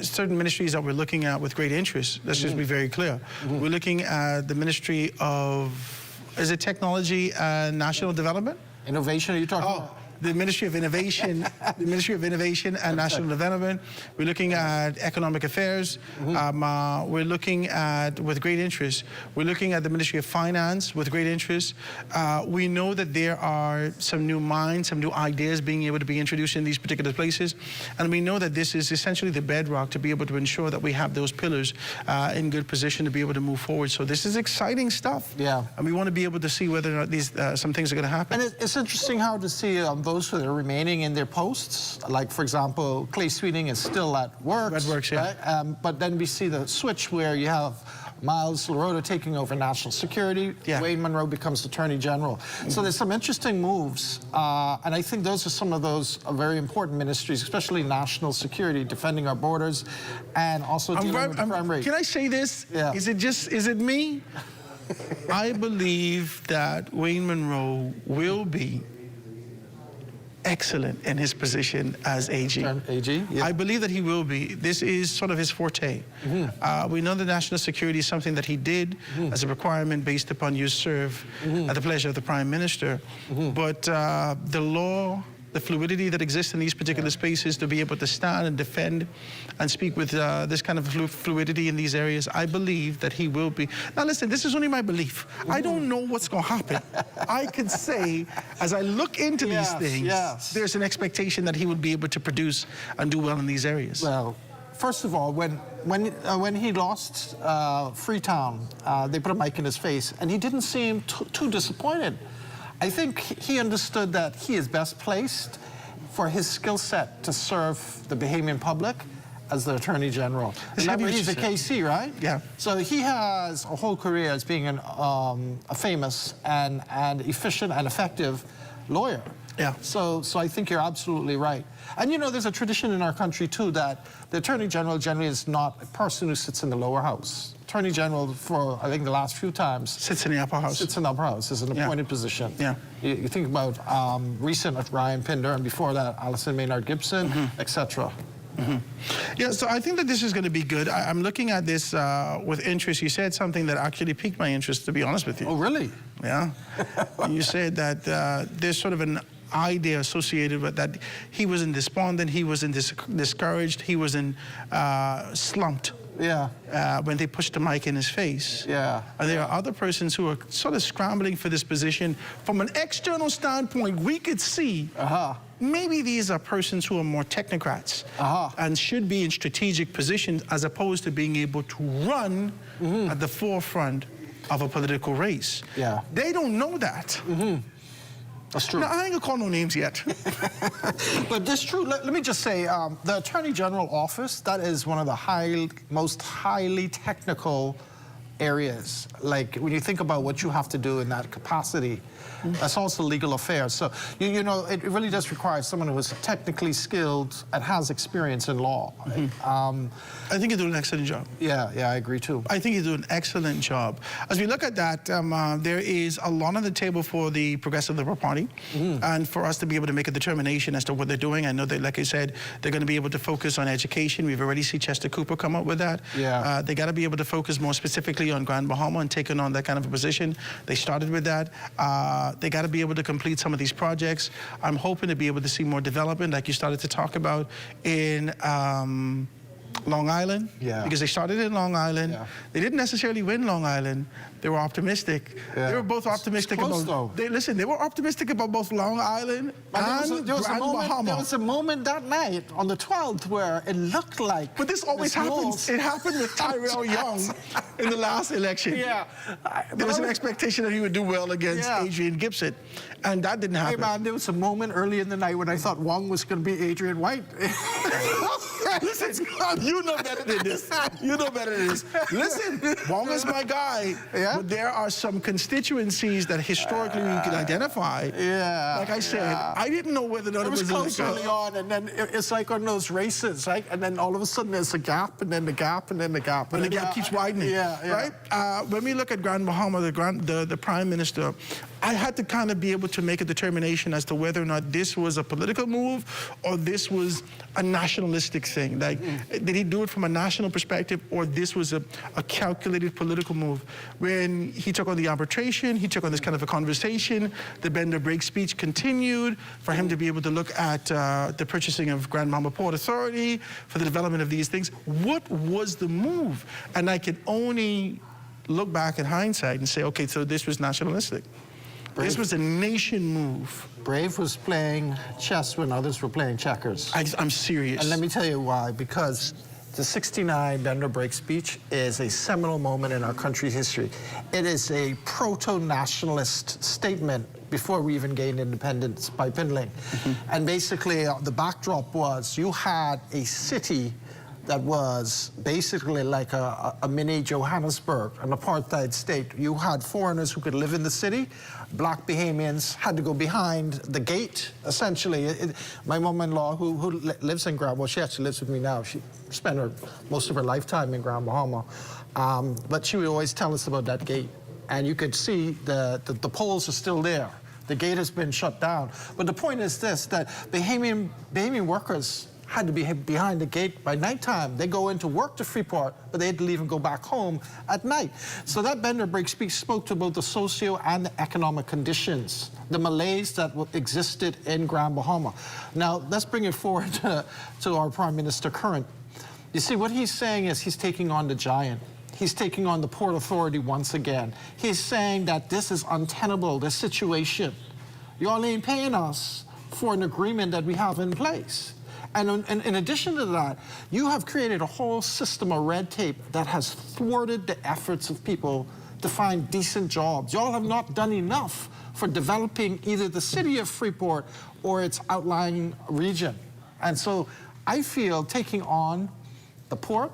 certain ministries that we're looking at with great interest. Let's just be very clear. We're looking at the Ministry of, is it Technology and National Development? Innovation, are you talking about? The Ministry of Innovation, the Ministry of Innovation and National Development. We're looking at Economic Affairs. We're looking at, with great interest, we're looking at the Ministry of Finance with great interest. We know that there are some new minds, some new ideas being able to be introduced in these particular places. And we know that this is essentially the bedrock to be able to ensure that we have those pillars in good position to be able to move forward. So this is exciting stuff. Yeah. And we want to be able to see whether or not these some things are going to happen. And it's interesting how to see those those who are remaining in their posts. Like, for example, Clay Sweeting is still at Works. At Works, yeah. Right? But then we see the switch where you have Miles LaRota taking over national security. Yeah. Wayne Monroe becomes Attorney General. So there's some interesting moves. And I think those are some of those very important ministries, especially national security, defending our borders, and also dealing with the crime rate. Can I say this? Yeah. Is it me? I believe that Wayne Monroe will be excellent in his position as AG. AG, yeah. I believe that he will be. This is sort of his forte. We know that national security is something that he did as a requirement based upon you serve at the pleasure of the Prime Minister. But the law, the fluidity that exists in these particular spaces to be able to stand and defend and speak with this kind of fluidity in these areas, I believe that he will be. Now listen, this is only my belief. I don't know what's going to happen. I could say, as I look into these things, there's an expectation that he would be able to produce and do well in these areas. Well, first of all, when he lost Freetown, they put a mic in his face, and he didn't seem too disappointed. I think he understood that he is best placed for his skill set to serve the Bahamian public as the Attorney General. Remember, he's a KC, right? Yeah. So he has a whole career as being a famous and efficient and effective lawyer. Yeah. So I think you're absolutely right. And you know, there's a tradition in our country too that the Attorney General generally is not a person who sits in the lower house. Attorney General, for I think the last few times, sits in the upper house. Sits in the upper house. Is an appointed position. Yeah. You think about recent Ryan Pinder, and before that, Alison Maynard Gibson, etc. Yeah, so I think that this is going to be good. I'm looking at this with interest. You said something that actually piqued my interest, to be honest with you. Oh, really? Yeah. You said that there's sort of an idea associated with that. He wasn't despondent, he wasn't discouraged, he wasn't slumped. Yeah. When they pushed the mic in his face. Yeah. And there are other persons who are sort of scrambling for this position. From an external standpoint, we could see maybe these are persons who are more technocrats and should be in strategic positions as opposed to being able to run at the forefront of a political race. Yeah. They don't know that. That's true. Now, I ain't gonna call no names yet. But that's true. Let me just say, the Attorney General office, that is one of the most highly technical areas. Like, when you think about what you have to do in that capacity, that's also legal affairs. So, you know, it really does require someone who is technically skilled and has experience in law. I think you do an excellent job. Yeah, I agree too. I think you do an excellent job. As we look at that, there is a lot on the table for the Progressive Liberal Party, and for us to be able to make a determination as to what they're doing. I know that, like I said, they're going to be able to focus on education. We've already seen Chester Cooper come up with that. Yeah. They got to be able to focus more specifically on Grand Bahama and taking on that kind of a position. They started with that. They got to be able to complete some of these projects. I'm hoping to be able to see more development, like you started to talk about, in Long Island, because they started in Long Island. They didn't necessarily win Long Island. They were optimistic. They were both optimistic about. They were optimistic about both Long Island and Grand Bahama. There was a moment that night on the 12th where it looked like. But this always happens. It happened with Tyrell Young in the last election. Yeah. There was an expectation that he would do well against Adrian Gibson, and that didn't happen. Hey man, there was a moment early in the night when I thought Wong was going to be Adrian White. Listen, you know better than this. You know better than this. Listen, Wong is my guy. Yeah? But there are some constituencies that historically we can identify. Yeah. Like I said, I didn't know whether or not it was close early on, and then it's like on those races, right? And then all of a sudden there's a gap, and then the gap, and then the gap. And the gap keeps widening. Right? When we look at Grand Bahama, the Prime Minister, I had to kind of be able to make a determination as to whether or not this was a political move or this was a nationalistic thing. Like, did he do it from a national perspective, or this was a calculated political move? When he took on the arbitration, he took on this kind of a conversation, the bend or break speech continued, for him to be able to look at the purchasing of Grand Bahama Port Authority, for the development of these things. What was the move? And I can only look back in hindsight and say, okay, so this was nationalistic. Brave. This was a nation move. Brave was playing chess when others were playing checkers. I'm serious. And let me tell you why. Because The 69 Bender Break speech is a seminal moment in our country's history. It is a proto-nationalist statement before we even gained independence by Pinling. And basically, the backdrop was you had a city that was basically like a mini Johannesburg, an apartheid state. You had foreigners who could live in the city. Black Bahamians had to go behind the gate, essentially. My mom-in-law, who lives in Grand, well, she actually lives with me now. She spent most of her lifetime in Grand Bahama. But she would always tell us about that gate. And you could see the poles are still there. The gate has been shut down. But the point is this, that Bahamian workers had to be behind the gate by nighttime. They go into work to Freeport, but they had to leave and go back home at night. So that Bender Break speech spoke to both the socio and the economic conditions, the malaise that existed in Grand Bahama. Now, let's bring it forward to our Prime Minister current. You see, what he's saying is he's taking on the giant. He's taking on the Port Authority once again. He's saying that this is untenable, this situation. Y'all ain't paying us for an agreement that we have in place. And in addition to that, you have created a whole system of red tape that has thwarted the efforts of people to find decent jobs. Y'all have not done enough for developing either the city of Freeport or its outlying region. And so I feel taking on the port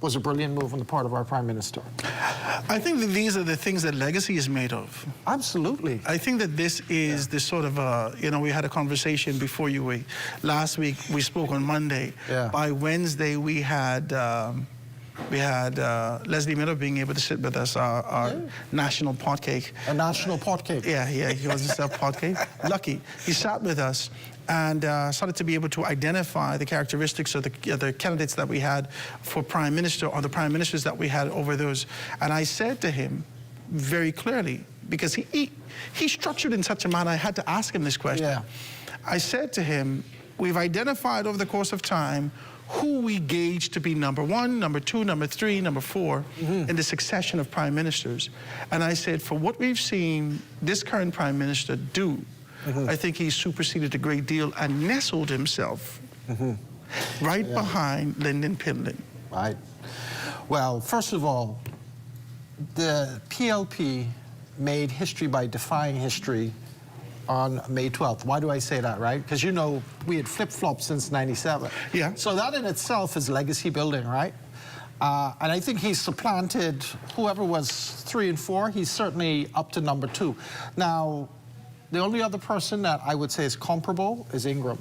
was a brilliant move on the part of our Prime Minister. I think that these are the things that legacy is made of. Absolutely. I think that this is the sort of, you know, we had a conversation before you, last week, we spoke on Monday. Yeah. By Wednesday, we had Leslie Miller being able to sit with us, our national pot cake. A national pot cake. Yeah, he was a pot cake. Lucky. He sat with us and started to be able to identify the characteristics of the candidates that we had for Prime Minister, or the Prime Ministers that we had over those. And I said to him very clearly, because he structured in such a manner, I had to ask him this question. Yeah. I said to him, we've identified over the course of time who we gauge to be number one, number two, number three, number four in the succession of prime ministers. And I said, for what we've seen this current prime minister do, I think he's superseded a great deal and nestled himself right behind Lyndon Pinling. Right. Well, first of all, the PLP made history by defying history on May 12th. Why do I say that, right? Because, you know, we had flip-flopped since '97. Yeah. So that in itself is legacy building, right? And I think he's supplanted whoever was 3 and 4. He's certainly up to number 2. Now, the only other person that I would say is comparable is Ingram.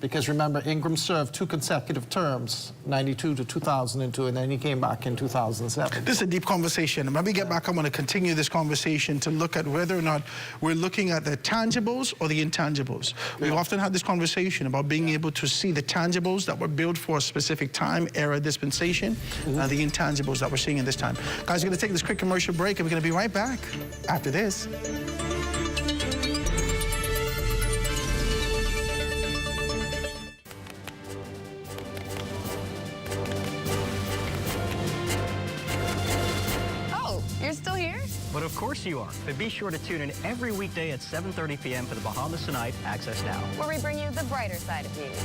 Because remember, Ingram served 2 consecutive terms, 92 to 2002, and then he came back in 2007. This is a deep conversation. When we get back, I'm going to continue this conversation to look at whether or not we're looking at the tangibles or the intangibles. We've often had this conversation about being able to see the tangibles that were built for a specific time, era, dispensation, and the intangibles that we're seeing in this time. Guys, we're going to take this quick commercial break, and we're going to be right back after this. You're still here? But of course you are. But be sure to tune in every weekday at 7:30 p.m. for the Bahamas Tonight Access Now, where we bring you the brighter side of news.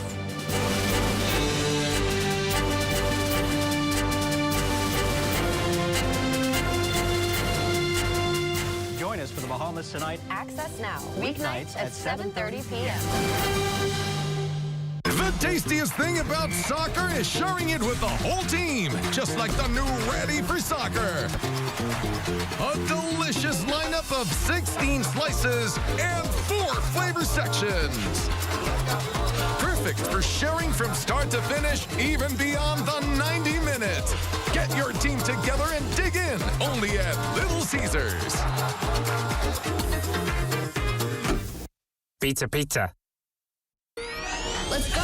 Join us for the Bahamas Tonight Access Now, weeknights at 7:30 p.m. The tastiest thing about soccer is sharing it with the whole team, just like the new Ready for Soccer. A delicious lineup of 16 slices and 4 flavor sections. Perfect for sharing from start to finish, even beyond the 90 minutes. Get your team together and dig in, only at Little Caesars. Pizza, pizza. Let's go.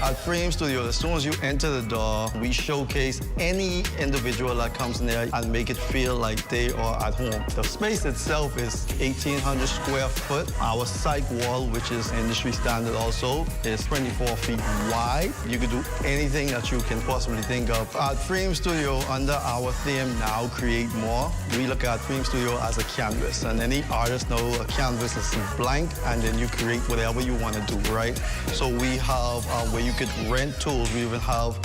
At Frame Studio, as soon as you enter the door, we showcase any individual that comes in there and make it feel like they are at home. The space itself is 1,800 square foot. Our side wall, which is industry standard also, is 24 feet wide. You could do anything that you can possibly think of. At Frame Studio, under our theme, Now Create More, we look at Frame Studio as a canvas. And any artist knows a canvas is blank, and then you create whatever you want to do, right? So we have where you could rent tools. We even have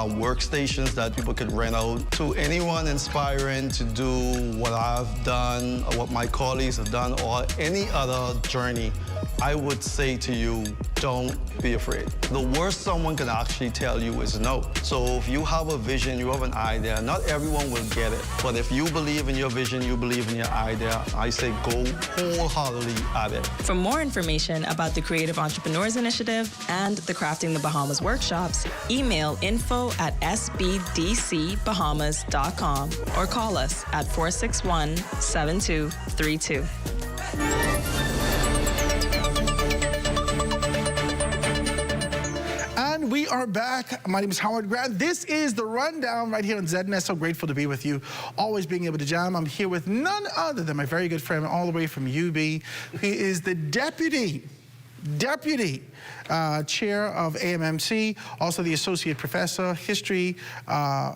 workstations that people could rent out. To anyone inspiring to do what I've done, or what my colleagues have done, or any other journey, I would say to you, don't be afraid. The worst someone can actually tell you is no. So if you have a vision, you have an idea, not everyone will get it. But if you believe in your vision, you believe in your idea, I say go wholeheartedly at it. For more information about the Creative Entrepreneurs Initiative and the Crafting the Bahamas workshops, email info@sbdcbahamas.com or call us at 461-7232. And we are back. My name is Howard Grant. This is The Rundown right here on ZNS. So grateful to be with you, always being able to jam. I'm here with none other than my very good friend all the way from UB. He is the deputy chair of AMMC, also the associate professor, history,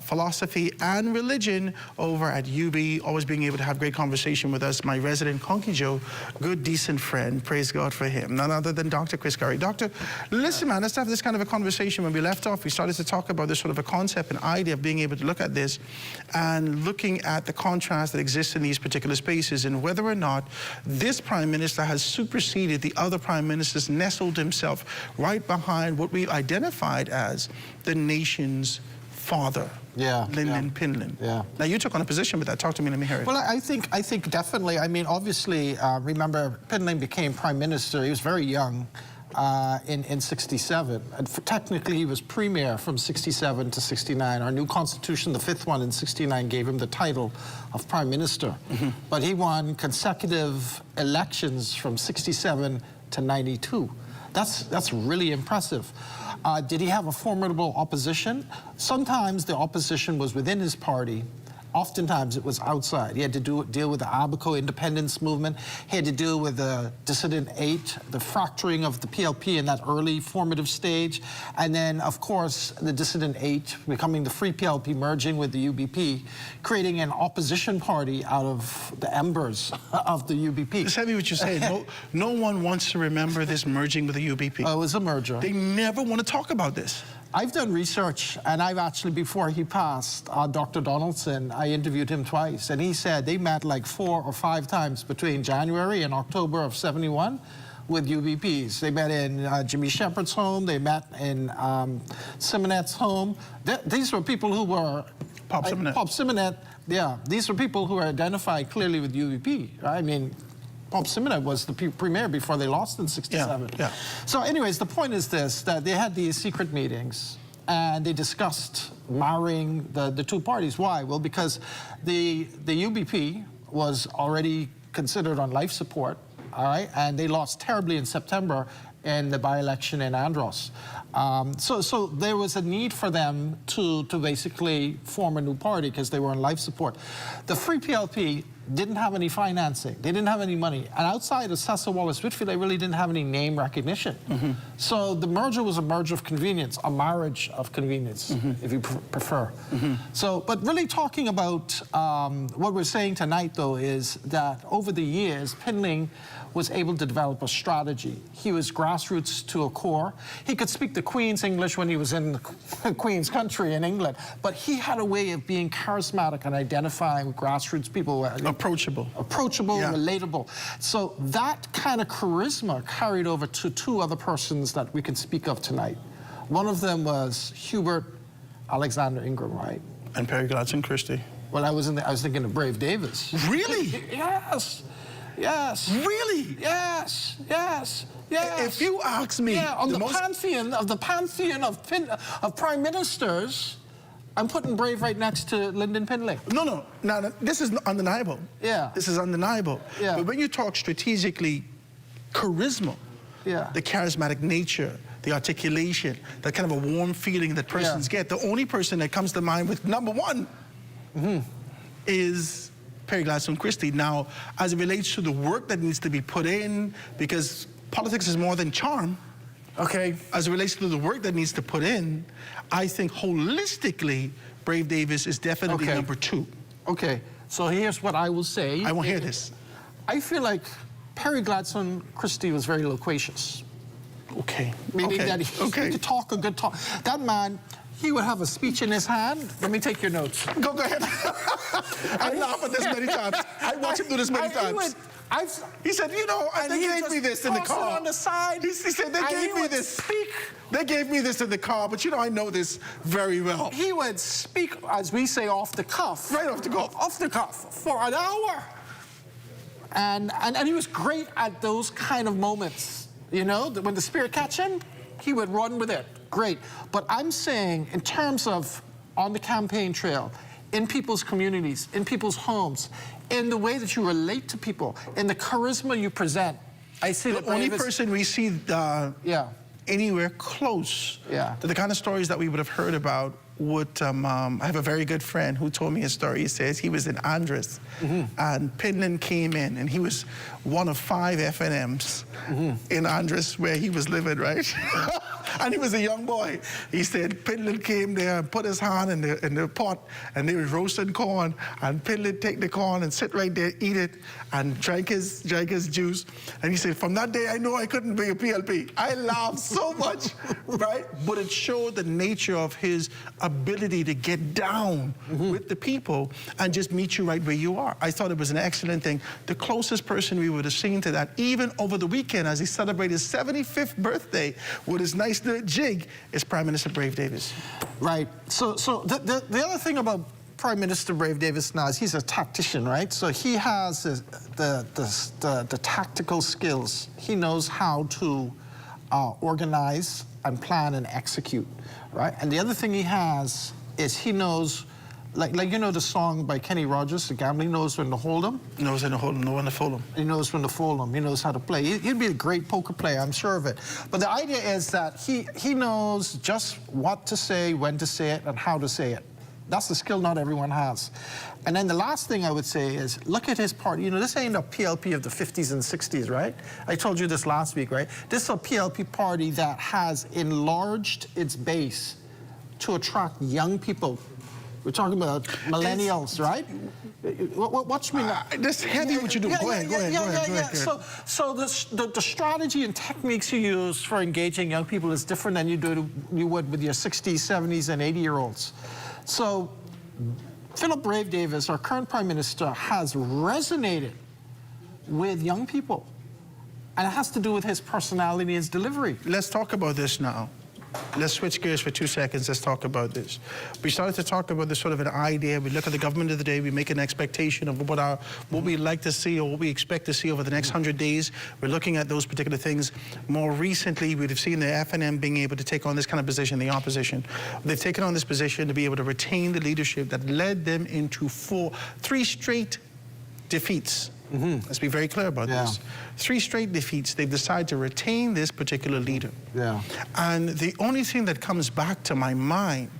philosophy, and religion over at UB, always being able to have great conversation with us. My resident Conky Joe, good, decent friend, praise God for him. None other than Dr. Chris Curry. Doctor, listen, man, let's have this kind of a conversation. When we left off, we started to talk about this sort of a concept and idea of being able to look at this and looking at the contrast that exists in these particular spaces and whether or not this prime minister has superseded the other prime ministers, nestled himself right behind what we identified as the nation's father, Lyndon Pinland. Now, you took on a position with that. Talk to me, let me hear it. Well, I think definitely. I mean, obviously, remember, Pinland became prime minister. He was very young in 67. And technically, he was premier from 67 to 69. Our new constitution, the fifth one in 69, gave him the title of prime minister. But he won consecutive elections from 67 to 92. That's really impressive. Did he have a formidable opposition? Sometimes the opposition was within his party. Oftentimes it was outside. He had to deal with the Abaco independence movement. He had to deal with the Dissident 8, the fracturing of the PLP in that early formative stage. And then, of course, the Dissident 8 becoming the Free PLP, merging with the UBP, creating an opposition party out of the embers of the UBP. It's heavy what you're saying. No one wants to remember this merging with the UBP. Oh, it was a merger. They never want to talk about this. I've done research, and I've actually, before he passed, Dr. Donaldson, I interviewed him twice, and he said they met like 4 or 5 times between January and October of 71 with UBPs. They met in Jimmy Shepard's home, they met in Simonette's home. These were people who were... Pop Simonette, yeah. These were people who were identified clearly with UBP. Right? I mean, Pop Simonette was the premier before they lost in 67. So anyways, the point is this, that they had these secret meetings and they discussed marrying the two parties. Why? Well, because the UBP was already considered on life support, all right? And they lost terribly in September in the by-election in Andros. So there was a need for them to basically form a new party because they were on life support. The Free PLP didn't have any financing. They didn't have any money. And outside of Cecil Wallace Whitfield, they really didn't have any name recognition. So the merger was a merger of convenience, a marriage of convenience, if you prefer. So, but really talking about what we're saying tonight, though, is that over the years, Pinland was able to develop a strategy. He was grassroots to a core. He could speak the Queen's English when he was in the Queen's country in England, but he had a way of being charismatic and identifying with grassroots people. Approachable, relatable. So that kind of charisma carried over to 2 other persons that we can speak of tonight. One of them was Hubert Alexander Ingram, right? And Perry Gladstone Christie. Well, I was thinking of Brave Davis. Really? Yes. Yes. Really? Yes. Yes. Yes. If you ask me, on the pantheon of prime ministers, I'm putting Brave right next to Lyndon Pinland. No, this is undeniable. This is undeniable. But when you talk strategically, charisma, the charismatic nature, the articulation, that kind of a warm feeling that persons get, the only person that comes to mind with number 1 is Perry Gladstone Christie. Now, as it relates to the work that needs to be put in, because politics is more than charm, as it relates to the work that needs to put in, I think holistically, Brave Davis is definitely number 2. Okay, so here's what I will say. I want to hear this. I feel like Perry Gladstone Christie was very loquacious. Okay. Meaning that he could talk a good talk. That man, he would have a speech in his hand. Let me take your notes. Go ahead. I laughed at this many times. I watched him do this many times. He said, you know, they gave me this in the car. On the side. He said, they gave me this. They gave me this in the car, but you know, I know this very well. He would speak, as we say, off the cuff. Right off the cuff. Off the cuff for an hour. And he was great at those kind of moments. You know, when the spirit catch him, he would run with it. Great. But I'm saying, in terms of on the campaign trail, in people's communities, in people's homes, in the way that you relate to people, in the charisma you present, I see the only person we see anywhere close to the kind of stories that we would have heard about would, I have a very good friend who told me a story. He says he was in Andres, and Pinland came in, and he was one of 5 FNMs in Andres where he was living, right? And he was a young boy. He said Pinland came there and put his hand in the pot, and they were roasting corn, and Pinland take the corn and sit right there, eat it, and drank his juice. And he said, from that day, I know I couldn't be a PLP. I laughed so much, right? But it showed the nature of his ability to get down with the people and just meet you right where you are. I thought it was an excellent thing. The closest person we would have seen to that, even over the weekend as he celebrated his 75th birthday with his nice little jig, is Prime Minister Brave Davis. Right. So the other thing about Prime Minister Brave Davis now is he's a tactician, right? So he has the tactical skills. He knows how to organize and plan and execute, right? And the other thing he has is he knows, like you know the song by Kenny Rogers, The Gambling Knows When to Hold 'em? Knows when to hold 'em, know when to fold 'em. He knows when to fold 'em. He knows how to play. He'd be a great poker player, I'm sure of it. But the idea is that he knows just what to say, when to say it, and how to say it. That's the skill not everyone has. And then the last thing I would say is, look at his party. You know, this ain't a PLP of the 50s and 60s, right? I told you this last week, right? This is a PLP party that has enlarged its base to attract young people. We're talking about millennials, right? Watch me now. That's heavy what you do. Go ahead. So the strategy and techniques you use for engaging young people is different than you would with your 60s, 70s, and 80-year-olds. So Philip Brave Davis, our current Prime Minister, has resonated with young people. And it has to do with his personality and his delivery. Let's talk about this now. Let's switch gears for 2 seconds. Let's talk about this. We started to talk about this sort of an idea. We look at the government of the day. We make an expectation of what we'd like to see or what we expect to see over the next 100 days. We're looking at those particular things. More recently, we'd have seen the FNM being able to take on this kind of position, the opposition. They've taken on this position to be able to retain the leadership that led them into 3 straight defeats. Let's be very clear about this. 3 straight defeats. They've decided to retain this particular leader. And the only thing that comes back to my mind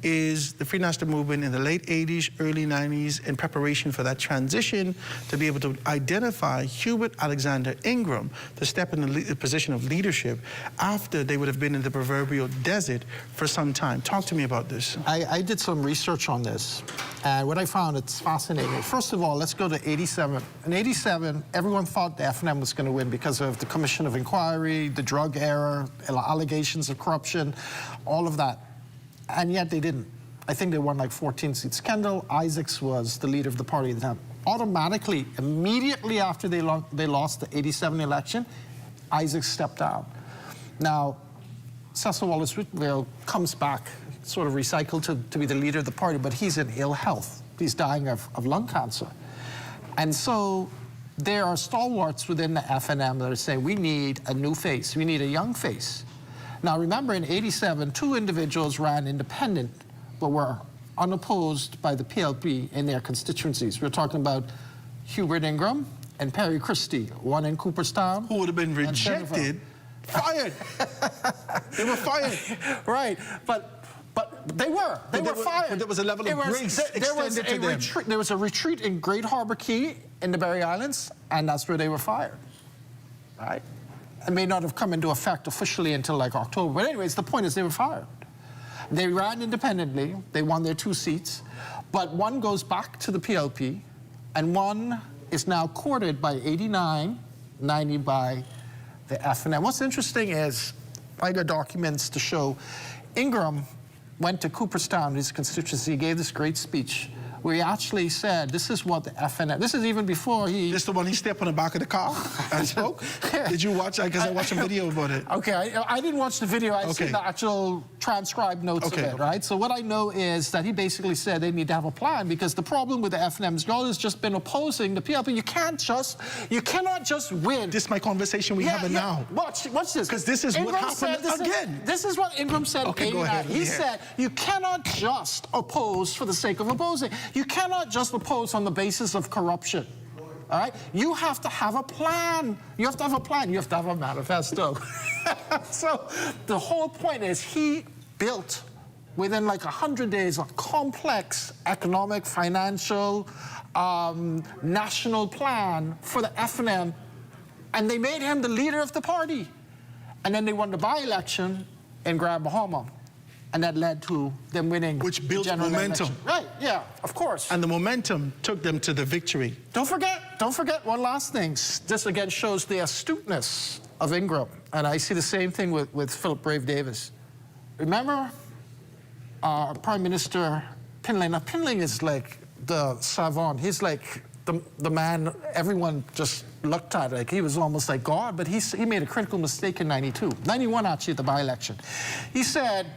is the Free National Movement in the late 80s, early 90s, in preparation for that transition to be able to identify Hubert Alexander Ingram to step in the position of leadership after they would have been in the proverbial desert for some time. Talk to me about this. I did some research on this, and what I found, it's fascinating. First of all, let's go to 87. In 87, everyone thought the FNM was going to win because of the Commission of Inquiry, the drug era, allegations of corruption, all of that. And yet they didn't. I think they won like 14 seats. Kendall Isaacs was the leader of the party at the time. Automatically, immediately after they lost the 87 election, Isaacs stepped down. Now, Cecil Wallace Whitfield comes back, sort of recycled to be the leader of the party, but he's in ill health. He's dying of lung cancer. And so there are stalwarts within the FNM that are saying, we need a new face. We need a young face. Now, remember, in 87, 2 individuals ran independent, but were unopposed by the PLP in their constituencies. We're talking about Hubert Ingram and Perry Christie, one in Cooperstown. Who would have been rejected, fired. They were fired. Right, but they were fired. But there was a level of grace extended to them. There was a retreat in Great Harbor Key in the Berry Islands, and that's where they were fired, right? It may not have come into effect officially until like October. But anyways, the point is they were fired. They ran independently. They won their 2 seats. But one goes back to the PLP, and one is now courted by 89, 90 by the FNM. What's interesting is I got documents to show Ingram went to Cooperstown, his constituency, he gave this great speech where he actually said, this is what the FNM, this is even before he... This the one he stepped on the back of the car and spoke? Did you watch that? Because I watched a video about it. Okay, I didn't watch the video. I seen the actual transcribed notes of it, right? So what I know is that he basically said they need to have a plan, because the problem with the FNM is God has just been opposing the PLP. You cannot just win. This is my conversation we have now. Watch this. Because this is what happened again. This is what Ingram said. Okay, go ahead. He said, you cannot just oppose for the sake of opposing. You cannot just oppose on the basis of corruption. All right? You have to have a plan. You have to have a plan. You have to have a manifesto. So the whole point is he built, within like 100 days, a complex economic, financial, national plan for the FNM, and they made him the leader of the party. And then they won the by-election in Grand Bahama. And that led to them winning. Which built momentum. Election. Right, yeah, of course. And the momentum took them to the victory. Don't forget one last thing. This again shows the astuteness of Ingram. And I see the same thing with Philip Brave Davis. Remember Prime Minister Pinling? Now, Pinling is like the savant. He's like the man everyone just looked at. Like he was almost like God, but he made a critical mistake in 92. 91, actually, at the by-election. He said,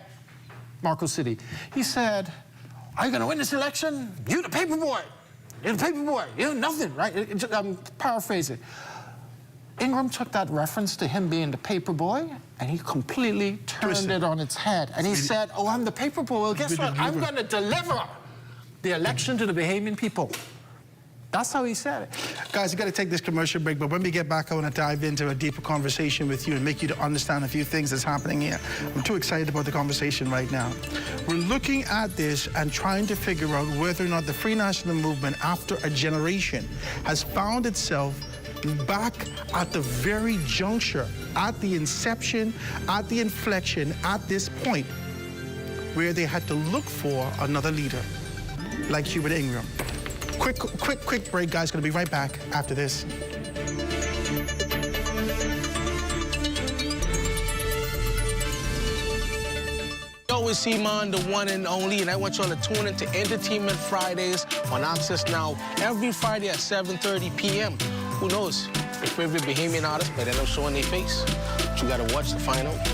Marco City. He said, are you going to win this election? You the paper boy. You're the paper boy. You're nothing, right? I'm paraphrasing. Ingram took that reference to him being the paper boy, and he completely turned it on its head. And he said, oh, I'm the paper boy. Well, guess what? I'm going to deliver the election to the Bahamian people. That's how he said it. Guys, we got to take this commercial break, but when we get back, I want to dive into a deeper conversation with you and make you to understand a few things that's happening here. I'm too excited about the conversation right now. We're looking at this and trying to figure out whether or not the Free National Movement, after a generation, has found itself back at the very juncture, at the inception, at the inflection, at this point, where they had to look for another leader, like Hubert Ingram. Quick break, guys. Gonna be right back after this. You always see man, the one and only, and I want y'all to tune into Entertainment Fridays on Access Now every Friday at 7:30 p.m. Who knows? Your favorite Bahamian artist might end up showing their face. But you gotta watch to find out.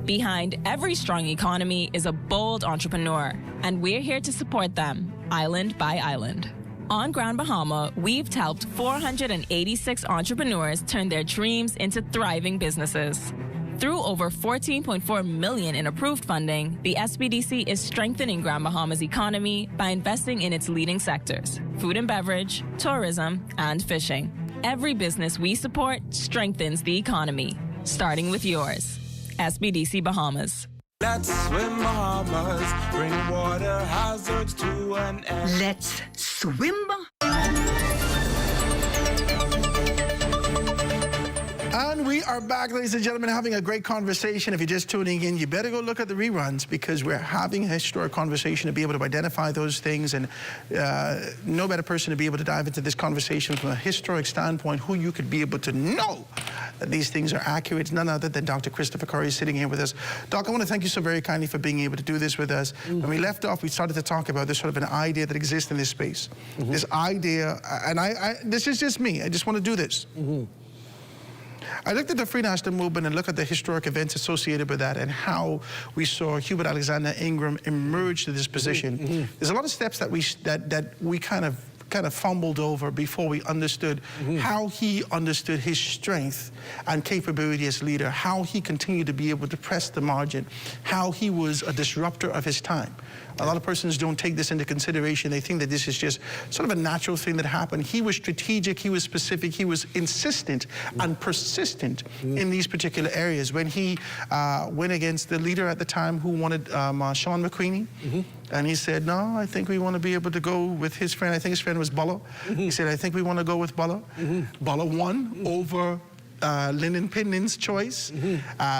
Behind every strong economy is a bold entrepreneur, and we're here to support them, island by island. On Grand Bahama, we've helped 486 entrepreneurs turn their dreams into thriving businesses. Through over $14.4 million in approved funding, the SBDC is strengthening Grand Bahama's economy by investing in its leading sectors: food and beverage, tourism, and fishing. Every business we support strengthens the economy, starting with yours. SBDC Bahamas. Let's swim Bahamas, bring water hazards to an end. Let's swim. And we are back, ladies and gentlemen, having a great conversation. If you're just tuning in, you better go look at the reruns, because we're having a historic conversation to be able to identify those things, and no better person to be able to dive into this conversation from a historic standpoint, who you could be able to know that these things are accurate. It's none other than Dr. Christopher Curry sitting here with us. Doc, I want to thank you so very kindly for being able to do this with us. When we left off, we started to talk about this sort of an idea that exists in this space. This idea, and this is just me, I just want to do this. I looked at the Free National Movement and looked at the historic events associated with that, and how we saw Hubert Alexander Ingram emerge to this position. There's a lot of steps that we kind of fumbled over before we understood how he understood his strength and capability as leader, how he continued to be able to press the margin, how he was a disruptor of his time. A lot of persons don't take this into consideration. They think that this is just sort of a natural thing that happened. He was strategic, he was specific, he was insistent and persistent in these particular areas. When he went against the leader at the time who wanted Sean McQueenie, and he said, no, I think we want to be able to go with his friend. I think his friend was Bulla. He said, I think we want to go with Bulla. Bulla won over Lyndon Pinnin's choice,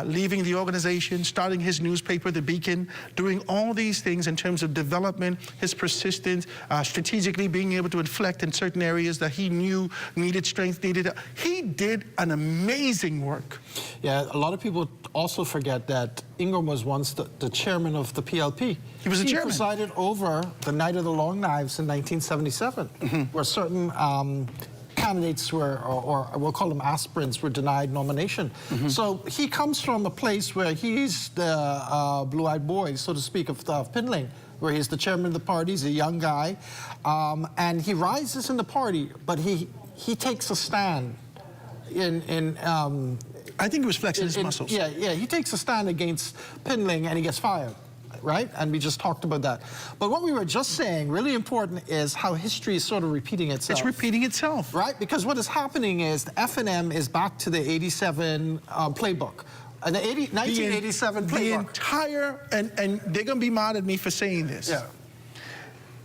leaving the organization, starting his newspaper, The Beacon, doing all these things in terms of development, his persistence, strategically being able to inflect in certain areas that he knew needed strength, he did an amazing work. Yeah, a lot of people also forget that Ingram was once the chairman of the PLP. He was the chairman. He presided over the Night of the Long Knives in 1977, where certain candidates were, or we'll call them aspirants, were denied nomination. So he comes from a place where he's the blue-eyed boy, so to speak, of Pinling, where he's the chairman of the party. He's a young guy, and he rises in the party, but he takes a stand I think he was flexing his muscles. Yeah, he takes a stand against Pinling and he gets fired, right? And we just talked about that. But what we were just saying, really important, is how history is sort of repeating itself. It's repeating itself. Right? Because what is happening is the F&M is back to the 87 playbook. The 1987 playbook. The entire, and they're going to be mad at me for saying this. Yeah.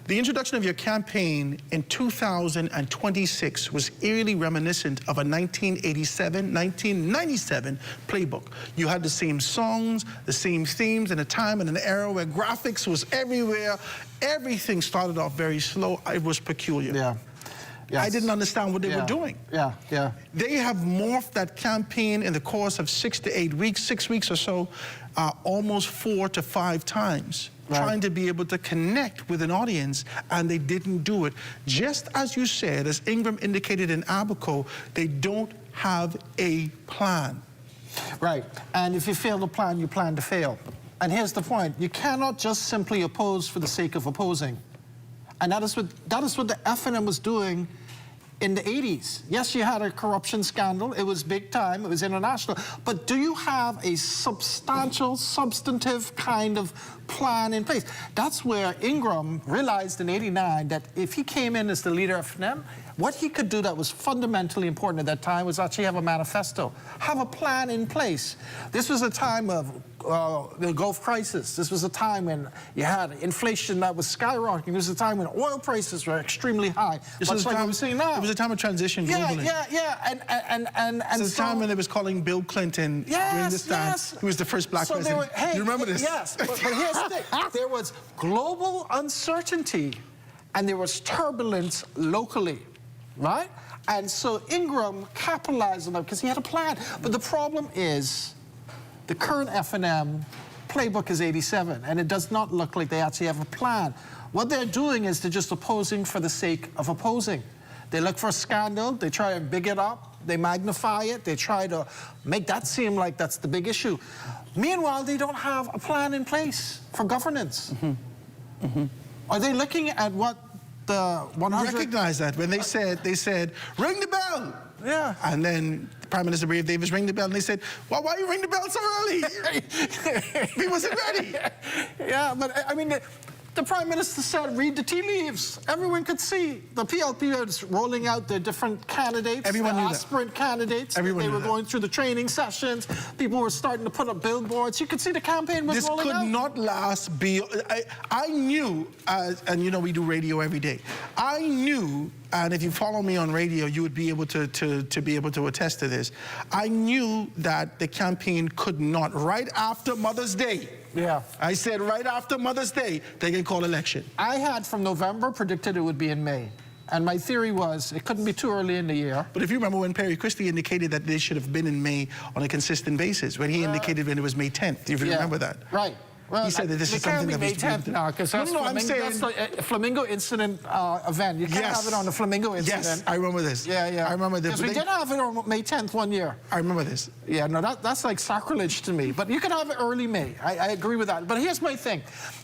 The introduction of your campaign in 2026 was eerily reminiscent of a 1997 playbook. You had the same songs, the same themes, in a time and an era where graphics was everywhere. Everything started off very slow. It was peculiar. Yeah. Yes. I didn't understand what they were doing. Yeah. They have morphed that campaign in the course of 6 to 8 weeks, 6 weeks or so, almost 4 to 5 times. Right. Trying to be able to connect with an audience, and they didn't do it. Just as you said, as Ingram indicated in Abaco, they don't have a plan. Right, and if you fail to plan, you plan to fail. And here's the point, you cannot just simply oppose for the sake of opposing. And that is what the F&M was doing in the 80s. Yes, you had a corruption scandal. It was big time. It was international. But do you have a substantial, substantive kind of plan in place? That's where Ingram realized in '89 that if he came in as the leader of F&M, what he could do that was fundamentally important at that time was actually have a manifesto, have a plan in place. This was a time of the Gulf crisis. This was a time when you had inflation that was skyrocketing. This was a time when oil prices were extremely high. This was like what we're seeing now. It was a time of transition globally. And it was a time when they was calling Bill Clinton during this time. He was the first black president. You remember this? Yes, but here's the thing. There was global uncertainty and there was turbulence locally, right? And so Ingram capitalized on that because he had a plan. But the problem is the current F&M playbook is 87, and it does not look like they actually have a plan. What they're doing is they're just opposing for the sake of opposing. They look for a scandal, they try to big it up, they magnify it, they try to make that seem like that's the big issue. Meanwhile, they don't have a plan in place for governance. Are they looking at what the 100... Recognize that when they said, ring the bell. Yeah. And then Prime Minister Brave Davis rang the bell, and they said, well, why you ring the bell so early? He wasn't ready. Yeah, but I mean, the Prime Minister said, read the tea leaves. Everyone could see. The PLP was rolling out their different candidates, everyone knew aspirant candidates. Everyone they knew were going through the training sessions. People were starting to put up billboards. You could see the campaign was rolling out. This could not last. I knew, and you know we do radio every day. I knew, and if you follow me on radio, you would be able to be able to attest to this. I knew that the campaign could not, right after Mother's Day. Yeah. I said right after Mother's Day, they can call election. I had from November predicted it would be in May. And my theory was it couldn't be too early in the year. But if you remember when Perry Christie indicated that they should have been in May on a consistent basis, when he indicated when it was May 10th, if you remember that. Right. Well, he said that this is something that May was 10th now, because that's the Flamingo incident event. You can't have it on the Flamingo incident. Yes, I remember this. Yeah. I remember this. Because we did have it on May 10th one year. I remember this. Yeah, no, that's like sacrilege to me. But you could have it early May. I agree with that. But here's my thing.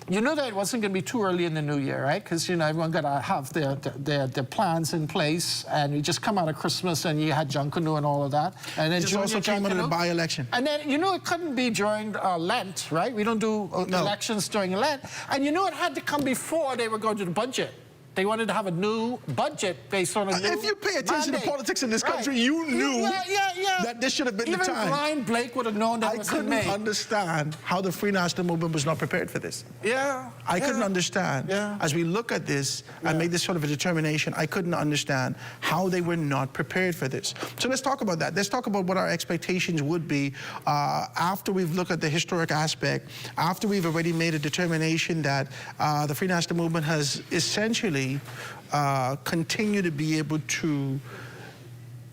You know that it wasn't going to be too early in the new year, right? Because, you know, everyone got to have their plans in place. And you just come out of Christmas and you had Junkanoo and all of that. And then just also came out of the by-election. And then, you know, it couldn't be during Lent, right? We don't do elections during Lent. And you know it had to come before they were going to the budget. They wanted to have a new budget based on a new If you pay attention to politics in this country, you knew that this should have been the time. Even Brian Blake would have known that I was couldn't understand how the Free National Movement was not prepared for this. I couldn't understand. As we look at this and make this sort of a determination, I couldn't understand how they were not prepared for this. So let's talk about that. Let's talk about what our expectations would be after we've looked at the historic aspect, after we've already made a determination that the Free National Movement has essentially continued to be able to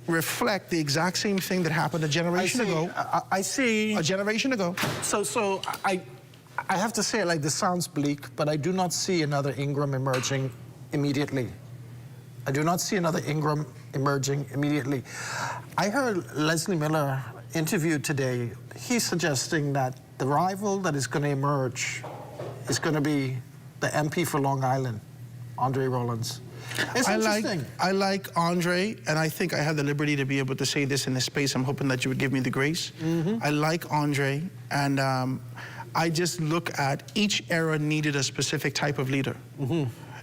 reflect the exact same thing that happened a generation ago. I see. A generation ago. So I have to say, like, this sounds bleak, but I do not see another Ingram emerging immediately. I do not see another Ingram emerging immediately. I heard Leslie Miller interviewed today. He's suggesting that the rival that is going to emerge is going to be the MP for Long Island, Andre Rollins. It's interesting. I like Andre, and I think I have the liberty to be able to say this in this space. I'm hoping that you would give me the grace. I like Andre, and I just look at each era needed a specific type of leader.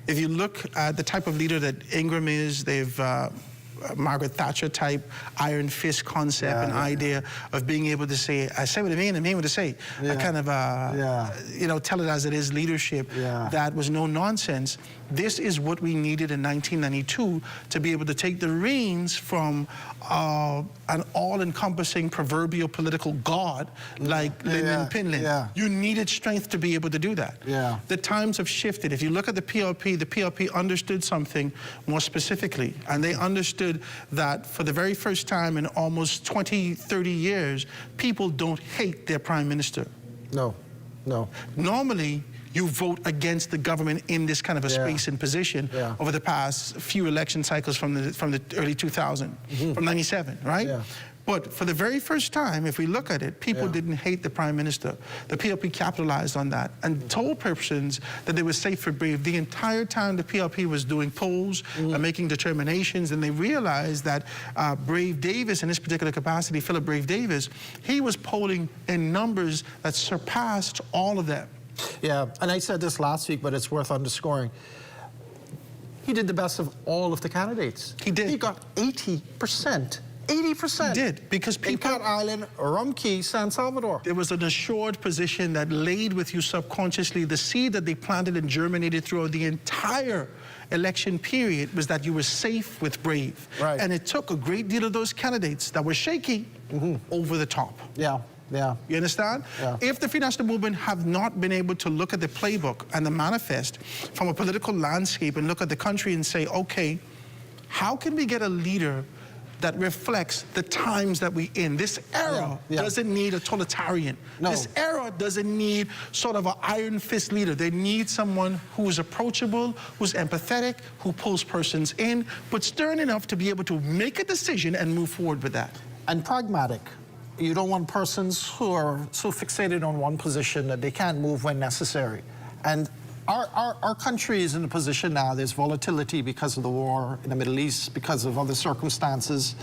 If you look at the type of leader that Ingram is, they've Margaret Thatcher type iron fist concept and idea of being able to say, I say what I mean what I say. A kind of, you know, tell it as it is leadership that was no nonsense. This is what we needed in 1992 to be able to take the reins from an all-encompassing proverbial political god like Lyndon Pinland. You needed strength to be able to do that. The times have shifted. If you look at the PLP understood something more specifically, and they understood that for the very first time in almost 20, 30 years, people don't hate their prime minister. No. Normally, you vote against the government in this kind of a space and position over the past few election cycles from the early 2000s, from 97, right? But for the very first time, if we look at it, people didn't hate the prime minister. The PLP capitalized on that and told persons that they were safe for Brave. The entire time the PLP was doing polls and making determinations, and they realized that Brave Davis, in this particular capacity, Philip Brave Davis, he was polling in numbers that surpassed all of them. And I said this last week, but it's worth underscoring. He did the best of all of the candidates. He did. He got 80%. 80%. He did, because people... Cat Island, Rum Key, San Salvador. There was an assured position that laid with you subconsciously. The seed that they planted and germinated throughout the entire election period was that you were safe with Brave. And it took a great deal of those candidates that were shaky over the top. You understand? If the Free National Movement have not been able to look at the playbook and the manifest from a political landscape and look at the country and say, okay, how can we get a leader that reflects the times that we're in? This era doesn't need a totalitarian. This era doesn't need sort of an iron fist leader. They need someone who is approachable, who's empathetic, who pulls persons in, but stern enough to be able to make a decision and move forward with that. And pragmatic. You don't want persons who are so fixated on one position that they can't move when necessary. And our country is in a position now, there's volatility because of the war in the Middle East, because of other circumstances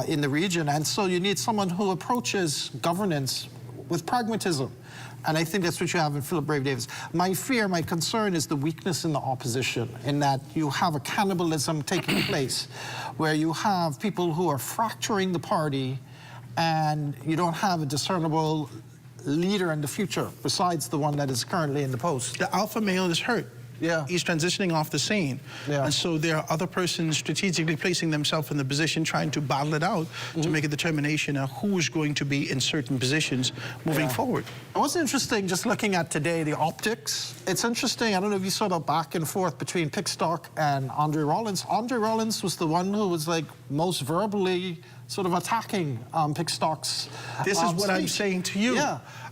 in the region. And so you need someone who approaches governance with pragmatism. And I think that's what you have in Philip Brave Davis. My fear, my concern is the weakness in the opposition, in that you have a cannibalism taking place, where you have people who are fracturing the party, and you don't have a discernible leader in the future besides the one that is currently in the post. The alpha male is hurt. He's transitioning off the scene. And so there are other persons strategically placing themselves in the position, trying to battle it out to make a determination of who's going to be in certain positions moving forward. And what's interesting, just looking at today, the optics, it's interesting, I don't know if you saw the back and forth between Pickstock and Andre Rollins. Andre Rollins was the one who was like most verbally sort of attacking Pickstock's This is what speech. I'm saying to you.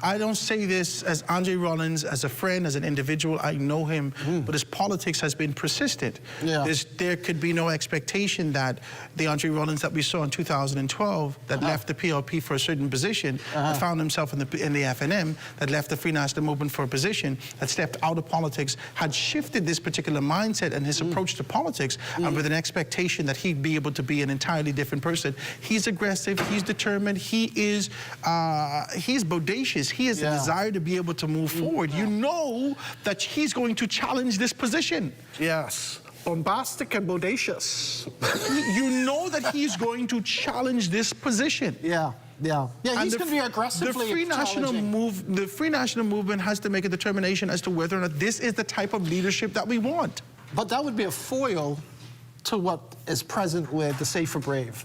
I don't say this as Andre Rollins, as a friend, as an individual. I know him, but his politics has been persistent. There could be no expectation that the Andre Rollins that we saw in 2012 that left the PLP for a certain position, that found himself in the FNM, that left the Free National Movement for a position, that stepped out of politics, had shifted this particular mindset and his approach to politics, and with an expectation that he'd be able to be an entirely different person. He's aggressive, he's determined, he's bodacious, he has a desire to be able to move forward. You know that he's going to challenge this position. bombastic and bodacious. You know that he's going to challenge this position. Yeah. Yeah, he's going to be aggressively The Free National Movement has to make a determination as to whether or not this is the type of leadership that we want. But that would be a foil to what is present with the Safer Brave,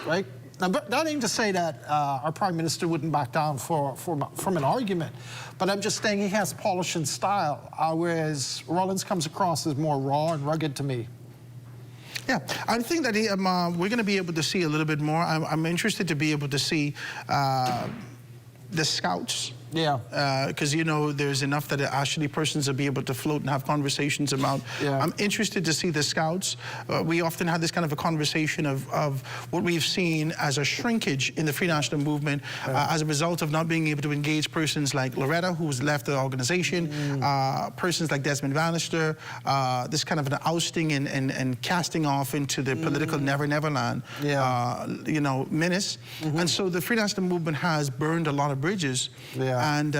right? Now, that ain't to say that our Prime Minister wouldn't back down from an argument, but I'm just saying he has polish and style, whereas Rollins comes across as more raw and rugged to me. Yeah, I think that we're going to be able to see a little bit more. I'm interested to be able to see the scouts. Yeah. Because, you know, there's enough that actually persons will be able to float and have conversations about. Yeah. I'm interested to see the scouts. We often have this kind of a conversation of what we've seen as a shrinkage in the Free National Movement as a result of not being able to engage persons like Loretta, who's left the organization, persons like Desmond Bannister, this kind of an ousting and casting off into the political never land, you know, menace. And so the Free National Movement has burned a lot of bridges. Yeah. And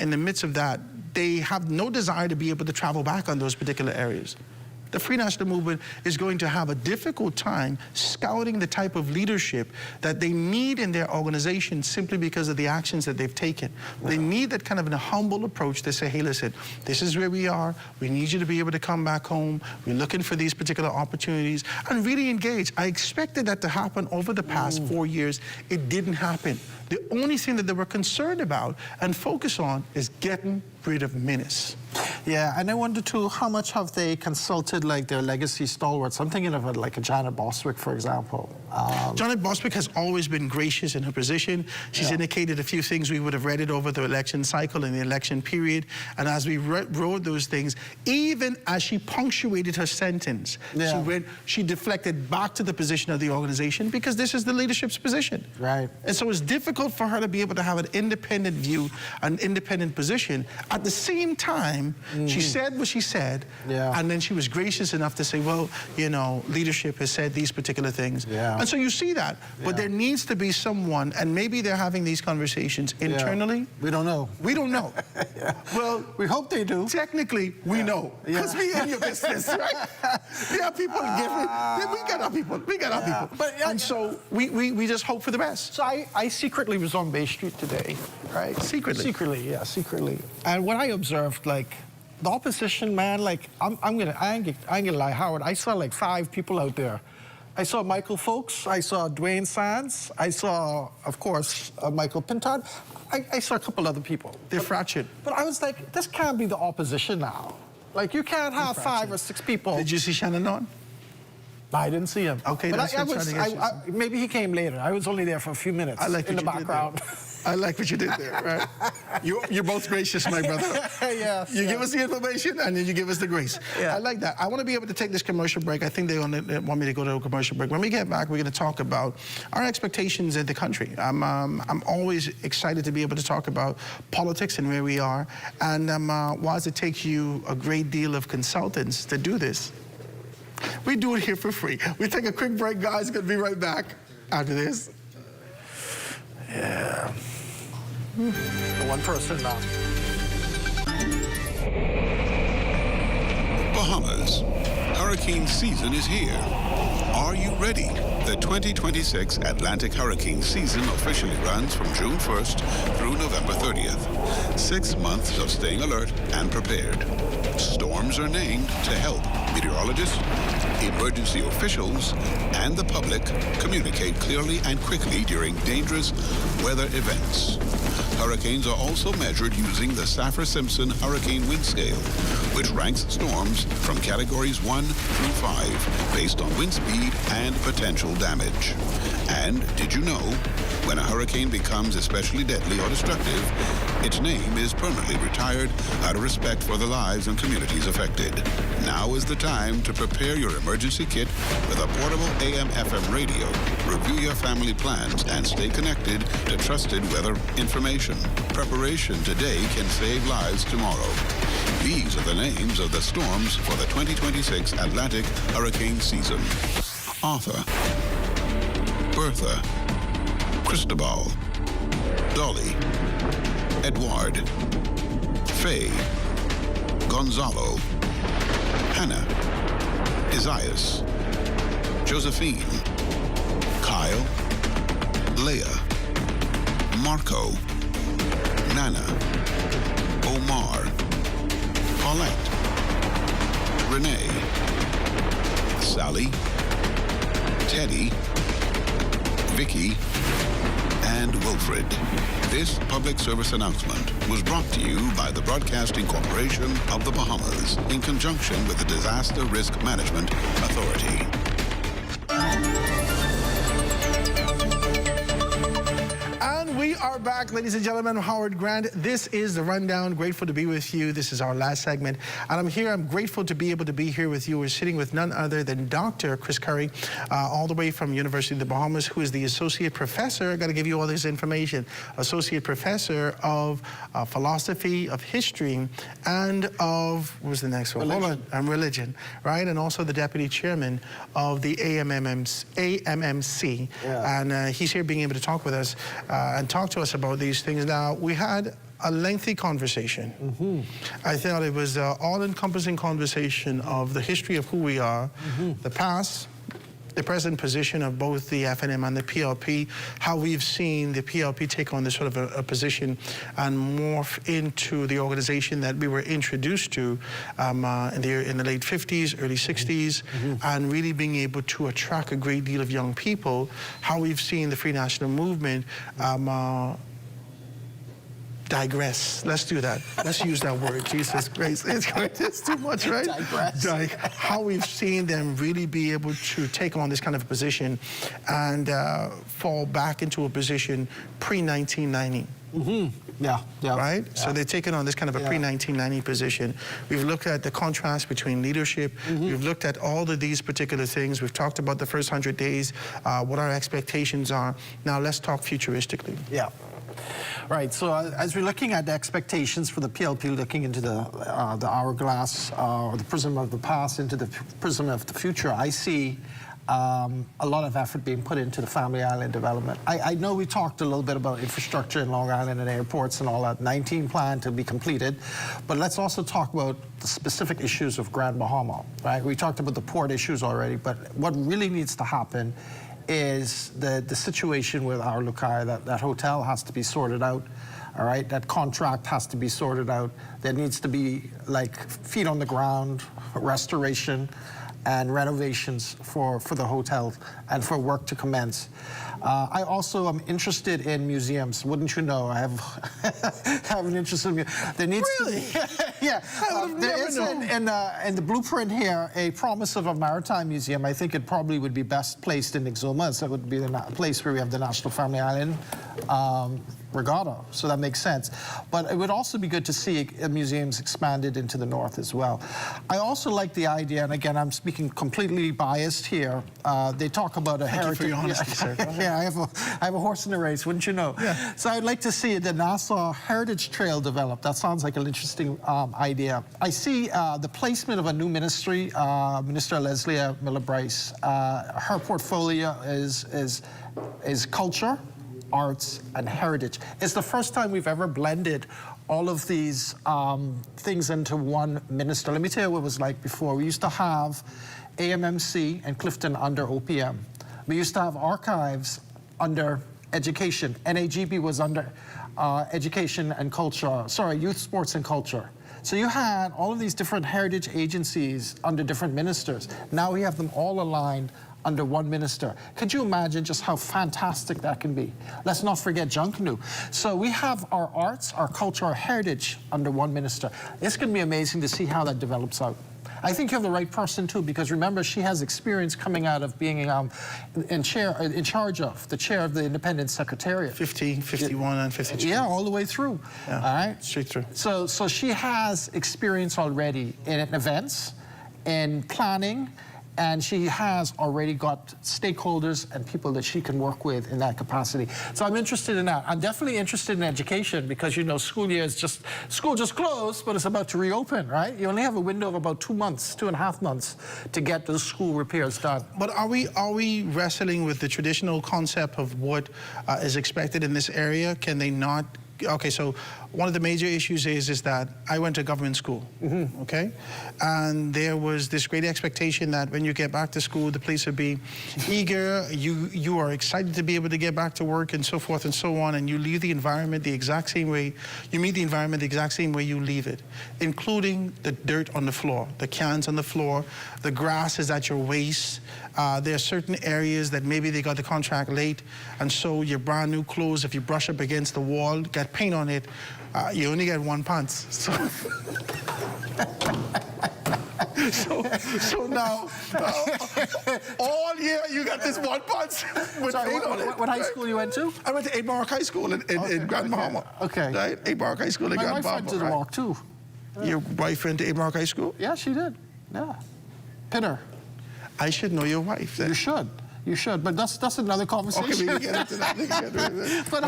in the midst of that, they have no desire to be able to travel back on those particular areas. The Free National Movement is going to have a difficult time scouting the type of leadership that they need in their organization simply because of the actions that they've taken. They need that kind of a humble approach to say, hey, listen, this is where we are. We need you to be able to come back home. We're looking for these particular opportunities and really engage. I expected that to happen over the past 4 years. It didn't happen. The only thing that they were concerned about and focused on is getting rid of menace. Yeah, and I wonder too, how much have they consulted like their legacy stalwarts? I'm thinking of like a Janet Bostwick, for example. Janet Bostwick has always been gracious in her position. She's indicated a few things. We would have read it over the election cycle and the election period. And as we wrote those things, even as she punctuated her sentence, she deflected back to the position of the organization because this is the leadership's position. Right. And so it's difficult for her to be able to have an independent view, an independent position. At the same time, she said what she said, and then she was gracious enough to say, well, you know, leadership has said these particular things. And so you see that, but there needs to be someone, and maybe they're having these conversations internally. We don't know. We don't know. Well, we hope they do. Technically, we know, because we in your business, right? Yeah, people different. We got our people. We got our people. But, and so we just hope for the best. So I secretly was on Bay Street today, right? Secretly? Secretly, yeah, secretly. And when I observed, like, the opposition, man, like, I ain't gonna lie, Howard, I saw like 5 people out there. I saw Michael Folks, I saw Dwayne Sands, I saw, of course, Michael Pintard. I saw a couple other people. They're fractured. But I was like, this can't be the opposition now. Like, you can't have 5 or 6 people. Did you see Shannon on? I didn't see him. Okay, but that's maybe he came later. I was only there for a few minutes in the background. I like what you did there, right? You're both gracious, my brother. Yes. You give us the information, and then you give us the grace. Yeah. I like that. I want to be able to take this commercial break. I think they want me to go to a commercial break. When we get back, we're going to talk about our expectations in the country. I'm always excited to be able to talk about politics and where we are. And why does it take you a great deal of consultants to do this? We do it here for free. We take a quick break, guys. Going to be right back after this. Yeah. One person now. Bahamas. Hurricane season is here. Are you ready? The 2026 Atlantic hurricane season officially runs from June 1st through November 30th. 6 months of staying alert and prepared. Storms are named to help meteorologists, emergency officials, and the public communicate clearly and quickly during dangerous weather events. Hurricanes are also measured using the Saffir-Simpson Hurricane Wind Scale, which ranks storms from categories 1 through 5 based on wind speed and potential damage. And did you know, when a hurricane becomes especially deadly or destructive, its name is permanently retired out of respect for the lives and communities affected. Now is the time to prepare your emergency kit with a portable AM/FM radio. Review your family plans and stay connected to trusted weather information. Preparation today can save lives tomorrow. These are the names of the storms for the 2026 Atlantic hurricane season. Arthur, Bertha, Cristobal, Dolly, Edward, Faye, Gonzalo, Hannah, Isaias, Josephine, Kyle, Leah, Marco, Nana, Omar, Paulette, Renee, Sally, Teddy, Vicky, and Wilfred. This public service announcement was brought to you by the Broadcasting Corporation of the Bahamas in conjunction with the Disaster Risk Management Authority. And we are back, ladies and gentlemen. I'm Howard Grant. This is The Rundown. Grateful to be with you. This is our last segment. And I'm here. I'm grateful to be able to be here with you. We're sitting with none other than Dr. Chris Curry, all the way from University of the Bahamas, who is the Associate Professor. I got to give you all this information. Associate Professor of Philosophy, of History, and of, what was the next one? Religion. Hold on. Religion, right? And also the Deputy Chairman of the AMMC. Yeah. And he's here being able to talk with us and talk to us about these things. Now, we had a lengthy conversation. I thought it was an all-encompassing conversation of the history of who we are, the past, the present position of both the FNM and the PLP, how we've seen the PLP take on this sort of a position and morph into the organization that we were introduced to in the late 50s, early 60s, and really being able to attract a great deal of young people, how we've seen the Free National Movement digress. Let's do that. Let's use that word. Jesus Christ. It's too much, right? Digress. How we've seen them really be able to take on this kind of position and fall back into a position pre-1990. Yeah. Right? Yeah. So they're taking on this kind of a pre-1990 position. We've looked at the contrast between leadership. We've looked at all of these particular things. We've talked about the first 100 days, what our expectations are. Now let's talk futuristically. Yeah. Right, so as we're looking at the expectations for the PLP, looking into the hourglass or the prism of the past into the prism of the future, I see a lot of effort being put into the Family Island development. I know we talked a little bit about infrastructure in Long Island and airports and all that, 19 plan to be completed, but let's also talk about the specific issues of Grand Bahama, right? We talked about the port issues already, but what really needs to happen is the situation with our Lukai, that hotel has to be sorted out, all right? That contract has to be sorted out. There needs to be like feet on the ground, restoration, and renovations for the hotel and for work to commence. I also am interested in museums. Wouldn't you know? I have an interest in museums. There needs to be, yeah. There is in the blueprint here a promise of a maritime museum. I think it probably would be best placed in Exuma. So it would be the place where we have the National Family Island Regatta, so that makes sense. But it would also be good to see museums expanded into the north as well. I also like the idea, and again, I'm speaking completely biased here. They talk about a heritage. Thank you for your honesty, sir. Yeah, I have a horse in the race, wouldn't you know? Yeah. So I'd like to see the Nassau Heritage Trail developed. That sounds like an interesting idea. I see the placement of a new ministry, Minister Leslie Miller-Bryce. Her portfolio is culture, arts, and heritage. It's the first time we've ever blended all of these things into one minister. Let me tell you what it was like before. We used to have AMMC and Clifton under OPM. We used to have archives under education. NAGB was under education and culture, youth, sports, and culture. So you had all of these different heritage agencies under different ministers. Now we have them all aligned under one minister. Could you imagine just how fantastic that can be? Let's not forget Junkanoo. So we have our arts, our culture, our heritage under one minister. It's going to be amazing to see how that develops out. I think you have the right person too, because remember, she has experience coming out of being in charge of the chair of the Independent Secretariat. 50, 51, and 52. Yeah, all the way through. Yeah, all right, straight through. So she has experience already in events, in planning, and she has already got stakeholders and people that she can work with in that capacity. So I'm interested in that. I'm definitely interested in education because, you know, school just closed, but it's about to reopen, right? You only have a window of about 2 months, 2.5 months to get those school repairs done. But are we wrestling with the traditional concept of what is expected in this area? Can they not? Okay, so one of the major issues is that I went to government school, okay? And there was this great expectation that when you get back to school, the place would be eager, you are excited to be able to get back to work and so forth and so on, and you leave the environment the exact same way, you meet the environment the exact same way you leave it, including the dirt on the floor, the cans on the floor, the grass is at your waist. There are certain areas that maybe they got the contract late, and so your brand new clothes, if you brush up against the wall, get paint on it, you only get one pants. So now, all year you got this one pants with paint on it. What high school you went to? I went to Abe High School in Grand Bahama. Okay. Right? Abe High School in Grand Bahama. My wife went to the Walk too. Your wife went to Abe High School? Yeah, she did. Yeah. Pinner. I should know your wife then. You should. You should, but that's another conversation. Okay, we can get into that. But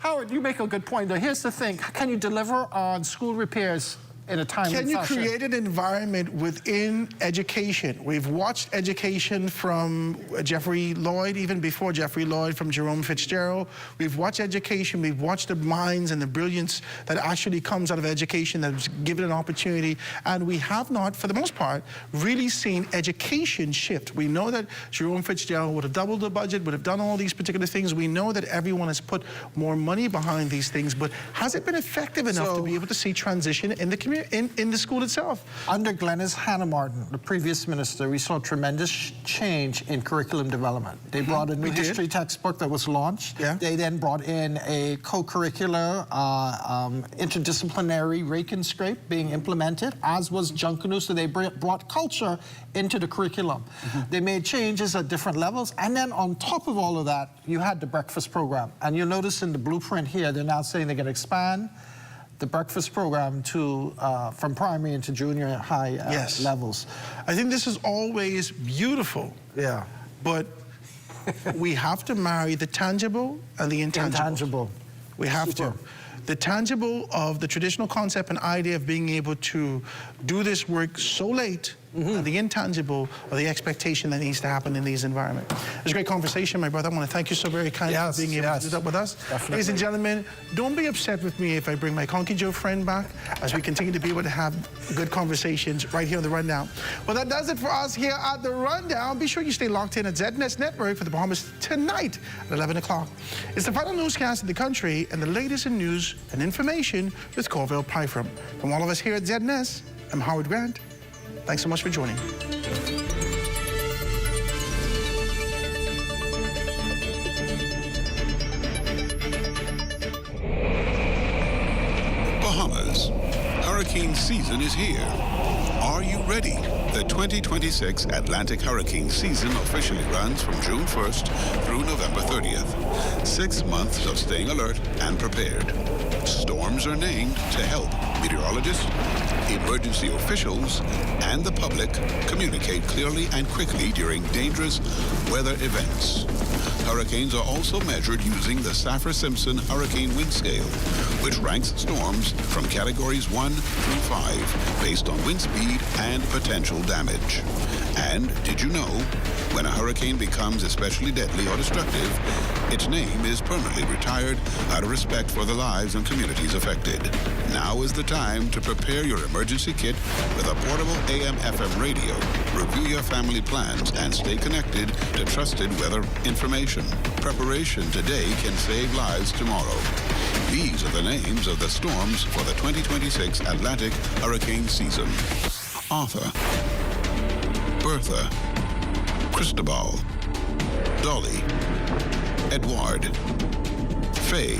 Howard, you make a good point though. Here's the thing, can you deliver on school repairs in a timely fashion? Can you create an environment within education? We've watched education from Jeffrey Lloyd, even before Jeffrey Lloyd, from Jerome Fitzgerald. We've watched education, we've watched the minds and the brilliance that actually comes out of education that's given an opportunity, and we have not, for the most part, really seen education shift. We know that Jerome Fitzgerald would have doubled the budget, would have done all these particular things. We know that everyone has put more money behind these things, but has it been effective enough to be able to see transition in the community? In the school itself. Under Glenys Hannah Martin, the previous minister, we saw tremendous change in curriculum development. They brought a new history textbook that was launched. Yeah. They then brought in a co-curricular, interdisciplinary rake and scrape being implemented, as was Junkanoo, so they brought culture into the curriculum. They made changes at different levels, and then on top of all of that, you had the breakfast program. And you'll notice in the blueprint here, they're now saying they're going to expand the breakfast program to from primary into junior high levels. I think this is always beautiful. Yeah. But we have to marry the tangible and the intangible. We have to. The tangible of the traditional concept and idea of being able to do this work so late, and the intangible of the expectation that needs to happen in these environments. It was a great conversation, my brother. I want to thank you so very kindly for being able to do that with us. Definitely. Ladies and gentlemen, don't be upset with me if I bring my Conky Joe friend back as we continue to be able to have good conversations right here on The Rundown. Well, that does it for us here at The Rundown. Be sure you stay locked in at ZNS Network for the Bahamas tonight at 11 o'clock. It's the final newscast in the country and the latest in news and information with Colville Pyfram. From all of us here at ZNS, I'm Howard Grant. Thanks so much for joining. Bahamas. Hurricane season is here. Are you ready? The 2026 Atlantic hurricane season officially runs from June 1st through November 30th. 6 months of staying alert and prepared. Storms are named to help meteorologists, emergency officials, and the public communicate clearly and quickly during dangerous weather events. Hurricanes are also measured using the Saffir-Simpson Hurricane Wind Scale, which ranks storms from categories 1 through 5 based on wind speed and potential damage. And did you know, when a hurricane becomes especially deadly or destructive, its name is permanently retired out of respect for the lives and communities affected. Now is the time to prepare your emergency kit with a portable AM/FM radio. Review your family plans and stay connected to trusted weather information. Preparation today can save lives tomorrow. These are the names of the storms for the 2026 Atlantic hurricane season. Arthur, Bertha, Cristobal, Dolly, Edward, Faye,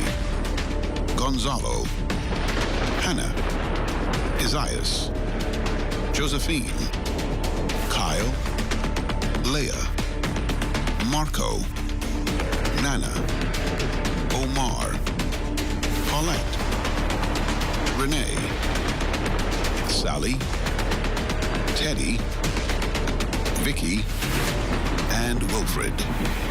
Gonzalo, Hannah, Isaias, Josephine, Kyle, Leah, Marco, Nana, Omar, Paulette, Renee, Sally, Teddy, Vicky, and Wilfred.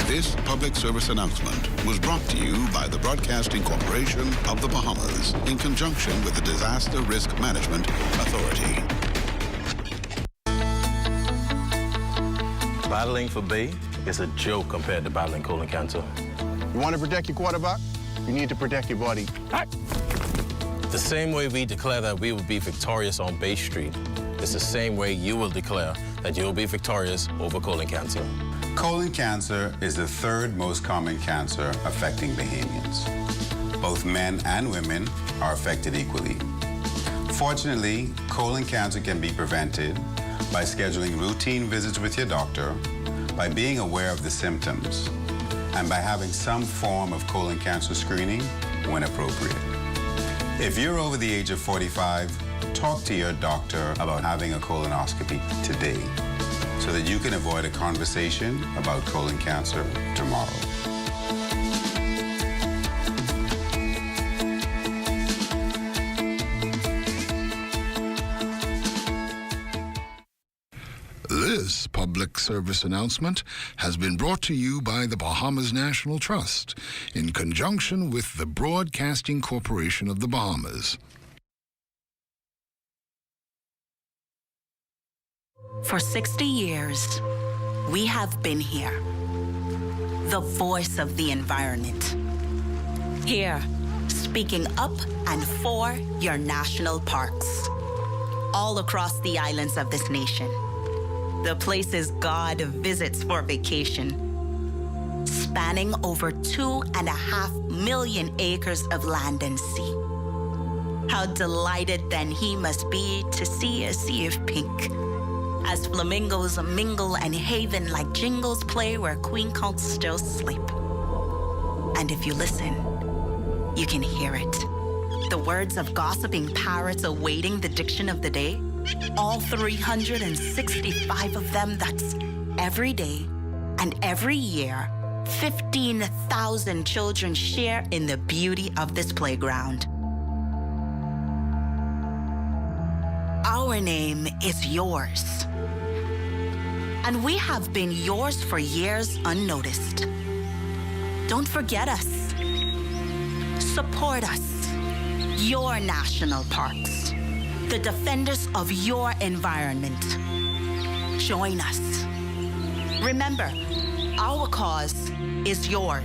This public service announcement was brought to you by the Broadcasting Corporation of the Bahamas in conjunction with the Disaster Risk Management Authority. Battling for Bay is a joke compared to battling colon cancer. You want to protect your quarterback? You need to protect your body. The same way we declare that we will be victorious on Bay Street, it's the same way you will declare that you will be victorious over colon cancer. Colon cancer is the third most common cancer affecting Bahamians. Both men and women are affected equally. Fortunately, colon cancer can be prevented by scheduling routine visits with your doctor, by being aware of the symptoms, and by having some form of colon cancer screening when appropriate. If you're over the age of 45, talk to your doctor about having a colonoscopy today so that you can avoid a conversation about colon cancer tomorrow. This public service announcement has been brought to you by the Bahamas National Trust in conjunction with the Broadcasting Corporation of the Bahamas. For 60 years, we have been here, the voice of the environment. Here, speaking up and for your national parks, all across the islands of this nation. The places God visits for vacation, spanning over 2.5 million acres of land and sea. How delighted then he must be to see a sea of pink, as flamingos mingle and haven like jingles play where queen counts still sleep. And if you listen, you can hear it. The words of gossiping parrots awaiting the diction of the day. All 365 of them, that's every day and every year, 15,000 children share in the beauty of this playground. Our name is yours. And we have been yours for years unnoticed. Don't forget us. Support us. Your national parks. The defenders of your environment. Join us. Remember, our cause is yours.